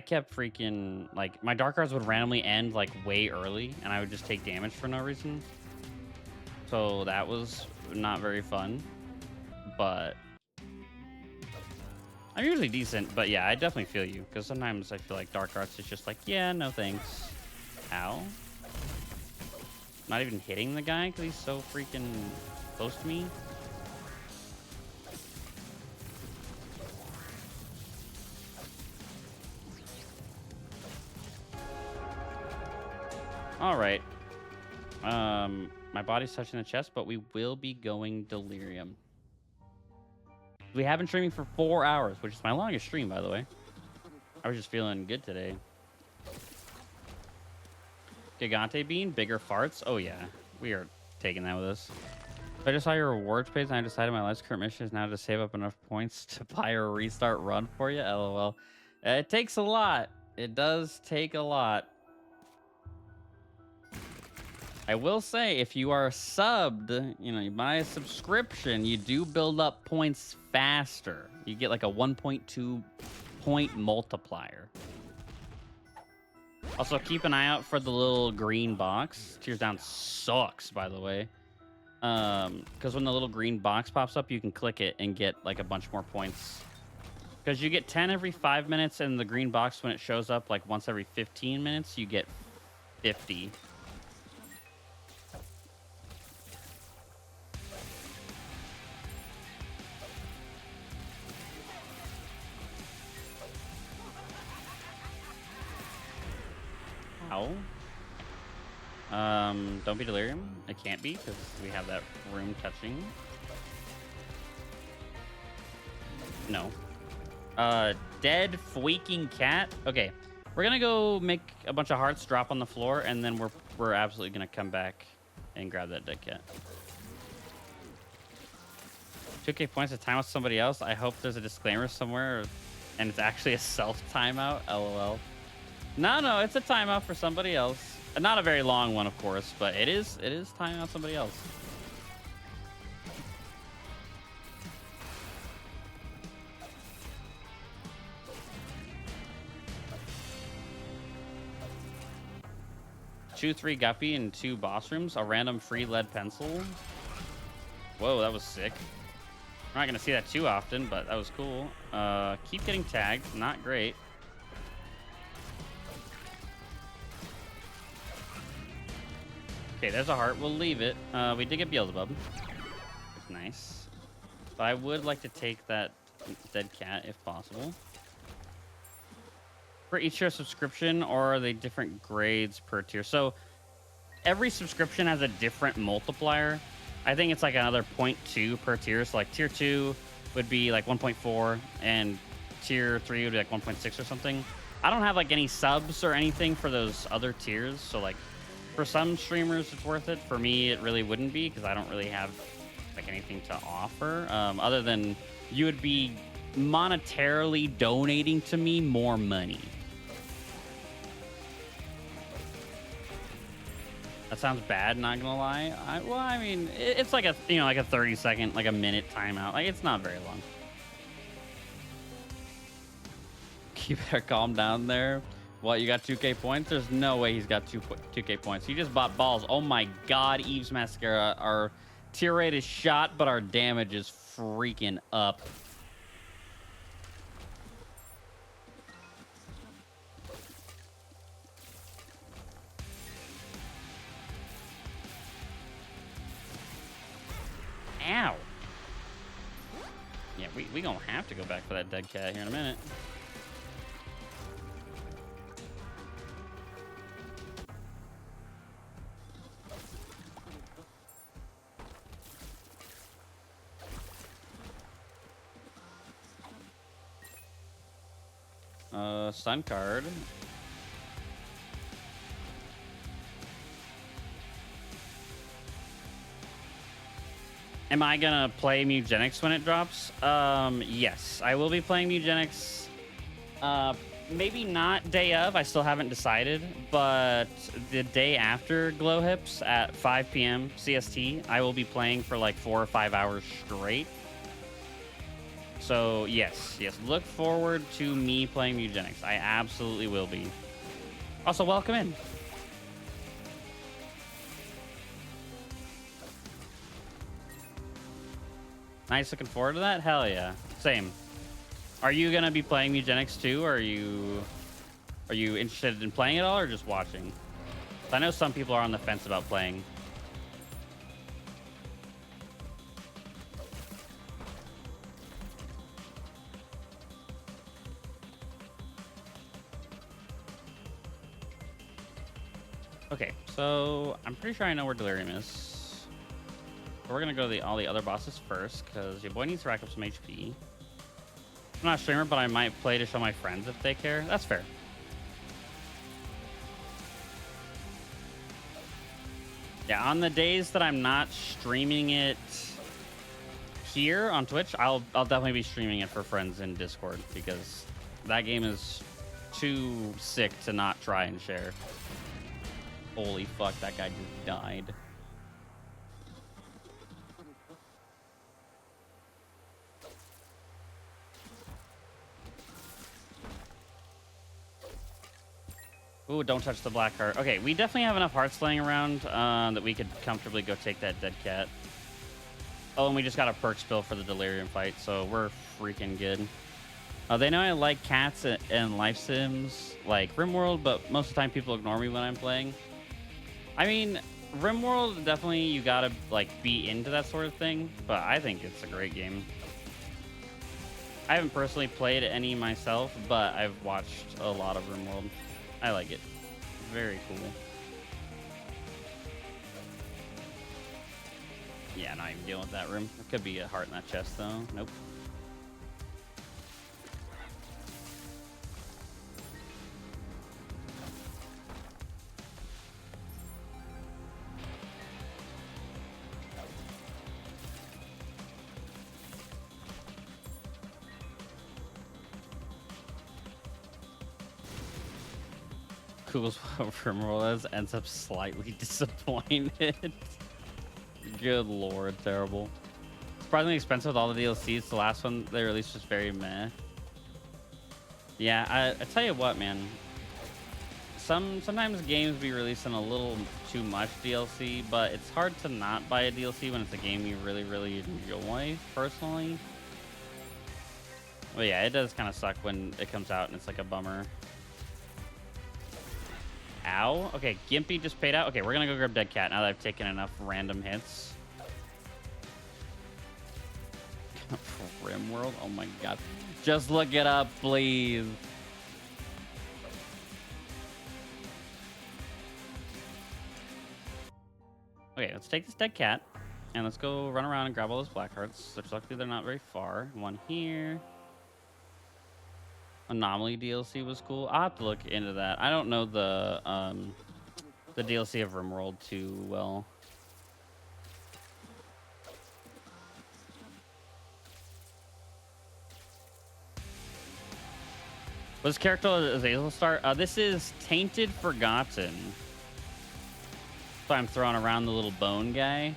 S1: kept freaking, like, my dark arts would randomly end, like, way early, and I would just take damage for no reason. So that was not very fun, but I'm usually decent. But yeah, I definitely feel you, because sometimes I feel like dark arts is just like, yeah, no thanks. Ow. Not even hitting the guy because he's so freaking close to me. All right. My body's touching the chest, but we will be going delirium. We have been streaming for 4 hours, which is my longest stream, by the way. I was just feeling good today. Gigante bean, bigger farts. Oh yeah, we are taking that with us. I just saw your rewards page and I decided my last current mission is now to save up enough points to buy a restart run for you. LOL. It takes a lot. It does take a lot. I will say, if you are subbed, you know, you buy a subscription, you do build up points faster. You get like a 1.2 point multiplier. Also, keep an eye out for the little green box. Tears Down sucks, by the way. Because when the little green box pops up, you can click it and get like a bunch more points. Because you get 10 every 5 minutes, and the green box, when it shows up like once every 15 minutes, you get 50. Ow. Don't be delirium. It can't be because we have that room touching. No. Dead freaking cat. Okay, we're gonna go make a bunch of hearts drop on the floor, and then we're absolutely gonna come back and grab that dead cat. 2K points to time with somebody else. I hope there's a disclaimer somewhere, and it's actually a self timeout. LOL. No, it's a timeout for somebody else. Not a very long one, of course, but it is timing out somebody else. Two 3 guppy and 2 boss rooms. A random free lead pencil. Whoa, that was sick. I'm not gonna see that too often, but that was cool. Keep getting tagged. Not great. Okay, there's a heart. We'll leave it. We did get Beelzebub. Nice. But I would like to take that dead cat if possible. For each tier subscription, or are they different grades per tier? So every subscription has a different multiplier. I think it's like another 0.2 per tier. So like tier 2 would be like 1.4, and tier 3 would be like 1.6 or something. I don't have like any subs or anything for those other tiers. So like for some streamers, it's worth it. For me, it really wouldn't be, because I don't really have like anything to offer other than you would be monetarily donating to me more money. That sounds bad, not gonna lie. Well, I mean, it's like a, you know, like a 30-second, like a minute timeout. Like, it's not very long. You better calm down there. What, you got 2K points? There's no way he's got 2K points. He just bought balls. Oh my God, Eve's Mascara. Our tier rate is shot, but our damage is freaking up. Ow. Yeah, we gonna have to go back for that dead cat here in a minute. Sun card. Am I gonna play Mewgenics when it drops? Yes, I will be playing Mewgenics. Maybe not day of, I still haven't decided, but the day after Glow Hips at 5 p.m. CST, I will be playing for like 4 or 5 hours straight. So yes, look forward to me playing Mewgenics. I absolutely will be. Also, welcome in. Nice, looking forward to that. Hell yeah, same. Are you gonna be playing Mewgenics too? Or are you interested in playing it all, or just watching? I know some people are on the fence about playing. Okay, so I'm pretty sure I know where Delirium is. So we're gonna go to all the other bosses first, because your boy needs to rack up some HP. I'm not a streamer, but I might play to show my friends if they care. That's fair. Yeah, on the days that I'm not streaming it here on Twitch, I'll definitely be streaming it for friends in Discord, because that game is too sick to not try and share. Holy fuck, that guy just died. Ooh, don't touch the black heart. Okay, we definitely have enough hearts laying around that we could comfortably go take that dead cat. Oh, and we just got a perk spill for the Delirium fight, so we're freaking good. They know I like cats and life sims like RimWorld, but most of the time people ignore me when I'm playing. I mean, RimWorld, definitely you gotta like be into that sort of thing, but I think it's a great game. I haven't personally played any myself, but I've watched a lot of RimWorld. I like it. Very cool. Yeah, not even dealing with that room. There could be a heart in that chest, though. Nope. Google's RimWorld ends up slightly disappointed. Good lord, terrible. Surprisingly expensive with all the DLCs. The last one they released was very meh. Yeah, I tell you what, man. Sometimes games be releasing a little too much DLC, but it's hard to not buy a DLC when it's a game you really, really enjoy, personally. But yeah, it does kind of suck when it comes out and it's like a bummer. Ow. Okay, Gimpy just paid out. Okay, we're gonna go grab Dead Cat now that I've taken enough random hits. RimWorld? Oh my god. Just look it up, please. Okay, let's take this Dead Cat and let's go run around and grab all those black hearts. Which luckily they're not very far. One here. Anomaly DLC was cool. I'll have to look into that. I don't know the DLC of RimWorld too well. Was character Azazel start? This is Tainted Forgotten. So I'm throwing around the little bone guy.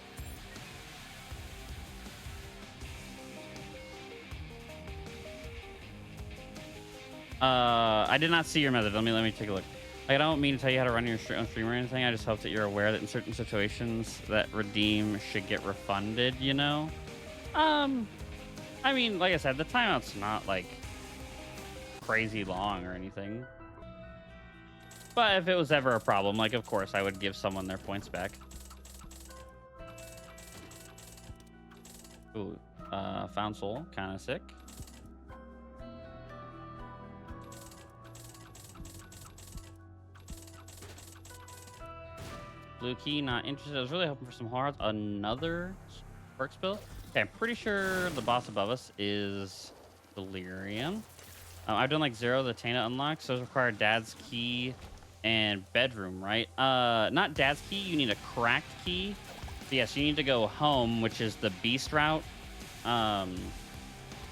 S1: I did not see your method. Let me take a look. I don't mean to tell you how to run your own stream or anything. I just hope that you're aware that in certain situations that redeem should get refunded, you know? I mean, like I said, the timeout's not like crazy long or anything. But if it was ever a problem, like, of course, I would give someone their points back. Ooh, found soul, kind of sick. Blue key, not interested. I was really hoping for some hearts. Another perk spill. Okay, I'm pretty sure the boss above us is Delirium. I've done like 0 the Taina unlocks. Those require Dad's key and bedroom, right? Not Dad's key. You need a cracked key. So yes, you need to go home, which is the beast route. And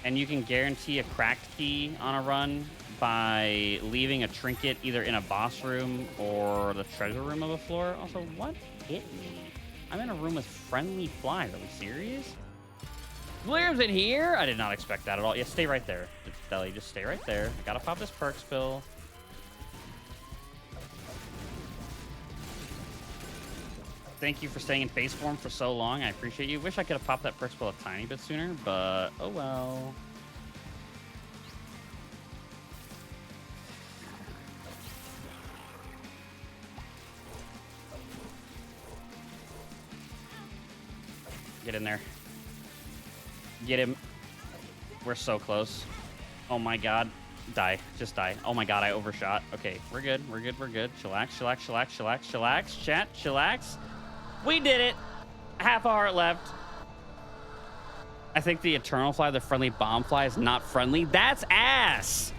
S1: you can guarantee a cracked key on a run by leaving a trinket either in a boss room or the treasure room of a floor. Also, what hit me? I'm in a room with friendly flies. Are we serious? Delirium's in here? I did not expect that at all. Yeah, stay right there. Deli, just stay right there. I gotta pop this perk spill. Thank you for staying in face form for so long. I appreciate you. Wish I could have popped that perk spill a tiny bit sooner, but oh well. Get in there. Get him. We're so close. Oh my god. Die. Just die. Oh my god, I overshot. Okay, we're good. We're good. We're good. Chillax, chillax, chillax, chillax, chillax. Chat, chillax. We did it. Half a heart left. I think the Eternal Fly, the friendly bomb fly, is not friendly. That's ass.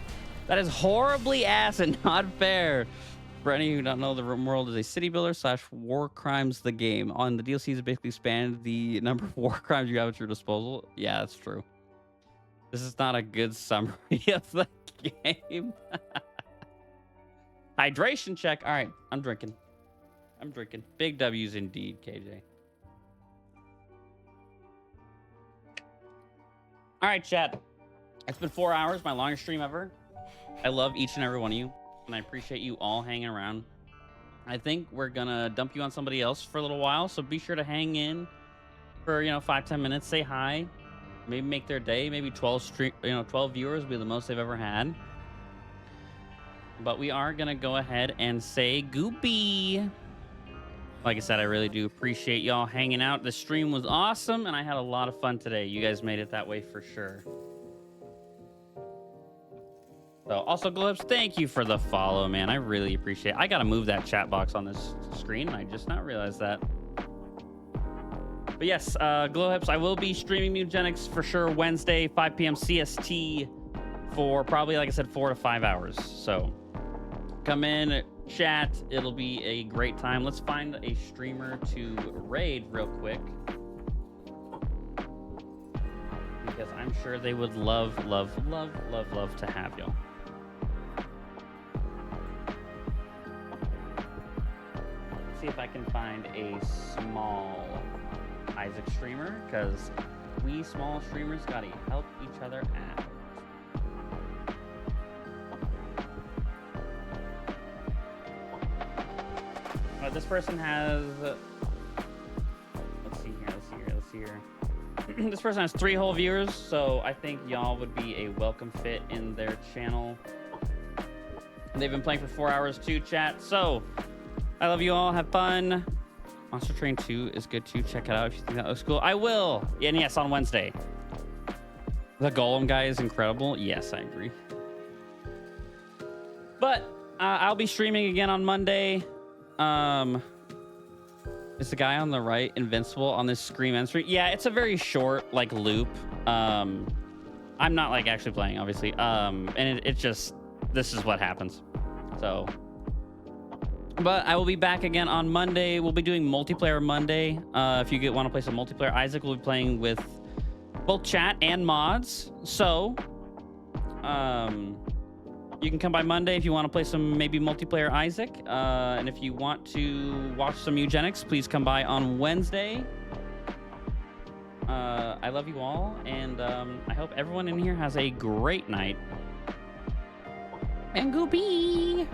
S1: That is horribly ass and not fair. For any who don't know, the RimWorld is a city builder / war crimes the game. On the DLCs, basically expand the number of war crimes you have at your disposal. Yeah, that's true. This is not a good summary of the game. Hydration check. All right, I'm drinking. I'm drinking. Big W's indeed, KJ. All right, chat. It's been 4 hours, my longest stream ever. I love each and every one of you, and I appreciate you all hanging around. I think we're gonna dump you on somebody else for a little while, so be sure to hang in for 5-10 minutes. Say hi, maybe make their day. Maybe 12 viewers will be the most they've ever had. But we are gonna go ahead and say goopy. Like I said, I really do appreciate y'all hanging out. The stream was awesome, and I had a lot of fun today. You guys made it that way for sure. So, also, Glowhips, thank you for the follow, man. I really appreciate it. I got to move that chat box on this screen. I just not realized that. But yes, Glowhips, I will be streaming Mewgenics for sure Wednesday, 5 p.m. CST for probably, like I said, 4 to 5 hours. So, come in, chat. It'll be a great time. Let's find a streamer to raid real quick, because I'm sure they would love to have y'all. See if I can find a small Isaac streamer, because we small streamers gotta help each other out. This person has, let's see here. This person has 3 whole viewers, so I think y'all would be a welcome fit in their channel. And they've been playing for 4 hours too, chat. So I love you all. Have fun. Monster Train 2 is good too. Check it out if you think that looks cool. I will. And yes, on Wednesday. The Golem guy is incredible. Yes, I agree. But I'll be streaming again on Monday. Is the guy on the right invincible on this Scream End stream? Yeah, it's a very short loop. I'm not actually playing, obviously. And it's just, this is what happens. So, but I will be back again on Monday. We'll be doing multiplayer Monday. If you want to play some multiplayer, Isaac will be playing with both chat and mods. So, you can come by Monday if you want to play some maybe multiplayer Isaac. And if you want to watch some Mewgenics, please come by on Wednesday. I love you all, and I hope everyone in here has a great night. And goopy!